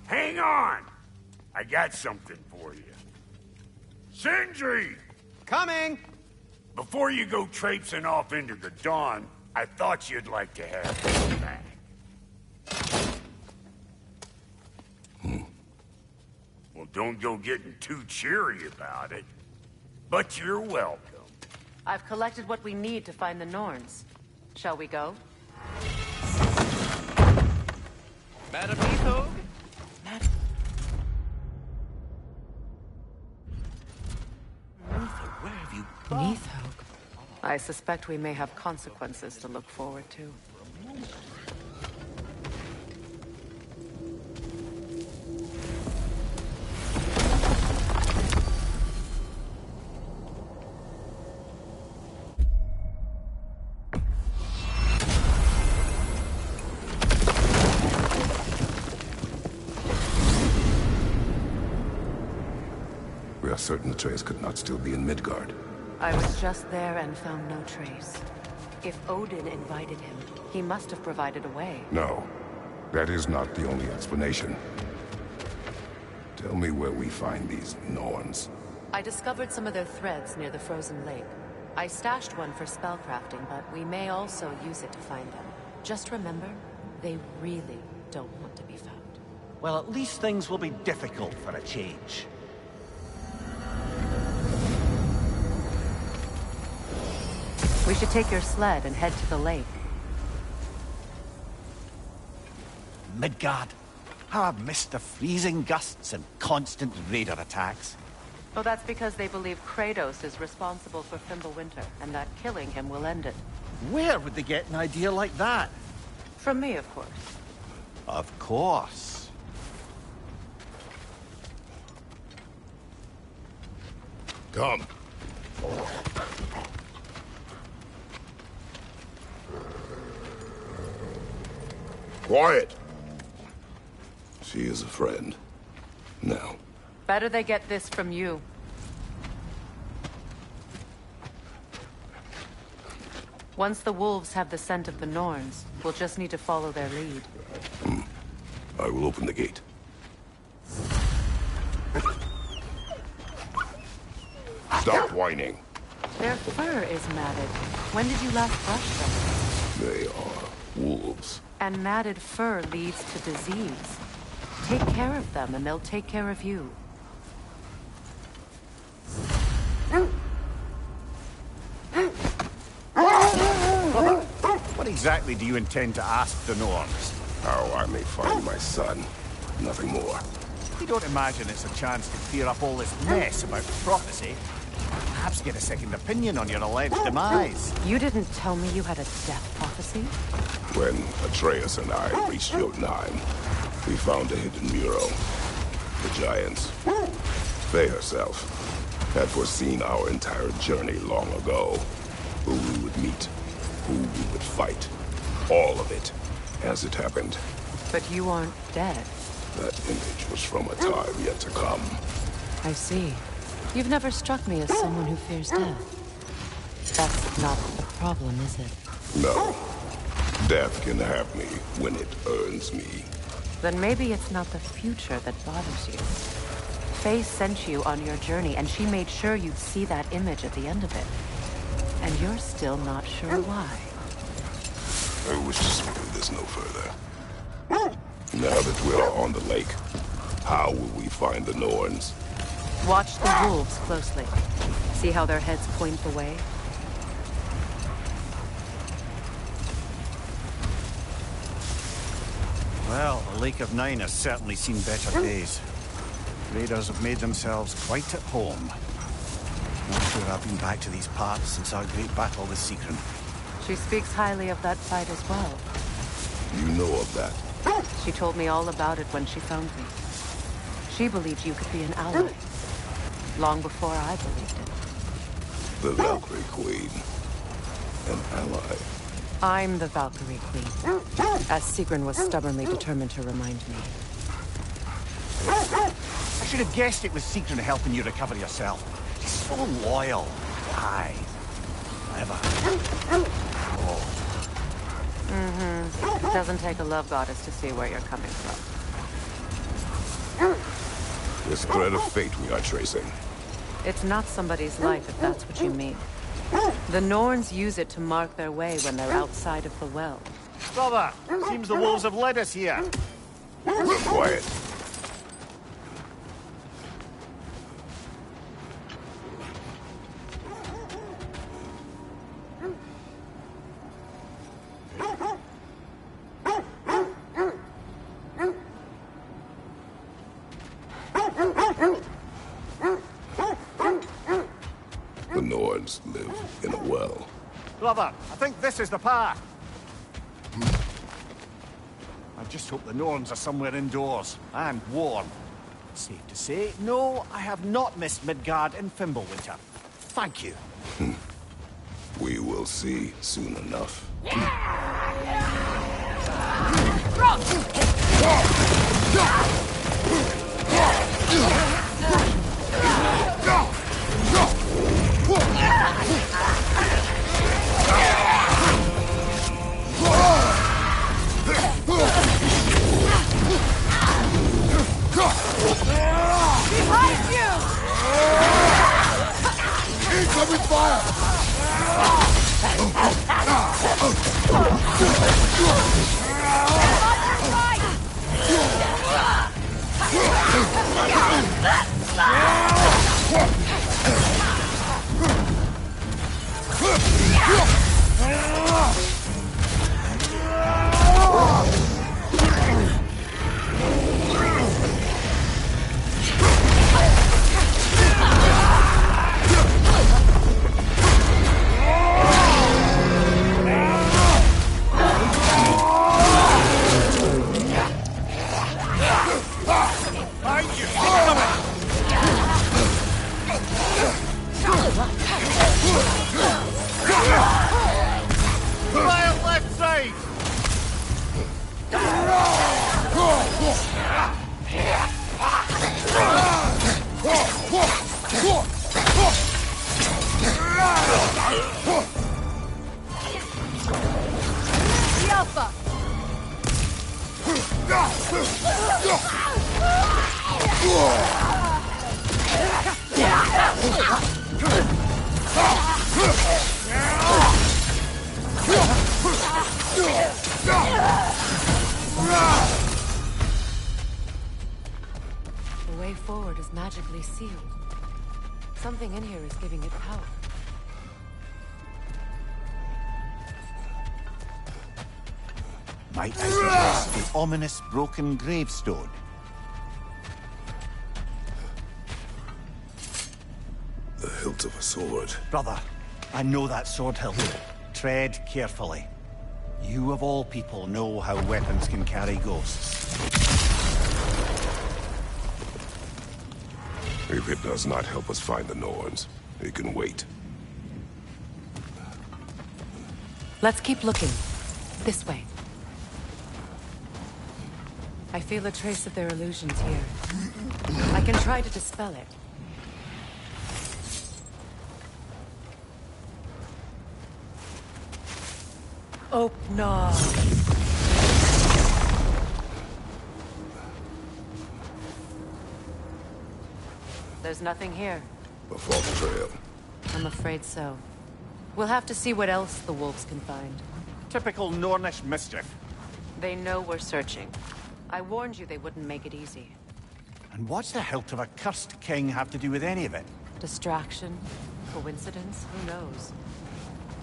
Hang on! I got something for you. Sindri! Coming! Before you go traipsing off into the dawn, I thought you'd like to have this back. Well, don't go getting too cheery about it. But you're welcome. I've collected what we need to find the Norns. Shall we go? Madam Nithog? Where have you gone? Nithog. I suspect we may have consequences to look forward to. certain Atreus could not still be in Midgard? I was just there and found no trace. If Odin invited him, he must have provided a way. No, that is not the only explanation. Tell me where we find these Norns. I discovered some of their threads near the frozen lake. I stashed one for spellcrafting, but we may also use it to find them. Just remember, they really don't want to be found. Well, at least things will be difficult for a change. We should take your sled and head to the lake. Midgard. How I've missed the freezing gusts and constant raider attacks. Oh, that's because they believe Kratos is responsible for Fimbulwinter, and that killing him will end it. Where would they get an idea like that? From me, of course. Of course. Come. Quiet. She is a friend. Now. Better they get this from you. Once the wolves have the scent of the Norns, we'll just need to follow their lead. I will open the gate. Stop whining. Their fur is matted. When did you last brush them? They are wolves. And matted fur leads to disease. Take care of them, and they'll take care of you. What exactly do you intend to ask the Norns? How I may find my son. Nothing more. You don't imagine it's a chance to clear up all this mess about prophecy? Perhaps get a second opinion on your alleged demise. You didn't tell me you had a death prophecy? When Atreus and I reached Jotunheim, we found a hidden mural. The giants, Faye herself, had foreseen our entire journey long ago. Who we would meet, who we would fight. All of it, as it happened. But you aren't dead. That image was from a time yet to come. I see. You've never struck me as someone who fears death. That's not the problem, is it? No. Death can have me when it earns me. Then maybe it's not the future that bothers you. Faye sent you on your journey, and she made sure you'd see that image at the end of it. And you're still not sure why. I wish to speak this no further. Now that we're on the lake, how will we find the Norns? Watch the wolves closely. See how their heads point the way? Well, the Lake of Nine has certainly seen better days. Raiders have made themselves quite at home. Not sure I've been back to these parts since our great battle with Sigrun. She speaks highly of that fight as well. You know of that? She told me all about it when she found me. She believed you could be an ally. Long before I believed it. The Valkyrie Queen. An ally. I'm the Valkyrie Queen, as Sigrun was stubbornly determined to remind me. I should have guessed it was Sigrun helping you recover yourself. She's so loyal. Aye. Clever. Oh. It doesn't take a love goddess to see where you're coming from. This thread of fate we are tracing. It's not somebody's life, if that's what you mean. The Norns use it to mark their way when they're outside of the well. Brother, seems the wolves have led us here. Quiet. The Norns live in a well. Brother, I think this is the path. I just hope the Norns are somewhere indoors and warm. Safe to say, no, I have not missed Midgard in Fimbulwinter. Thank you. We will see soon enough. Open fire! Fire left side! The Alpha! The way forward is magically sealed. Something in here is giving it power. Might I suggest the ominous broken gravestone? The hilt of a sword. Brother, I know that sword hilt. Tread carefully. You of all people know how weapons can carry ghosts. If it does not help us find the Norns, it can wait. Let's keep looking. This way. I feel a trace of their illusions here. I can try to dispel it. Oh, no. There's nothing here. A false trail. I'm afraid so. We'll have to see what else the wolves can find. Typical Nornish mischief. They know we're searching. I warned you they wouldn't make it easy. And what's the hilt of a cursed king have to do with any of it? Distraction? Coincidence? Who knows?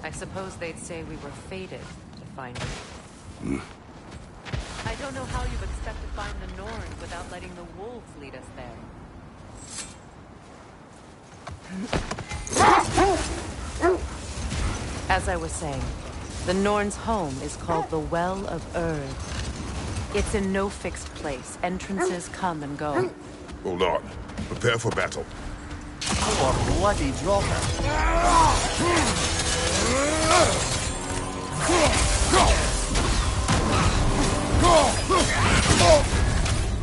I suppose they'd say we were fated to find it. I don't know how you expect to find the Norn without letting the wolves lead us there. As I was saying, the Norn's home is called the Well of Erd. It's in no fixed place. Entrances come and go. Hold on. Prepare for battle. Oh, bloody dropper.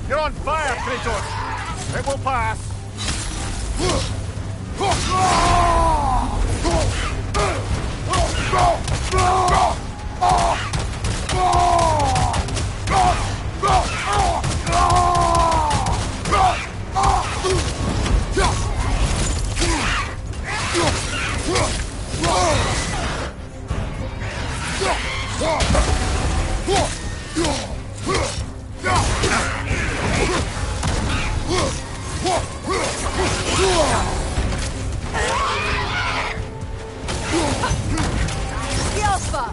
You're on fire, Kratos! It will pass! The Alpha!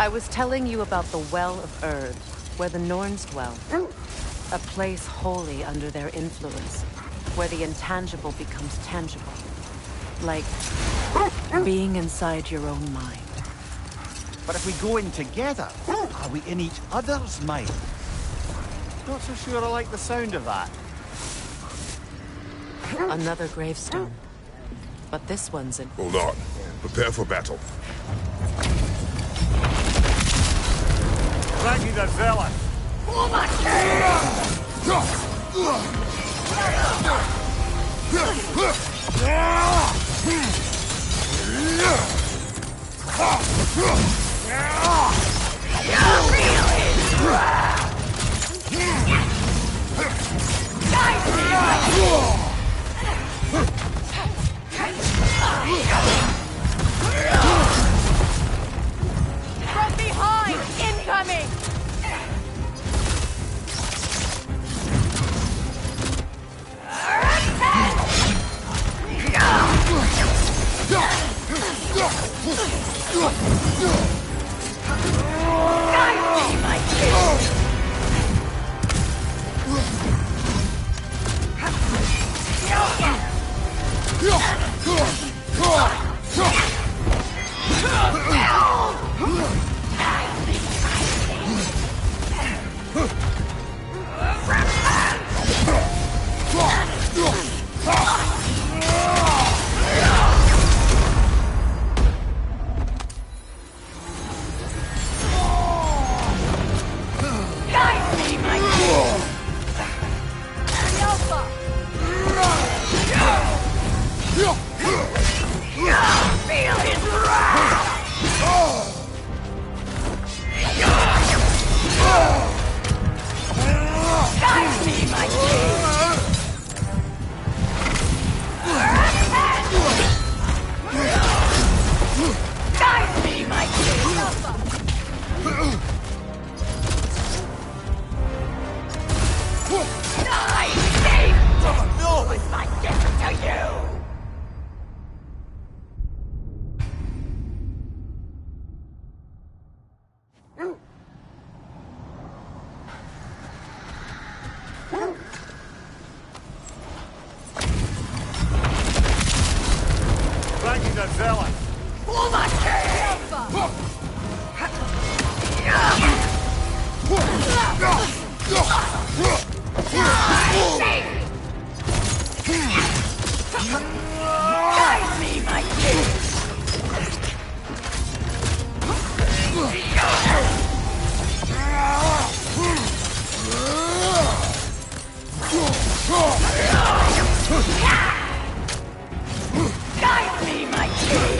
I was telling you about the Well of Herbs, where the Norns dwell. A place wholly under their influence, where the intangible becomes tangible. Like being inside your own mind. But if we go in together, are we in each other's mind? Not so sure I like the sound of that. Another gravestone. But this one's in... Hold on. Prepare for battle. Raggy the Zealot! From behind! Incoming! Raggy the Zealot! Guide me, my king! Guide me, my king!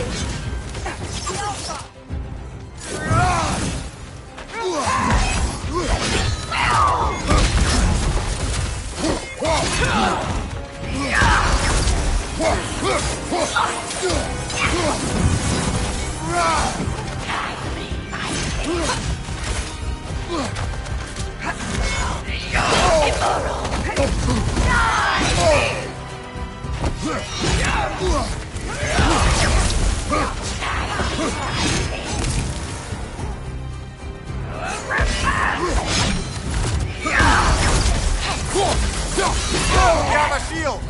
Grab a shield!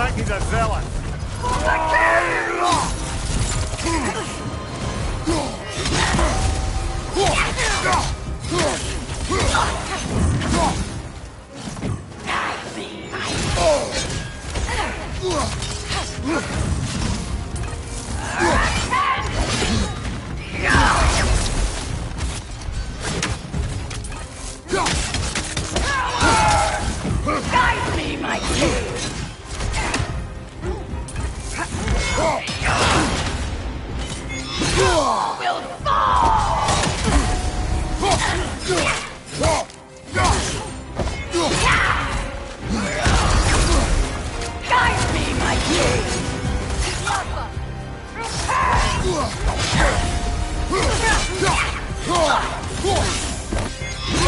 Frankie's a zealot. Guide me, my king! Will fall! Guide me, my king!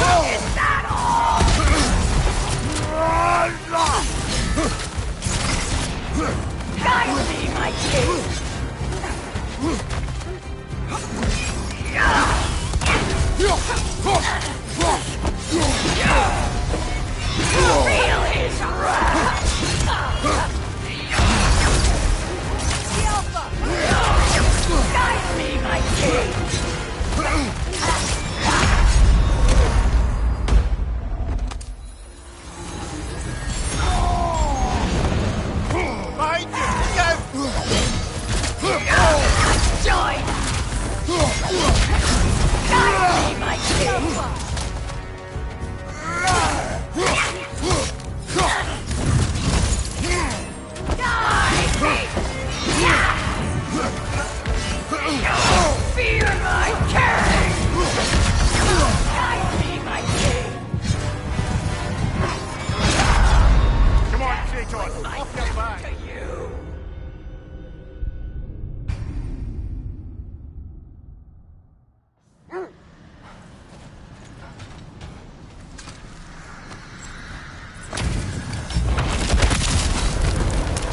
Is that all? Guide me, my king! Feel his wrath! Guide me, my king! Join! Guide me, my king! Fear my king! Guide me, my king! Come on, Kratos, off your back. To you!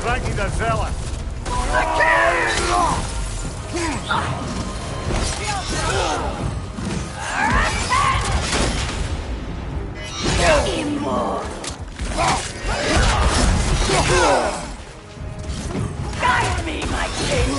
Frankie's a zealot. Guide me, my king!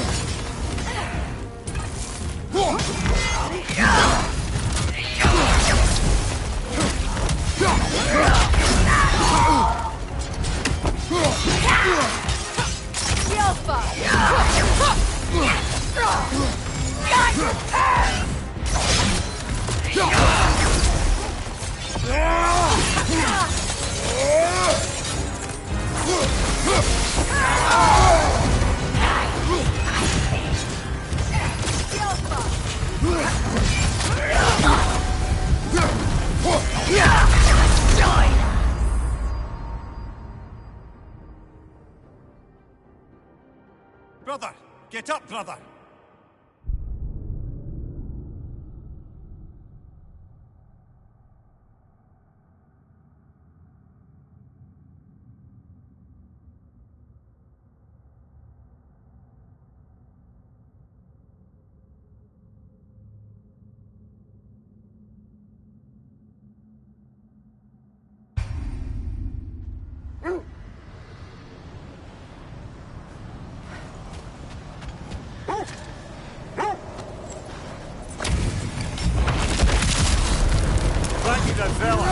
Brother! Get up, brother! Frankie's a zealot.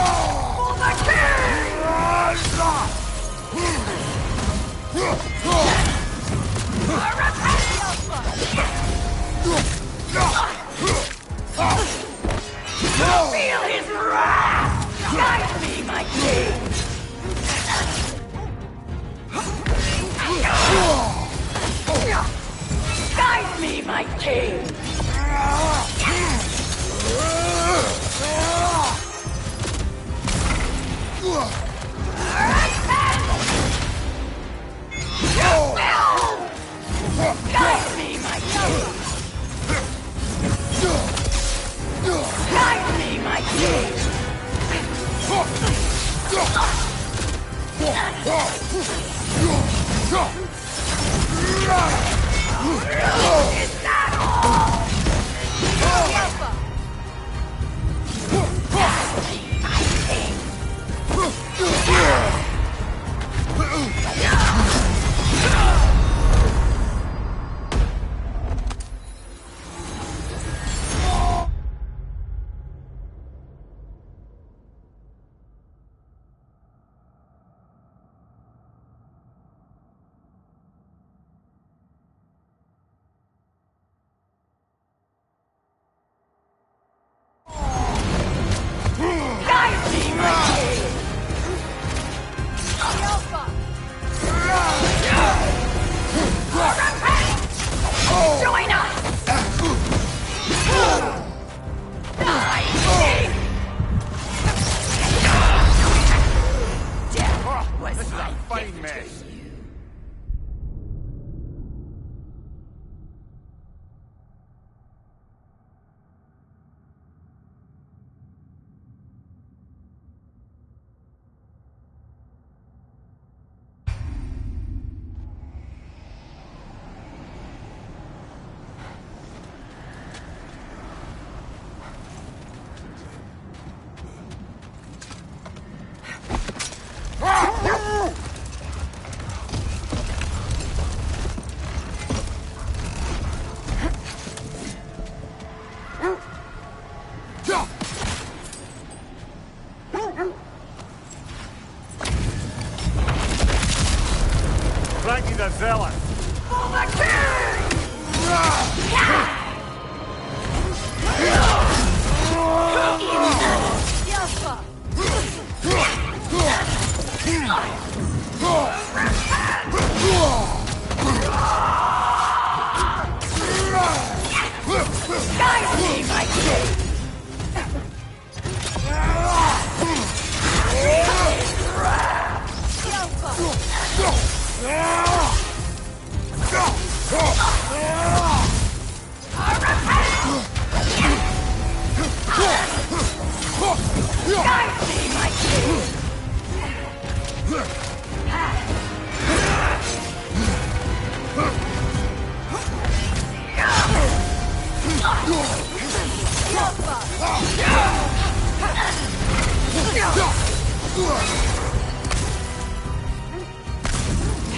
Feel his wrath! Guide me, my king! Guide me, my king! Guide me, my king! Guide me, my king! Is that all? Guide me, my king! Frankie the Zealot! For the king! Guide me, my king! Guide me, my king!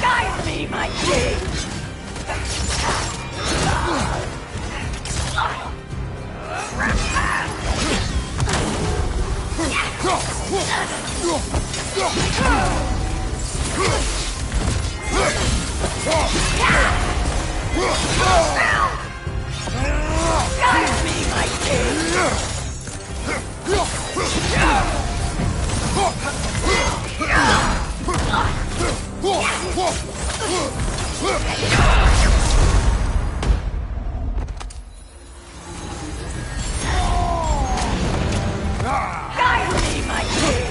Guide me, my king! Guide me, my king! Guide me, my king!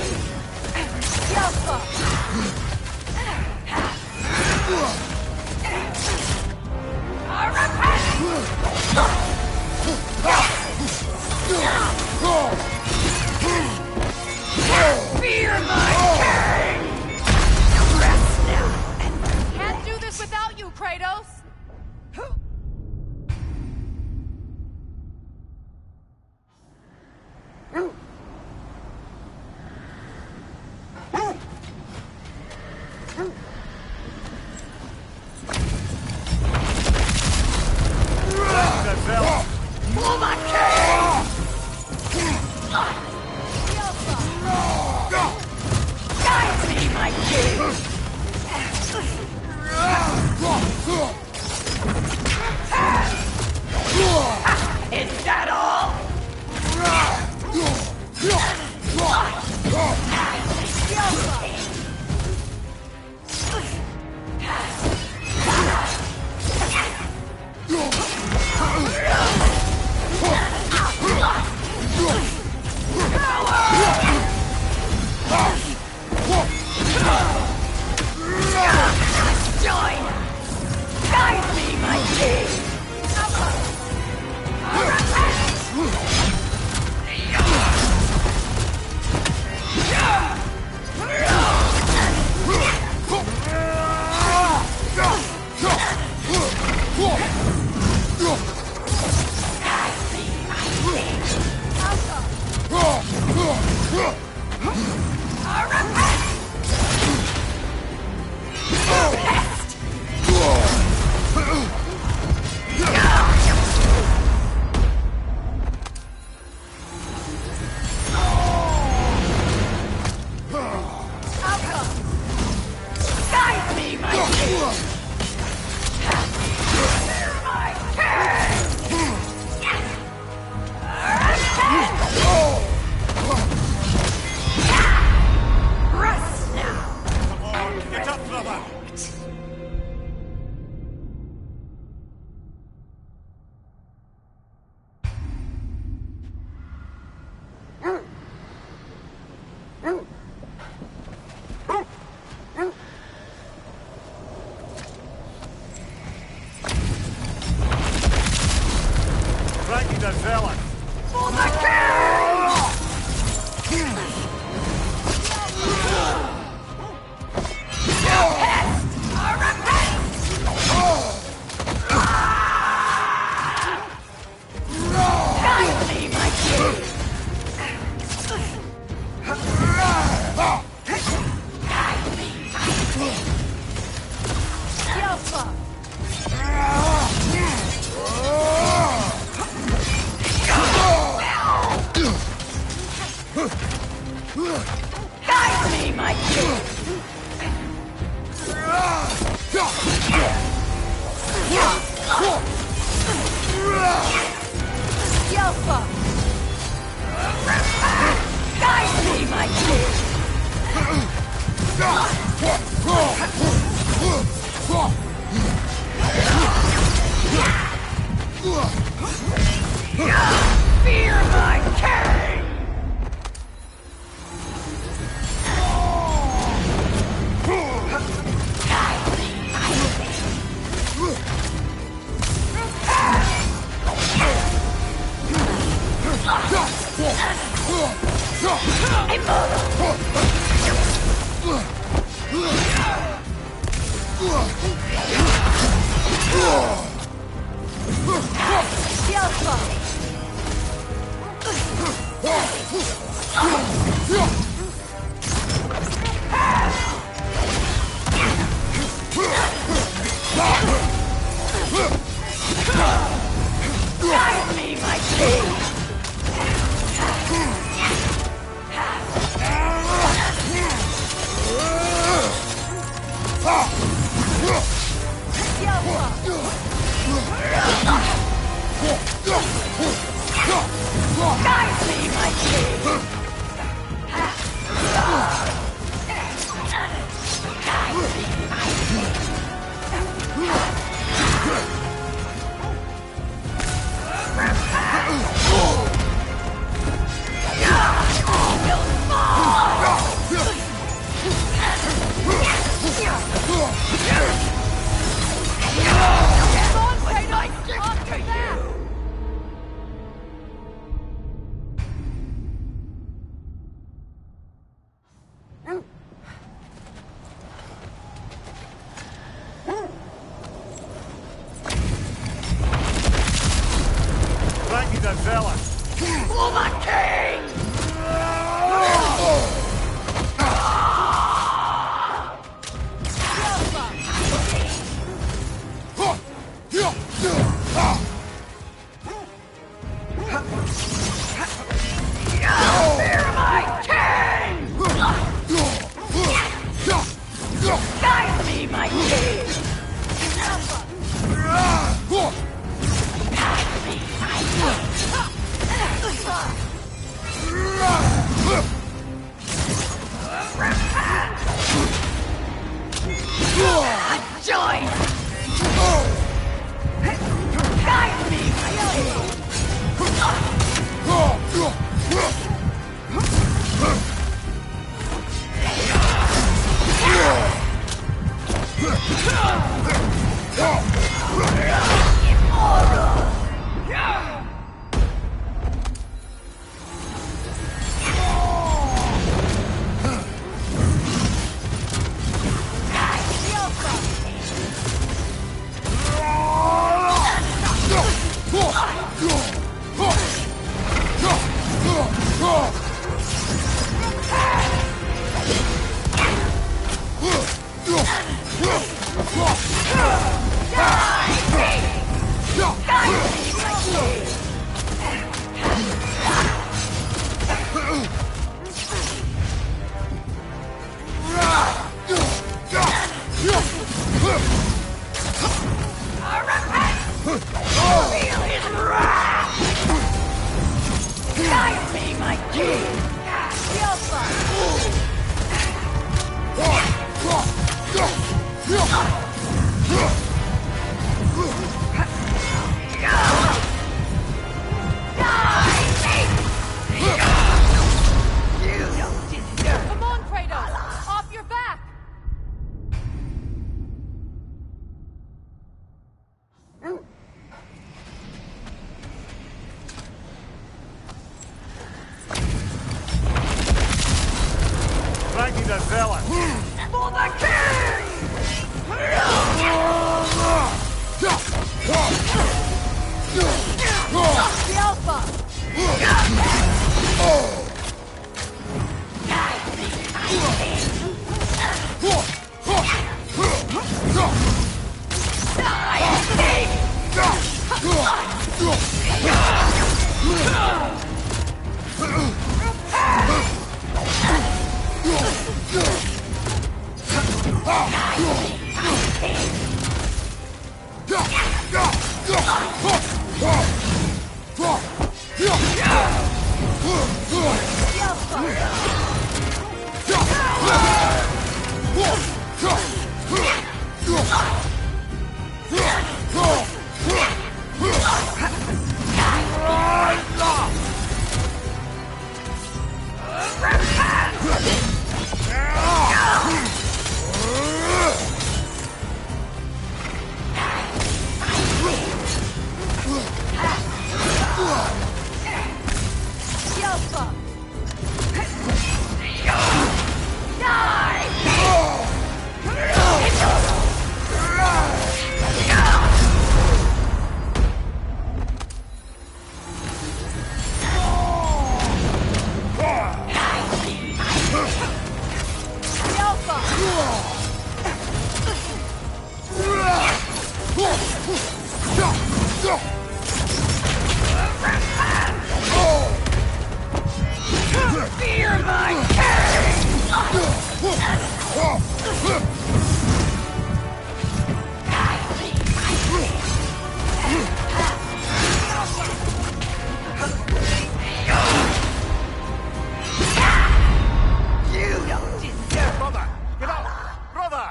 Fear my king! Rest now. Can't do this without you, Kratos! Alpha! Guide me, my king! Fear my king! Guide me, my king! Guide me, my king! For my king! Fear my king! Guide me, my king! Join! Guide me, my king! Feel his wrath! Guide me, my king! Come on, Kratos! Off your back! Frankie the villain! For the king! The Alpha! Fear my king! You don't deserve... Brother! Get up! Brother!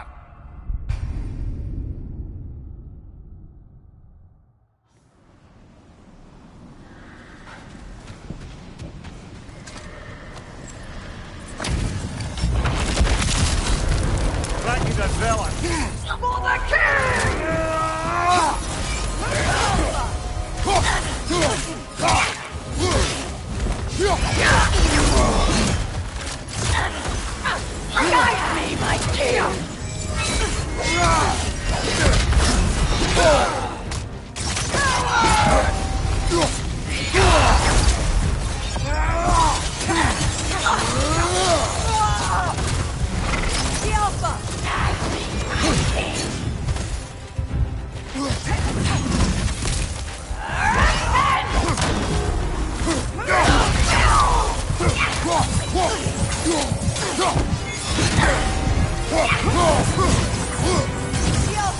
Thank you, the villain! For the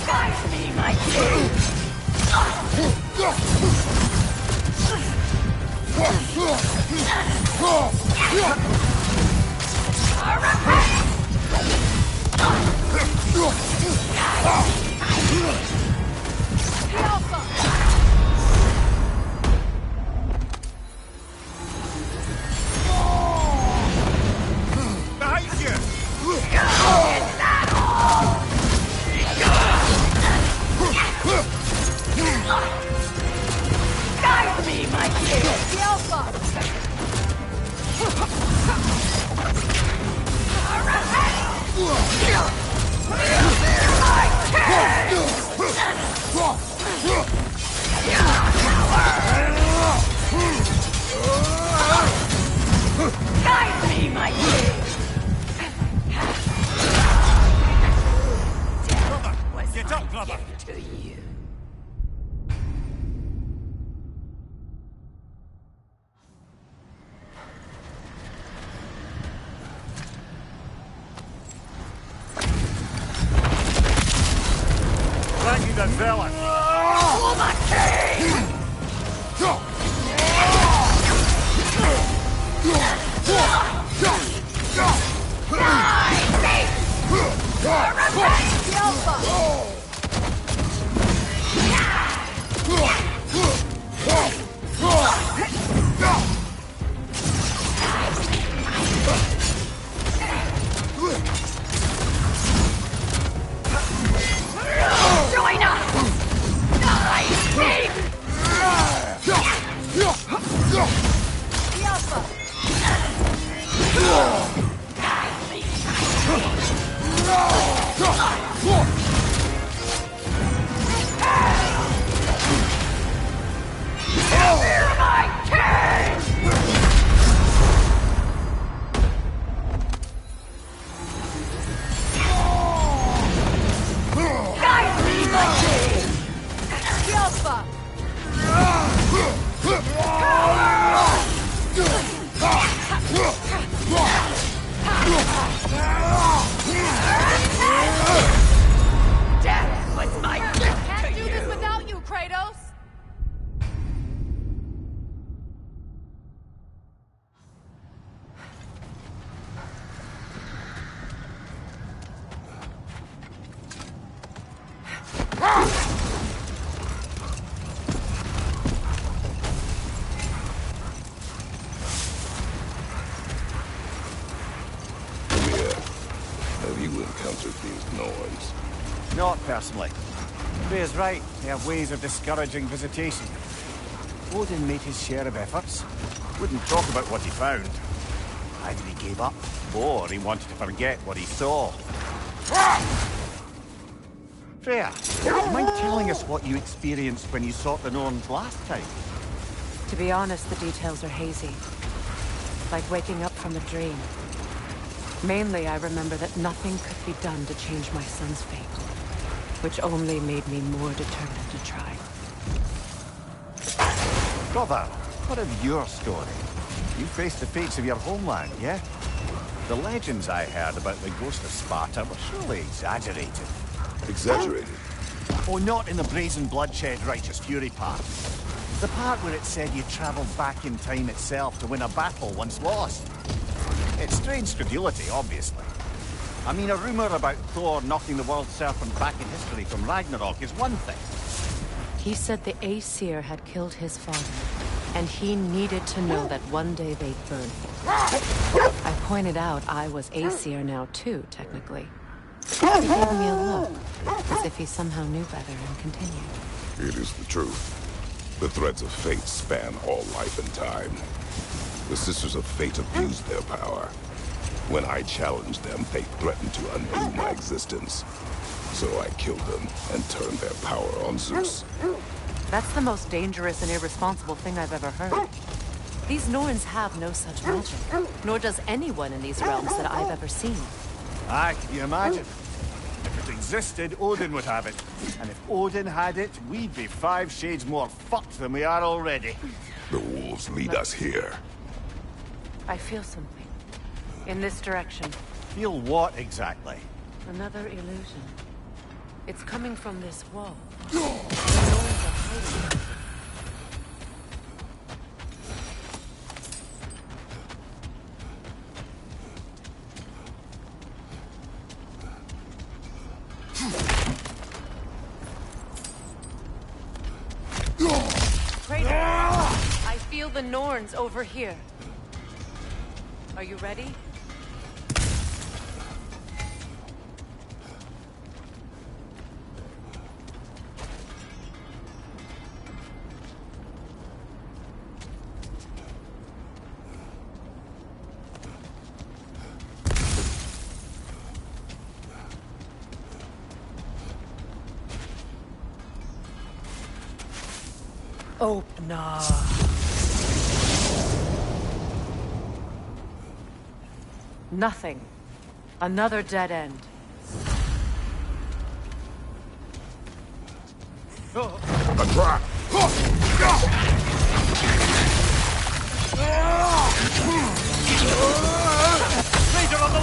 Guide me, my king! Guide me, my king! Behind you! Guide me, my king! Guide me, my king! Get up, brother! To you. Thank you, the villain! For the king! Join us! Have you encountered these Norns? Not personally. Freya's right. They have ways of discouraging visitation. Odin made his share of efforts. Wouldn't talk about what he found. Either he gave up, or he wanted to forget what he saw. Freya, do you mind telling us what you experienced when you sought the Norns last time? To be honest, the details are hazy. Like waking up from a dream. Mainly, I remember that nothing could be done to change my son's fate, which only made me more determined to try. Brother, what of your story? You faced the fates of your homeland, yeah? The legends I heard about the ghost of Sparta were surely exaggerated. Exaggerated? Oh, not in the brazen bloodshed righteous fury part. The part where it said you travelled back in time itself to win a battle once lost. It's strange credulity, obviously. I mean, a rumour about Thor knocking the world serpent back in history from Ragnarok is one thing. He said the Aesir had killed his father, and he needed to know that one day they'd burn him. I pointed out I was Aesir now too, technically. He gave me a look, as if he somehow knew better, and continued. It is the truth. The threads of fate span all life and time. The Sisters of Fate abused their power. When I challenged them, they threatened to undo my existence. So I killed them and turned their power on Zeus. That's the most dangerous and irresponsible thing I've ever heard. These Norns have no such magic, nor does anyone in these realms that I've ever seen. Aye, can you imagine? If it existed, Odin would have it. And if Odin had it, we'd be 5 shades more fucked than we are already. The wolves lead us here. I feel something. In this direction. Feel what exactly? Another illusion. It's coming from this wall. The Norns are hiding. I feel the Norns over here. Are you ready? Open up. Nothing. Another dead end. A trap! Ranger on the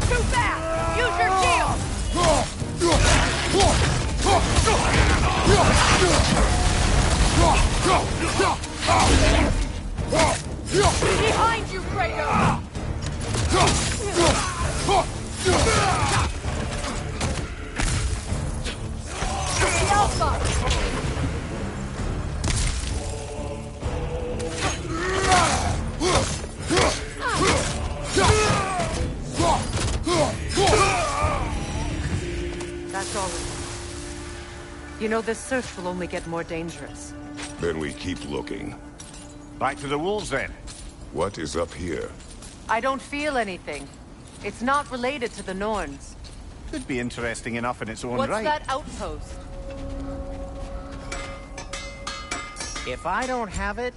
Too fast! Use your shield! Behind you, Kratos! The Alpha! That's all of them. You know, this search will only get more dangerous. Then we keep looking. Back to the wolves, then. What is up here? I don't feel anything. It's not related to the Norns. Could be interesting enough in its own What's right. that outpost? If I don't have it,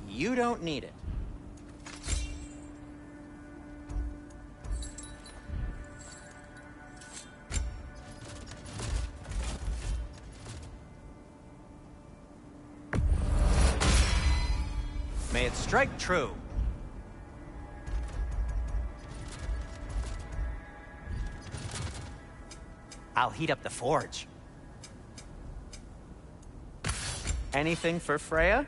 you don't need it. it. Strike true. I'll heat up the forge. Anything for Freya?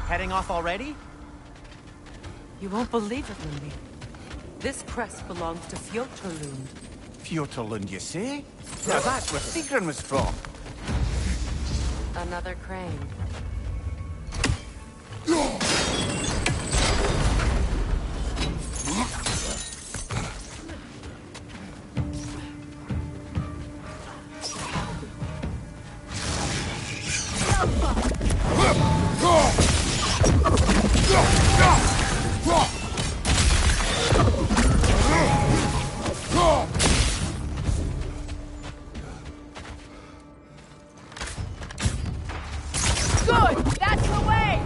Heading off already? You won't believe it, Lily. This crest belongs to Fjotorlund. Fjotorlund, you say? Now that's where Sigrun was from. Another crane. Good! That's the way!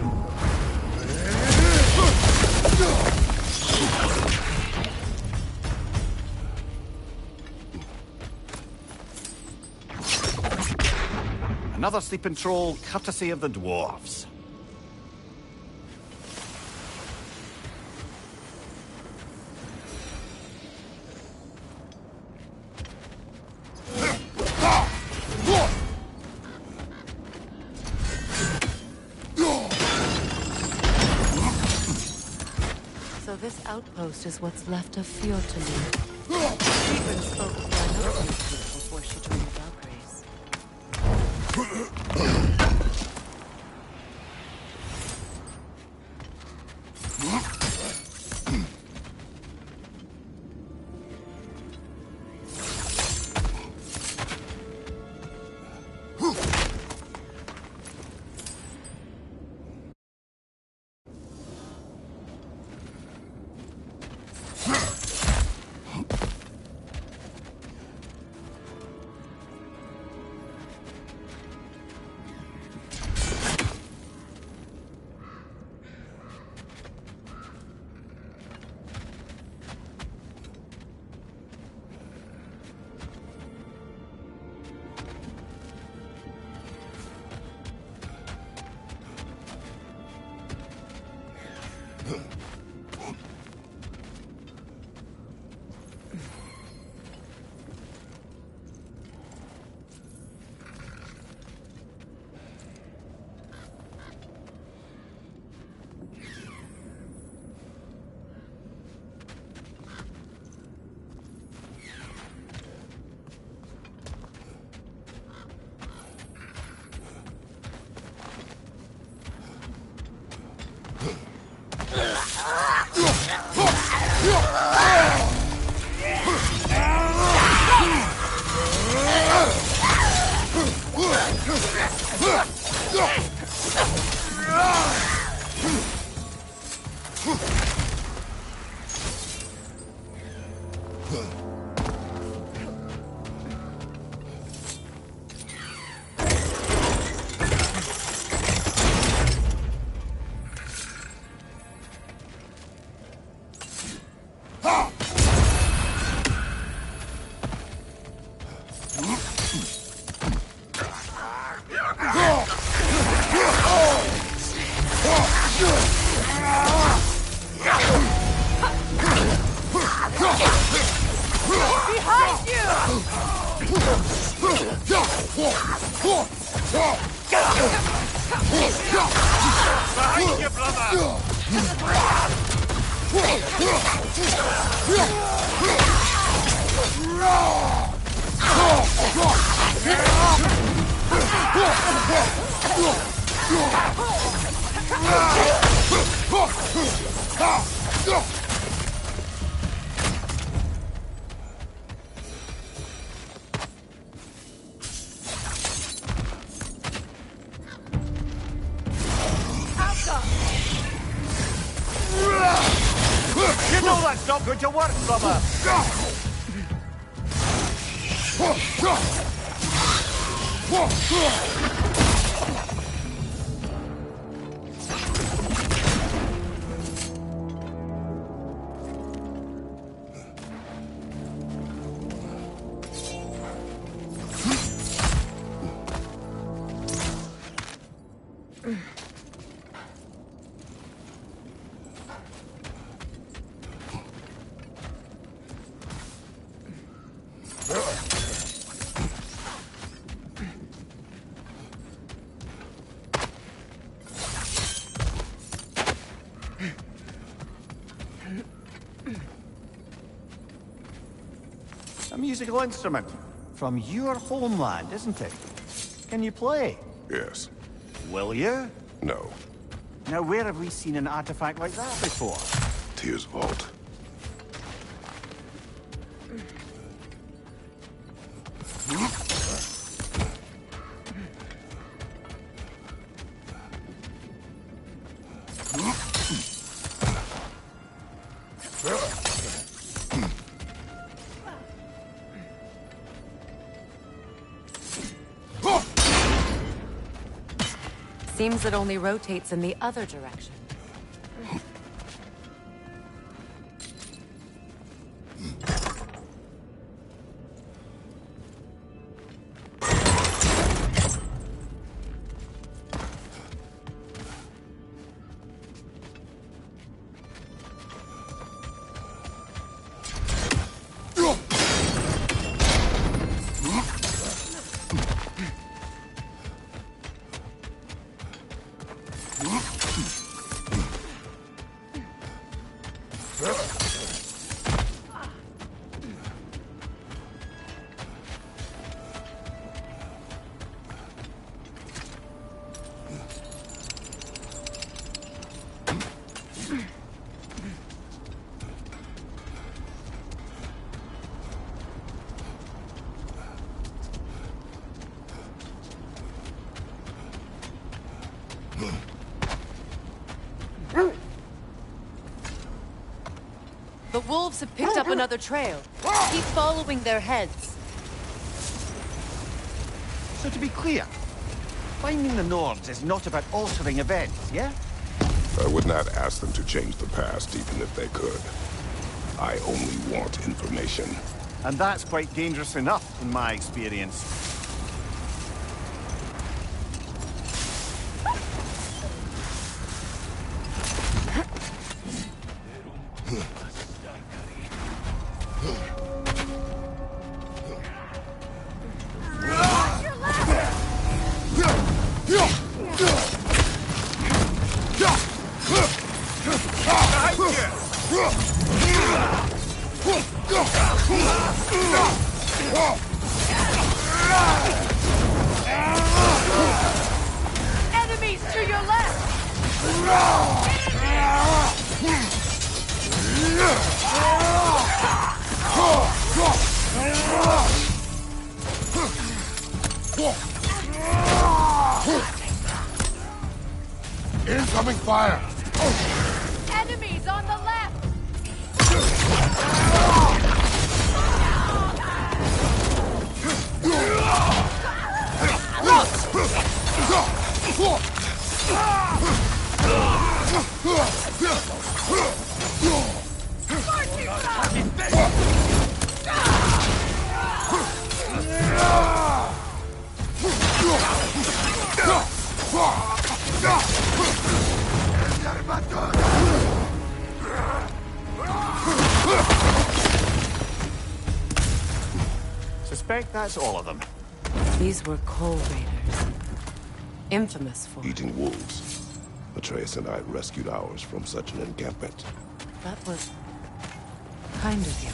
Another sleeping troll, courtesy of the dwarves. So this outpost is what's left of Fjotorlund. Sigrun spoke of Ragnarok before she joined the Valkyries. Behind you! Behind you, brother! You know that's not going to work, brother! A musical instrument. From your homeland, isn't it? Can you play? Yes. Will you? No. Now, where have we seen an artifact like that before? Tyr's vault. Seems it only rotates in the other direction. The wolves have picked up another trail. Keep following their heads. So to be clear, finding the Nords is not about altering events, yeah? I would not ask them to change the past, even if they could. I only want information. And that's quite dangerous enough, in my experience. Enemies to your left! Incoming fire! Enemies on the left! Suspect that's all of them. These were Coal Raiders. Infamous for... Eating wolves. Atreus and I rescued ours from such an encampment. That was... kind of you.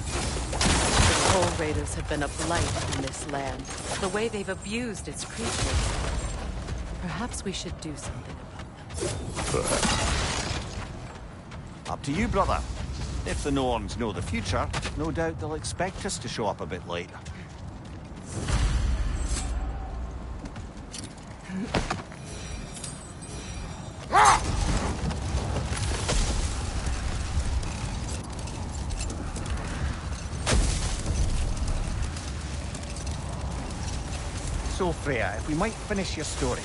The Coal Raiders have been a blight on this land. The way they've abused its creatures. Perhaps we should do something about them. Perhaps. Up to you, brother. If the Norns know the future, no doubt they'll expect us to show up a bit later. So, Freya, if we might finish your story.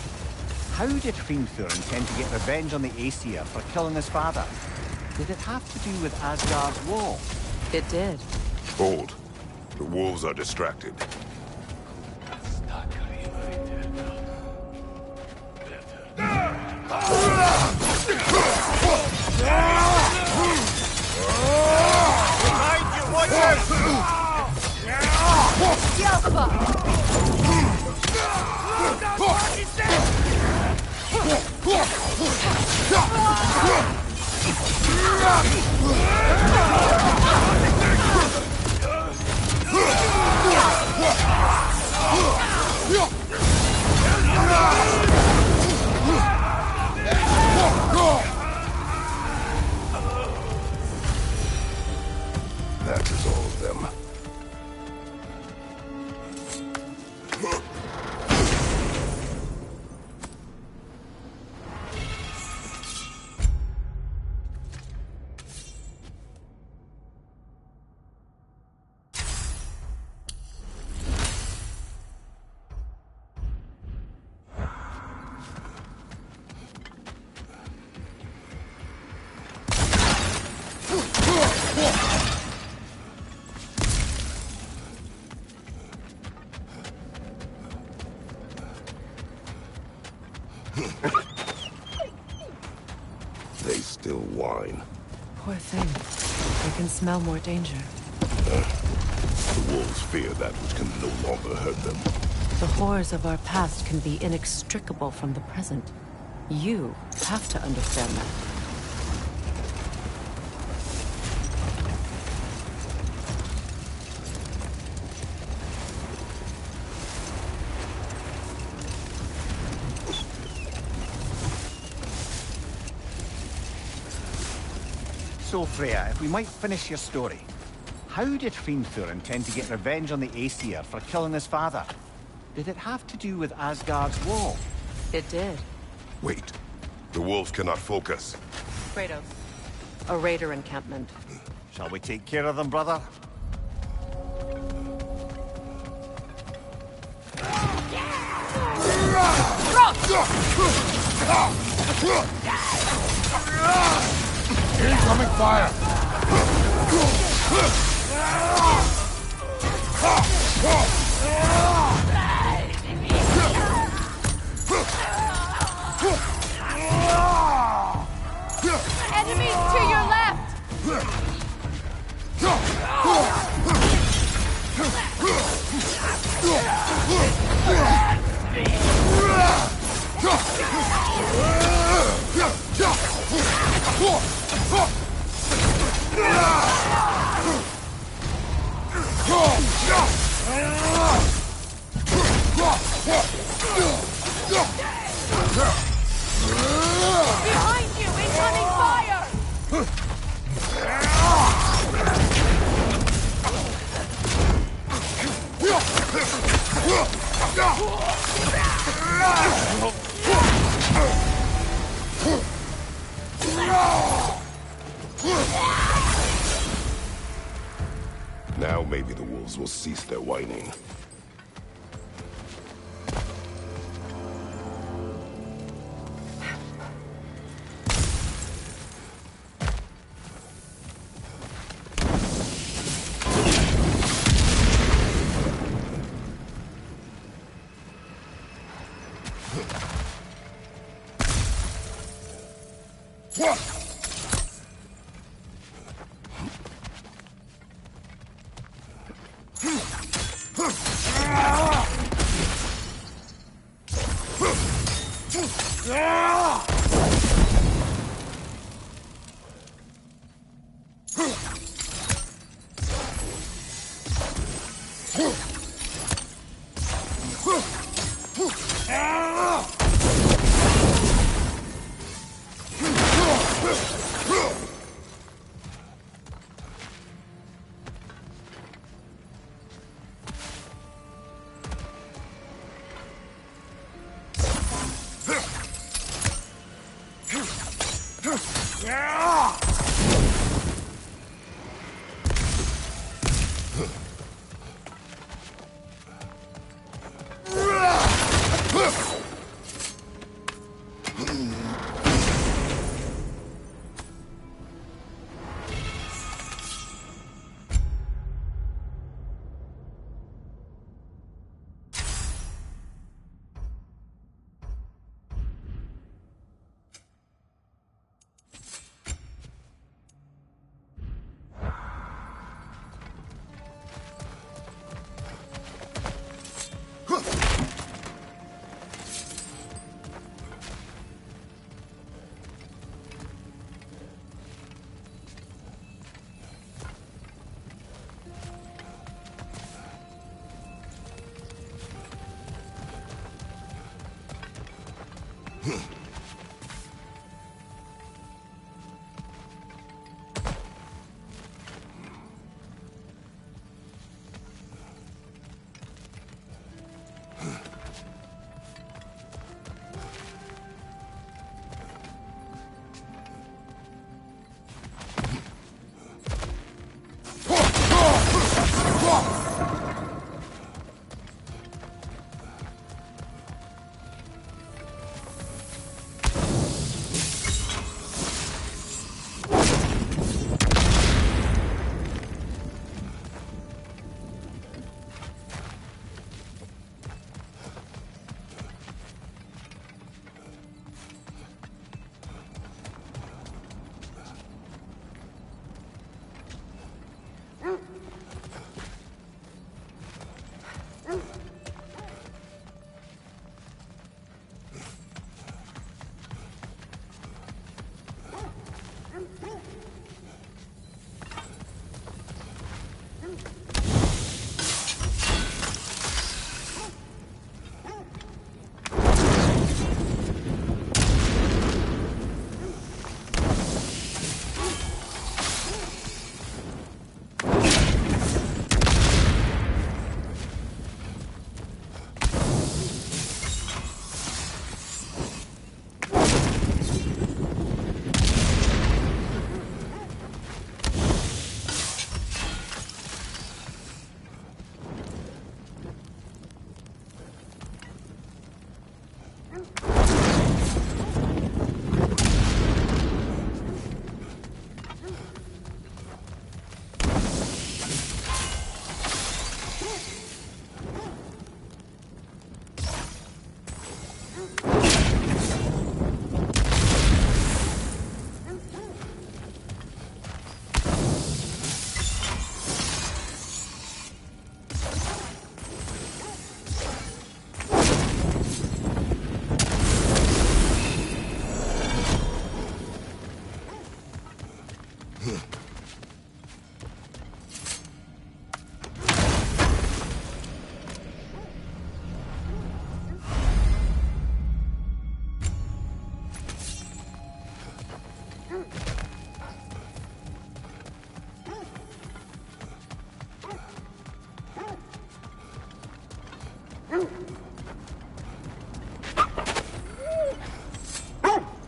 How did Hrimthur intend to get revenge on the Aesir for killing his father? Did it have to do with Asgard's wall? It did. Hold. The wolves are distracted. They still whine. Poor thing. They can smell more danger. The wolves fear that which can no longer hurt them. The horrors of our past can be inextricable from the present. You have to understand that. So, Freya, if we might finish your story. How did Hrimthur intend to get revenge on the Aesir for killing his father? Did it have to do with Asgard's wall? It did. Wait. The wolves cannot focus. Kratos. A raider encampment. Shall we take care of them, brother? Incoming fire! Enemies to your left! Behind you! Incoming fire! Now maybe the wolves will cease their whining.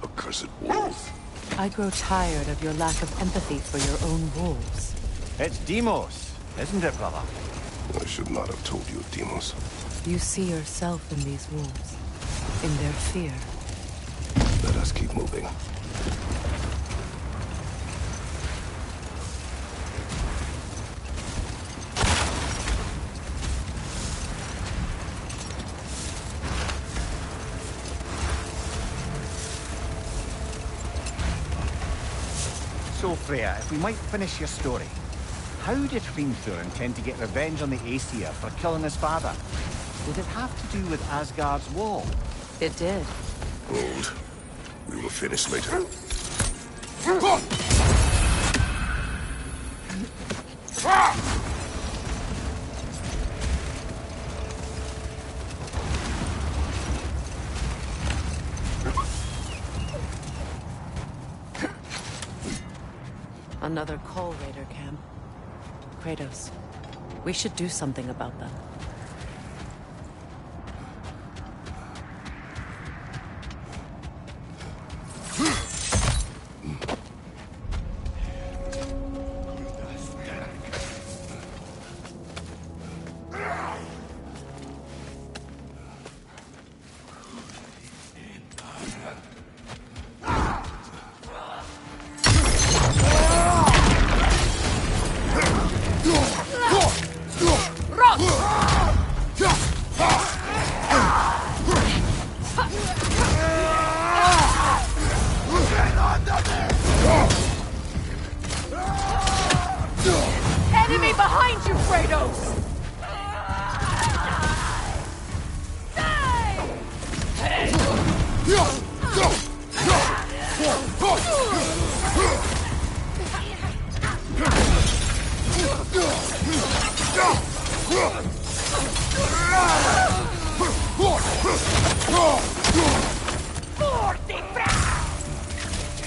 Accursed wolf. I grow tired of your lack of empathy for your own wolves. It's Demos, isn't it, brother? I should not have told you, Demos. You see yourself in these wolves, in their fear. Let us keep moving. So, Freya, if we might finish your story. How did Hrimthur intend to get revenge on the Aesir for killing his father? Did it have to do with Asgard's wall? It did. Hold. We will finish later. Another Coal Raider camp. Kratos, we should do something about them. Enemy behind you, Kratos!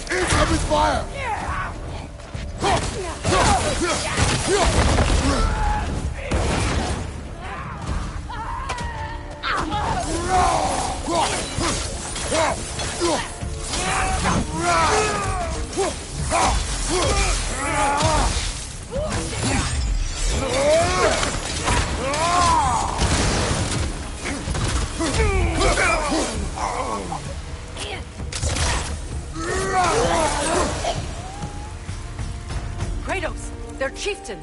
Incoming fire! Kratos! Their chieftain!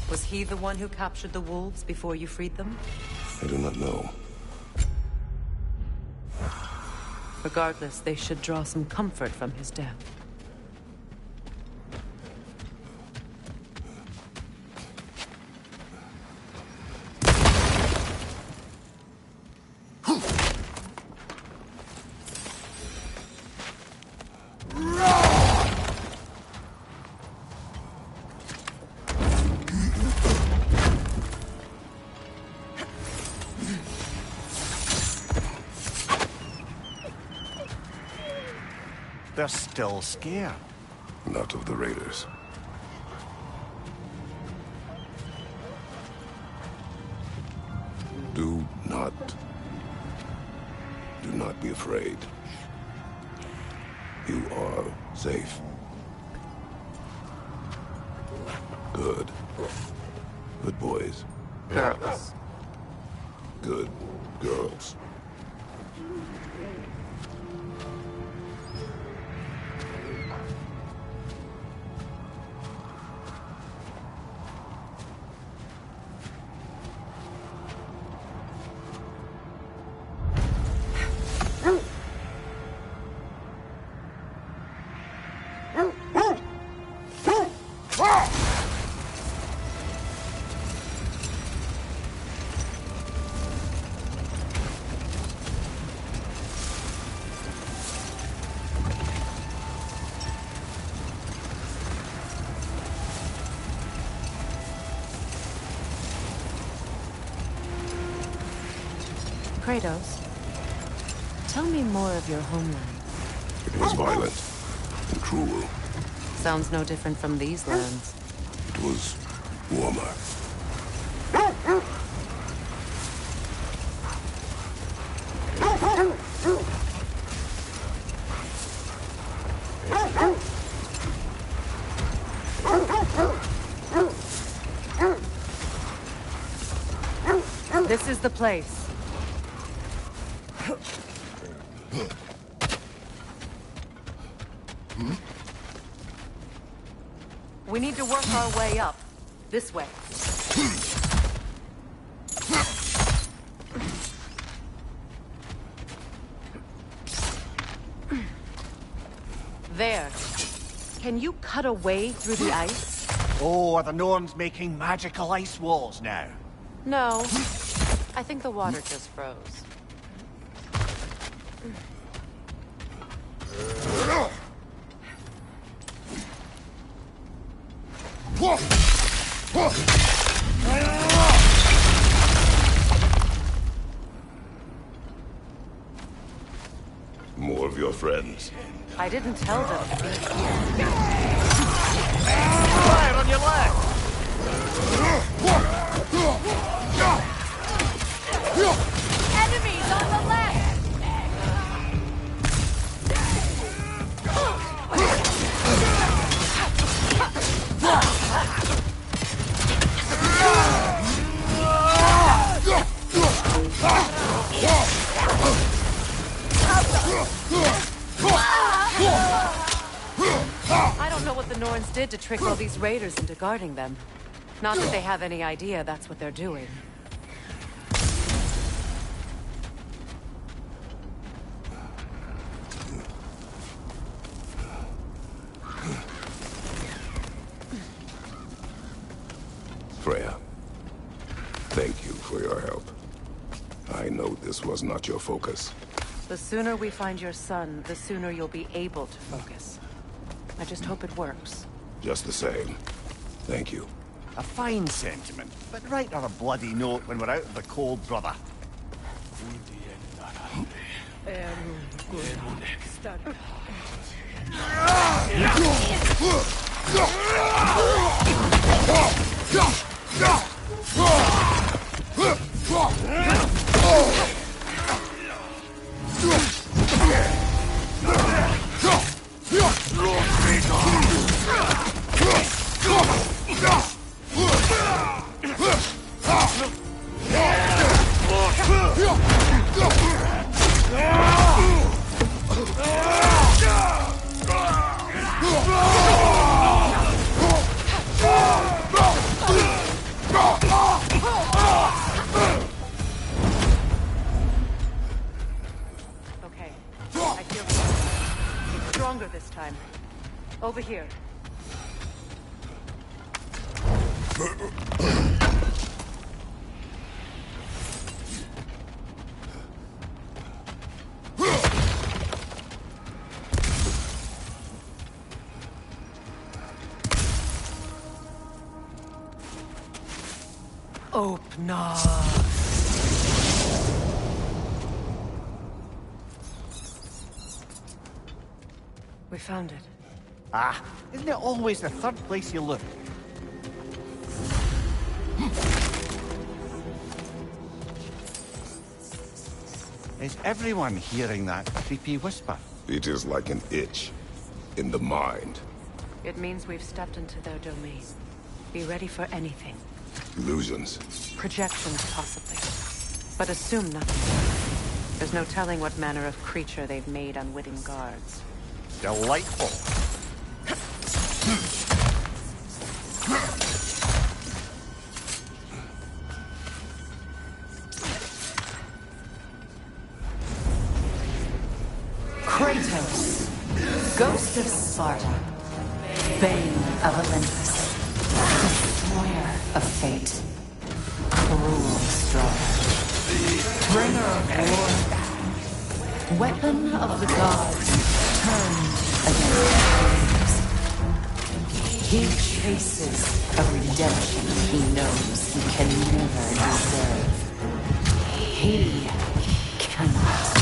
Was he the one who captured the wolves before you freed them? I do not know. Regardless, they should draw some comfort from his death. They're still scared. Not of the raiders. Do not be afraid. You are safe. Good. Good boys. Girls. Good girls. Kratos, tell me more of your homeland. It was violent and cruel. Sounds no different from these lands. It was warmer. This is the place. We need to work our way up. This way. There. Can you cut a way through the ice? Oh, are the Norns making magical ice walls now? No. I think the water just froze. More of your friends. I didn't tell them to be here. Fire on your left! Enemies on the left! I don't know what the Norns did to trick all these raiders into guarding them. Not that they have any idea that's what they're doing. Freya, thank you for your help. I know this was not your focus. The sooner we find your son, the sooner you'll be able to focus. I just hope it works. Just the same. Thank you. A fine sentiment, but write her a bloody note when we're out of the cold, brother. Okay. I feel it. It's stronger this time. Over here. Open up. We found it. Ah, isn't it always the third place you look? Is everyone hearing that creepy whisper? It is like an itch in the mind. It means we've stepped into their domain. Be ready for anything. Illusions. Projections, possibly. But assume nothing. There's no telling what manner of creature they've made unwitting guards. Delightful. Kratos, Ghost of Sparta, Bane of Olympus, Destroyer of Fate, Cruel Destroyer, Bringer of War, Weapon of the Gods, turned against the He chases a redemption he knows he can never deserve. He cannot.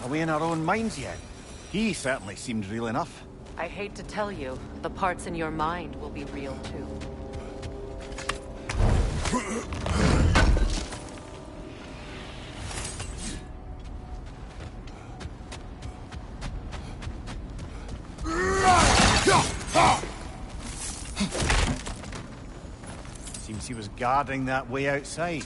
Are we in our own minds yet? He certainly seemed real enough. I hate to tell you, the parts in your mind will be real too. Seems he was guarding that way outside.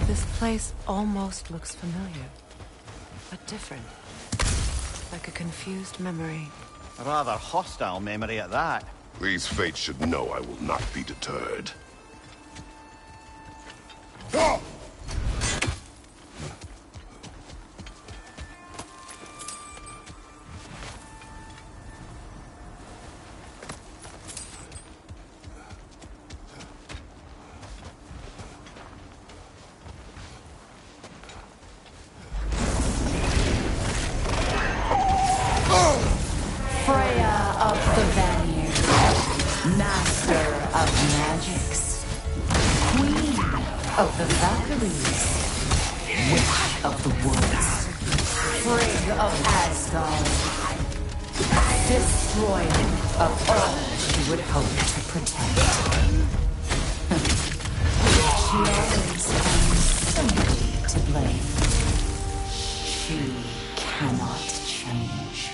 This place almost looks familiar, but different. Like a confused memory. A rather hostile memory at that. These fates should know I will not be deterred. Freya of the Vanir, Master of Magics, Queen of the Valkyries, Witch of the Woods, Frigg of Asgard, Destroyer of all she would hope to protect. She always finds somebody to blame. She cannot change.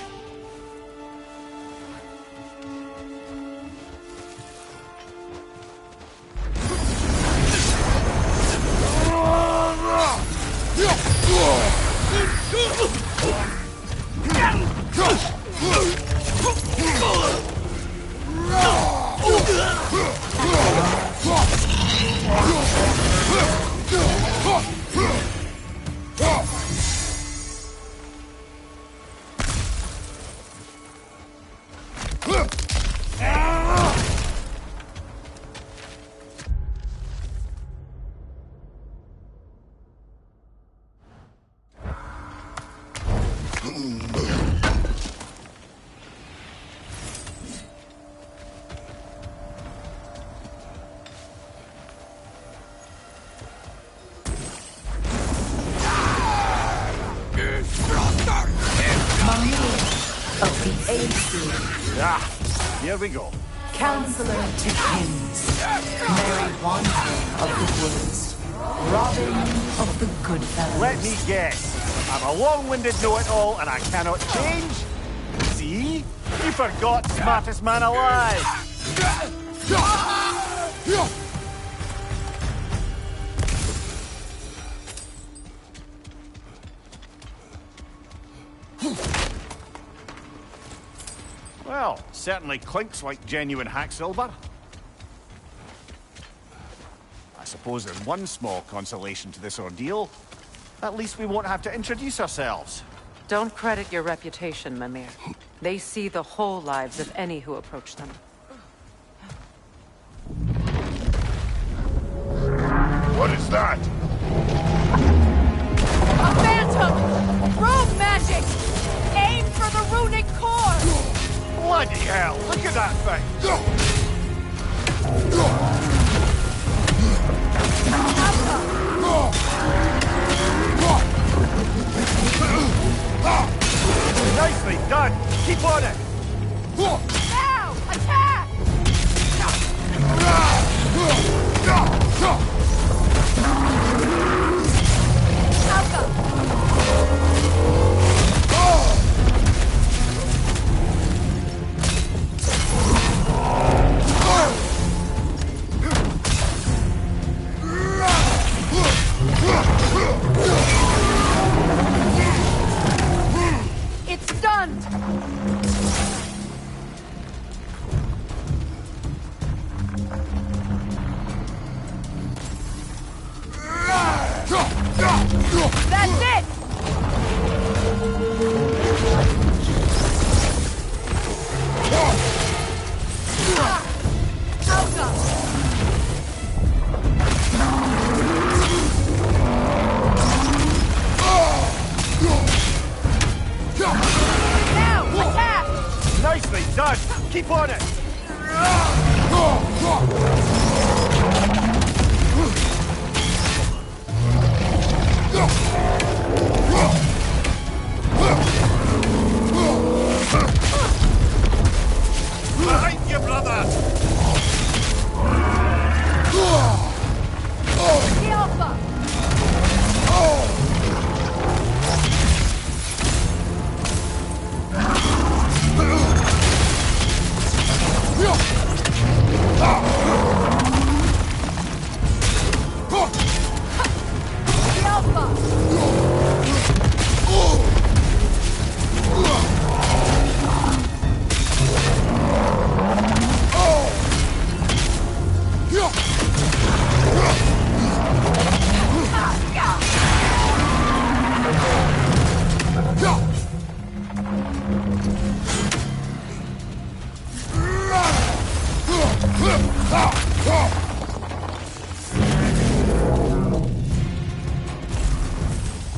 Of the Aesir. Ah, here we go. Counselor to kings, Merry Wanderer of the woods, Robin of the Goodfellows. Let me guess. I'm a long-winded know-it-all, and I cannot change. See? You forgot smartest man alive. Well, certainly clinks like genuine hack silver. I suppose there's one small consolation to this ordeal. At least we won't have to introduce ourselves. Don't credit your reputation, Mimir. They see the whole lives of any who approach them. What is that? A phantom! Rogue magic! Aim for the runic core! Bloody hell, look at that thing! Nicely done! Keep on it! Now! Attack! It's done! That's it! Now, attack! Nicely done! Keep on it! Behind you, brother! The Alpha! The Alpha!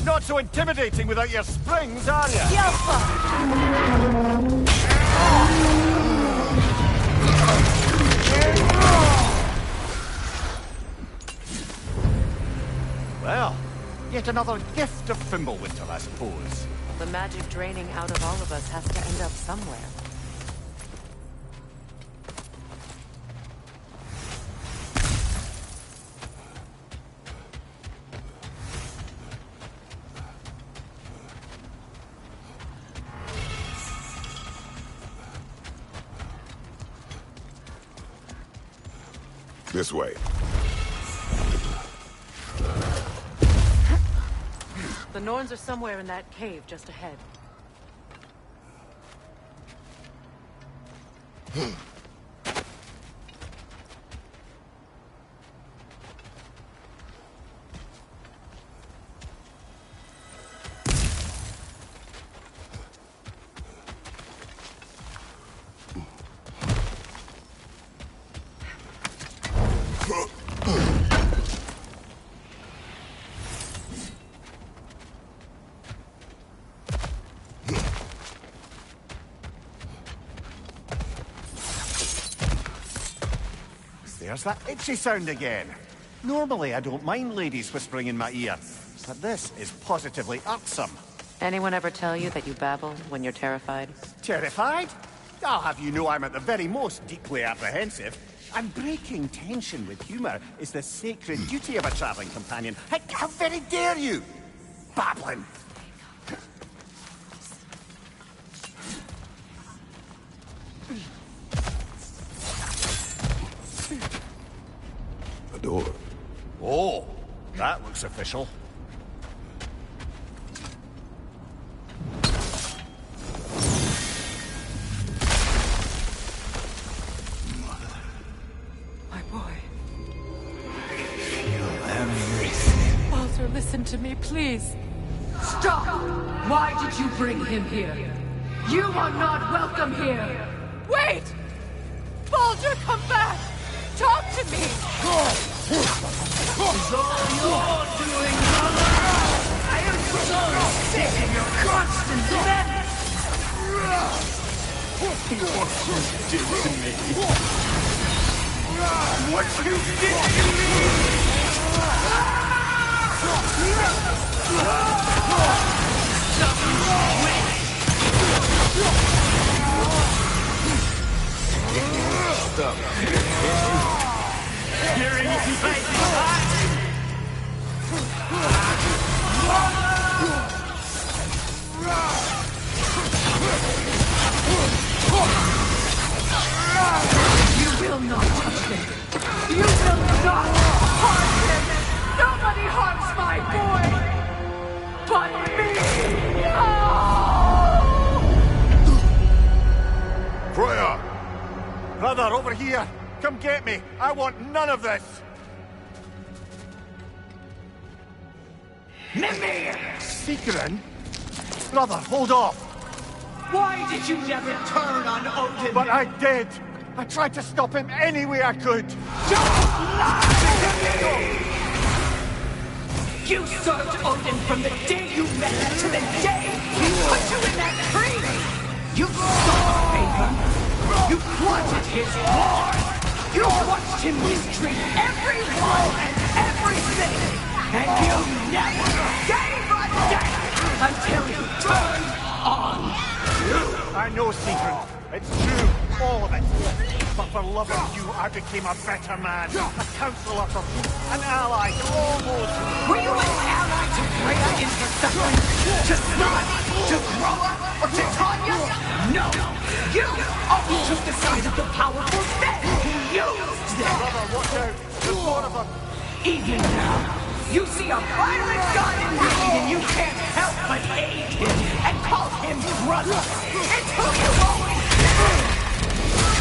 Not so intimidating without your springs, are you? The Alpha! Well, yet another gift of Fimbulwinter, I suppose. The magic draining out of all of us has to end up somewhere. This way. The Norns are somewhere in that cave just ahead. There's that itchy sound again. Normally, I don't mind ladies whispering in my ear, but this is positively irksome. Anyone ever tell you that you babble when you're terrified? Terrified? I'll have you know I'm at the very most deeply apprehensive. And breaking tension with humour is the sacred duty of a travelling companion. How very dare you! Babbling! That looks official. My boy. Feel everything. Walter, listen to me, please. Stop! Why did you bring him here? You are not welcome here! Wait! Baldur, come back! Talk to me! It's all you're doing, brother! I am so sick of your constant menace! What you did to me! What you did to me! Stop. Hearing you fight hot! You will not touch him! You will not harm him! Nobody harms my boy! But me! No! Freya! Brother, over here! Come get me! I want none of this! Mimir! Secret? Brother, hold off! Why did you never turn on Odin? But I did! I tried to stop him any way I could! Don't lie to me! You served Odin from the day you met him to the day he put you in that tree! You saw favor! You wanted his war! You watched him mistreat everyone and everything! And you never gave a damn until you turned on you! I know, Secret. It's true, all of it. But for love of you, I became a better man. A counselor for peace, an ally to all those who... Were you an ally to Freya in her suffering? To Snog? To Groa? Or to Tanya? No! You always took the side of the powerful, then you used them! Brother, watch out! There's more of them! Even now, you see a violent god in need and you can't help but aid him and call him brother! It's who you always been!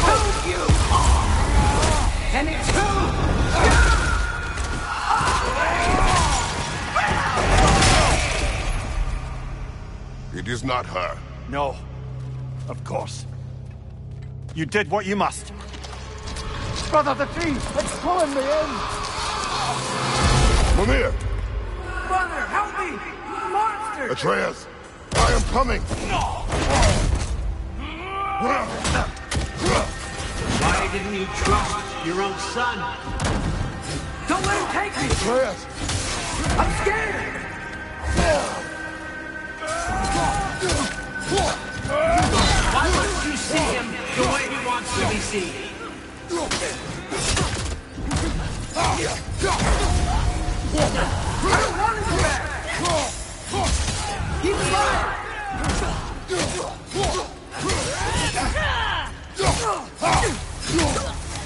Who you are! And it's who you are! It is not her. No. Of course. You did what you must. Brother, the tree! It's pulling me in! Mimir! Brother, help me! Monster! Atreus! I am coming! Why didn't you trust your own son? Don't let him take me! Atreus! I'm scared! Why wouldn't you see him the way he wants to be seen? I don't want him back! He's alive!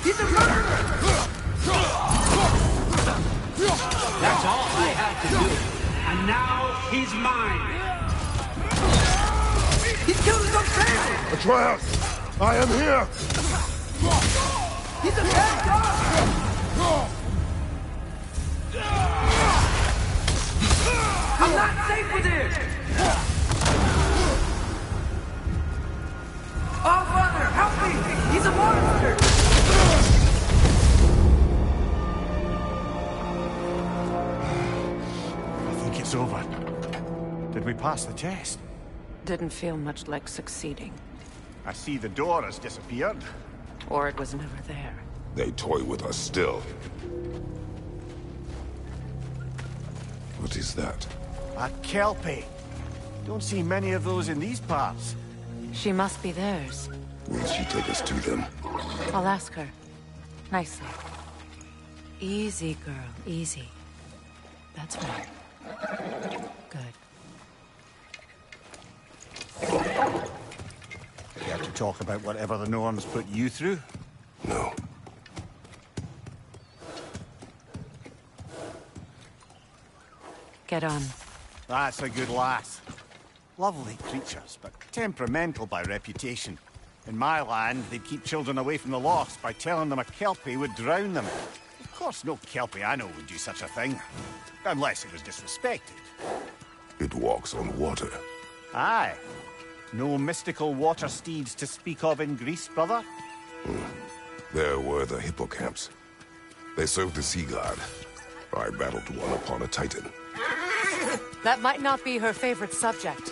He's a murderer! That's all I had to do. And now he's mine. He killed his own family! Atreus! I am here! He's a bad guy! I'm not safe with him! Oh, Father, help me! He's a monster! I think it's over. Did we pass the test? Didn't feel much like succeeding. I see the door has disappeared. Or it was never there. They toy with us still. What is that? A Kelpie. Don't see many of those in these parts. She must be theirs. Will she take us to them? I'll ask her. Nicely. Easy, girl. Easy. That's right. Good. Care to talk about whatever the Norns put you through? No. on. That's a good lass. Lovely creatures, but temperamental by reputation. In my land, they'd keep children away from the lost by telling them a Kelpie would drown them. Of course, no Kelpie I know would do such a thing. Unless it was disrespected. It walks on water. Aye. No mystical water steeds to speak of in Greece, brother? There were the hippocamps. They served the sea god. I battled one upon a titan. That might not be her favorite subject.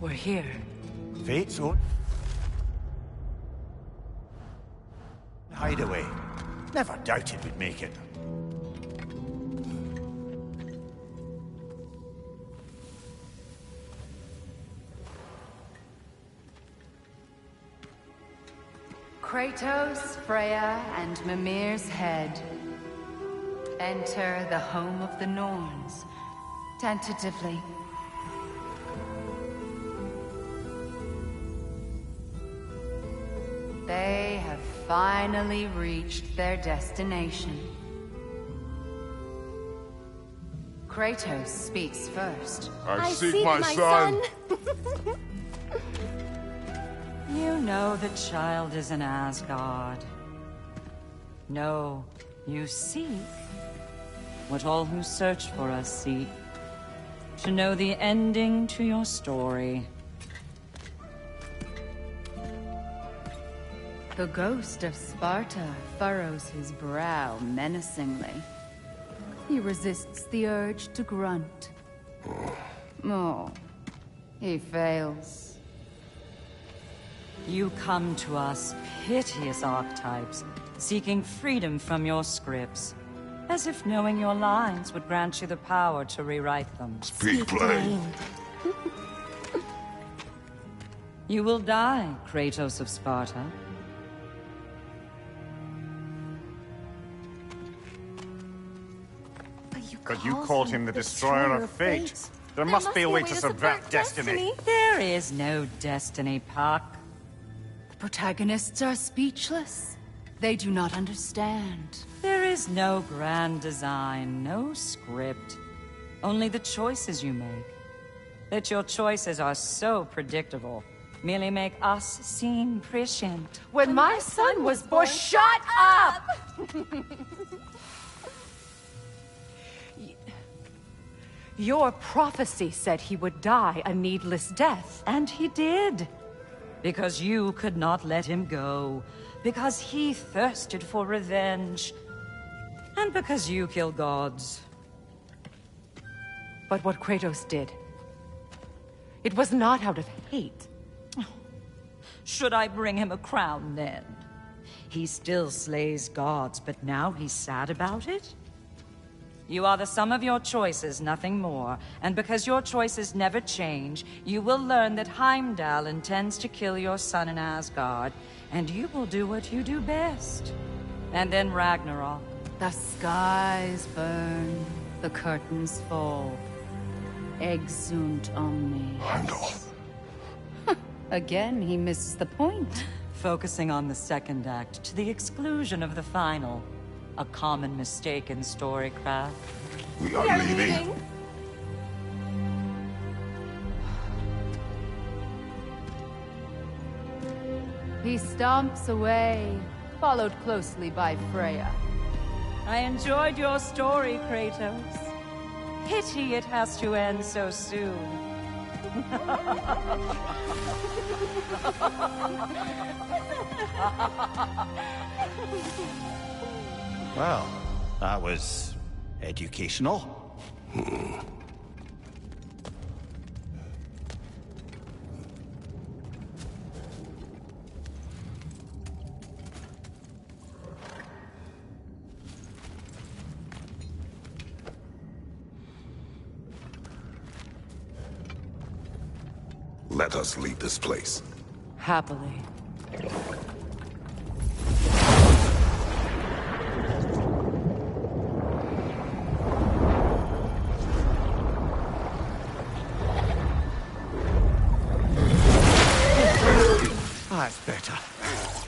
We're here. Fate's own hideaway. Never doubted we'd make it. Kratos, Freya, and Mimir's head. Enter the home of the Norns. Tentatively. They have finally reached their destination. Kratos speaks first. I seek my son. You know the child is in Asgard. No, you seek what all who search for us seek. To know the ending to your story. The ghost of Sparta furrows his brow menacingly. He resists the urge to grunt. Oh, he fails. You come to us, piteous archetypes, seeking freedom from your scripts. As if knowing your lines would grant you the power to rewrite them. Speak plain. You will die, Kratos of Sparta. But you called him the Destroyer of Fate. There must be a way to subvert destiny. There is no destiny, Puck. The protagonists are speechless. They do not understand. There is no grand design, no script. Only the choices you make. That your choices are so predictable merely make us seem prescient. When my son was born, shut up! Your prophecy said he would die a needless death. And he did. Because you could not let him go. Because he thirsted for revenge. And because you kill gods. But what Kratos did, it was not out of hate. Should I bring him a crown then? He still slays gods, but now he's sad about it? You are the sum of your choices, nothing more. And because your choices never change, you will learn that Heimdall intends to kill your son in Asgard, and you will do what you do best. And then Ragnarok. The skies burn, the curtains fall. Exunt omnes. Heimdall. Again, he misses the point. Focusing on the second act to the exclusion of the final. A common mistake in storycraft. We are leaving. He stomps away, followed closely by Freya. I enjoyed your story, Kratos. Pity it has to end so soon. Well, that was educational. Let us leave this place. Happily. That's better.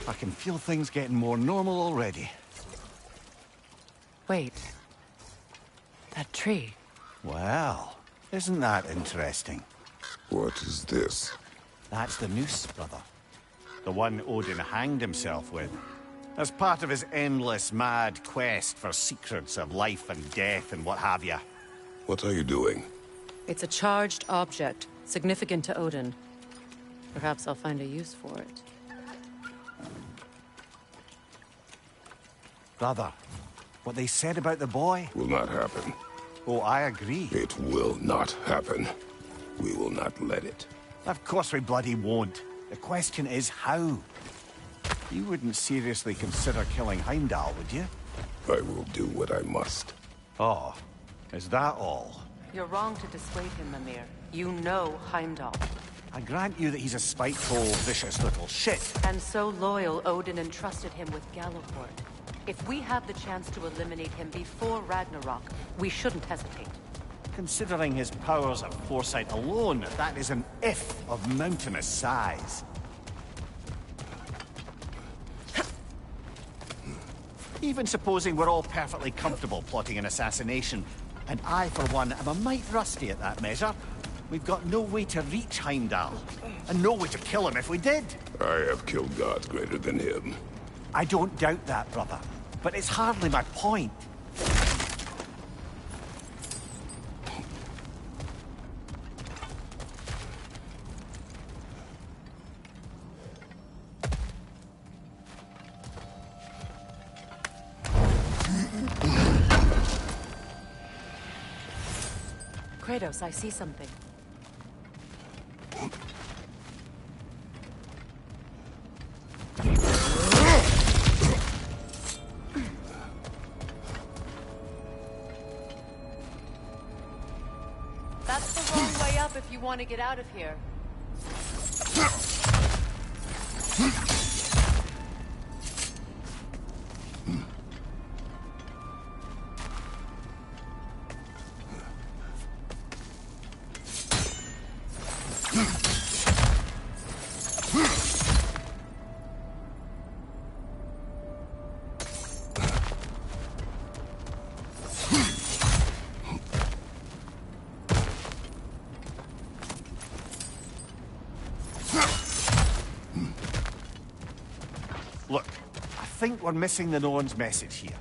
I can feel things getting more normal already. Wait. That tree. Well, isn't that interesting? What is this? That's the noose, brother. The one Odin hanged himself with. As part of his endless, mad quest for secrets of life and death and what have you. What are you doing? It's a charged object, significant to Odin. Perhaps I'll find a use for it. Brother, what they said about the boy? Will not happen. Oh, I agree. It will not happen. We will not let it. Of course we bloody won't. The question is how. You wouldn't seriously consider killing Heimdall, would you? I will do what I must. Oh, is that all? You're wrong to dissuade him, Mimir. You know Heimdall. I grant you that he's a spiteful, vicious little shit. And so loyal, Odin entrusted him with Galliford. If we have the chance to eliminate him before Ragnarok, we shouldn't hesitate. Considering his powers of foresight alone, that is an if of mountainous size. Even supposing we're all perfectly comfortable plotting an assassination, and I, for one, am a mite rusty at that measure, we've got no way to reach Heimdall, and no way to kill him if we did. I have killed gods greater than him. I don't doubt that, brother, but it's hardly my point. Kratos, I see something. That's the wrong way up if you want to get out of here. Look, I think we're missing the Norn's message here.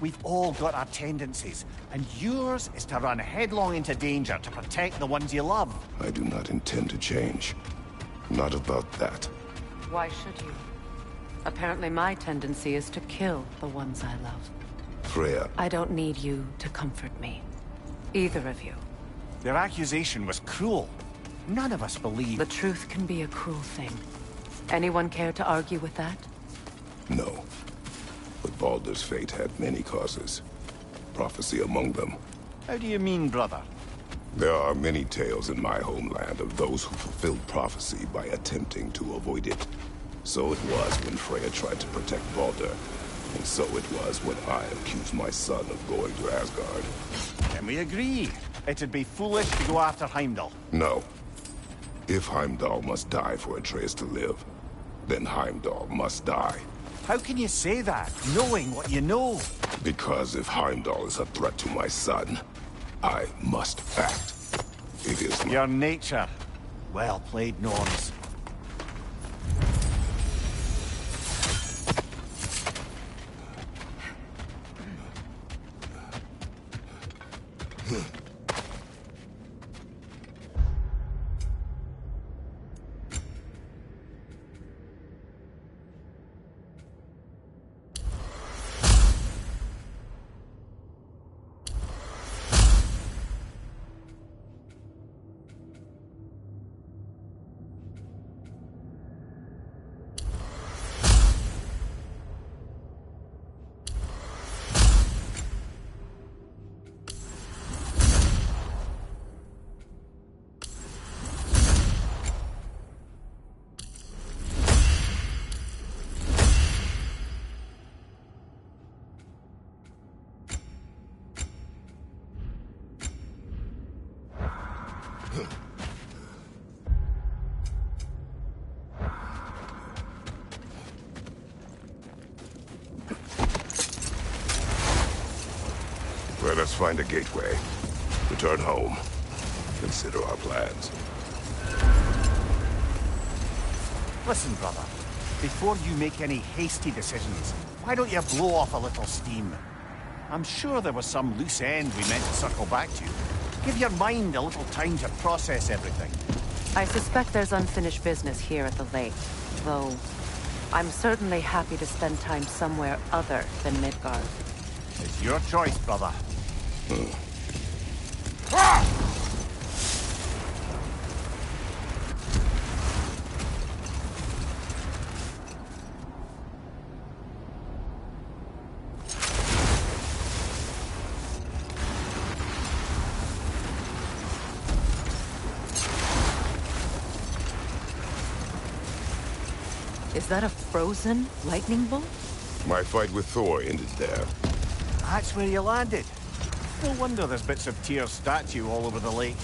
We've all got our tendencies, and yours is to run headlong into danger to protect the ones you love. I do not intend to change. Not about that. Why should you? Apparently my tendency is to kill the ones I love. Freya. I don't need you to comfort me. Either of you. Their accusation was cruel. None of us believe... The truth can be a cruel thing. Anyone care to argue with that? No. But Baldur's fate had many causes. Prophecy among them. How do you mean, brother? There are many tales in my homeland of those who fulfilled prophecy by attempting to avoid it. So it was when Freya tried to protect Baldur. And so it was when I accused my son of going to Asgard. Can we agree? It'd be foolish to go after Heimdall. No. If Heimdall must die for Atreus to live, then Heimdall must die. How can you say that, knowing what you know? Because if Heimdall is a threat to my son, I must act. It is your nature. Well played, Norns. find a gateway. Return home. Consider our plans. Listen, brother. Before you make any hasty decisions, why don't you blow off a little steam? I'm sure there was some loose end we meant to circle back to. Give your mind a little time to process everything. I suspect there's unfinished business here at the lake, though I'm certainly happy to spend time somewhere other than Midgard. It's your choice, brother. Is that a frozen lightning bolt? My fight with Thor ended there. That's where you landed. No wonder there's bits of Tyr's statue all over the lake.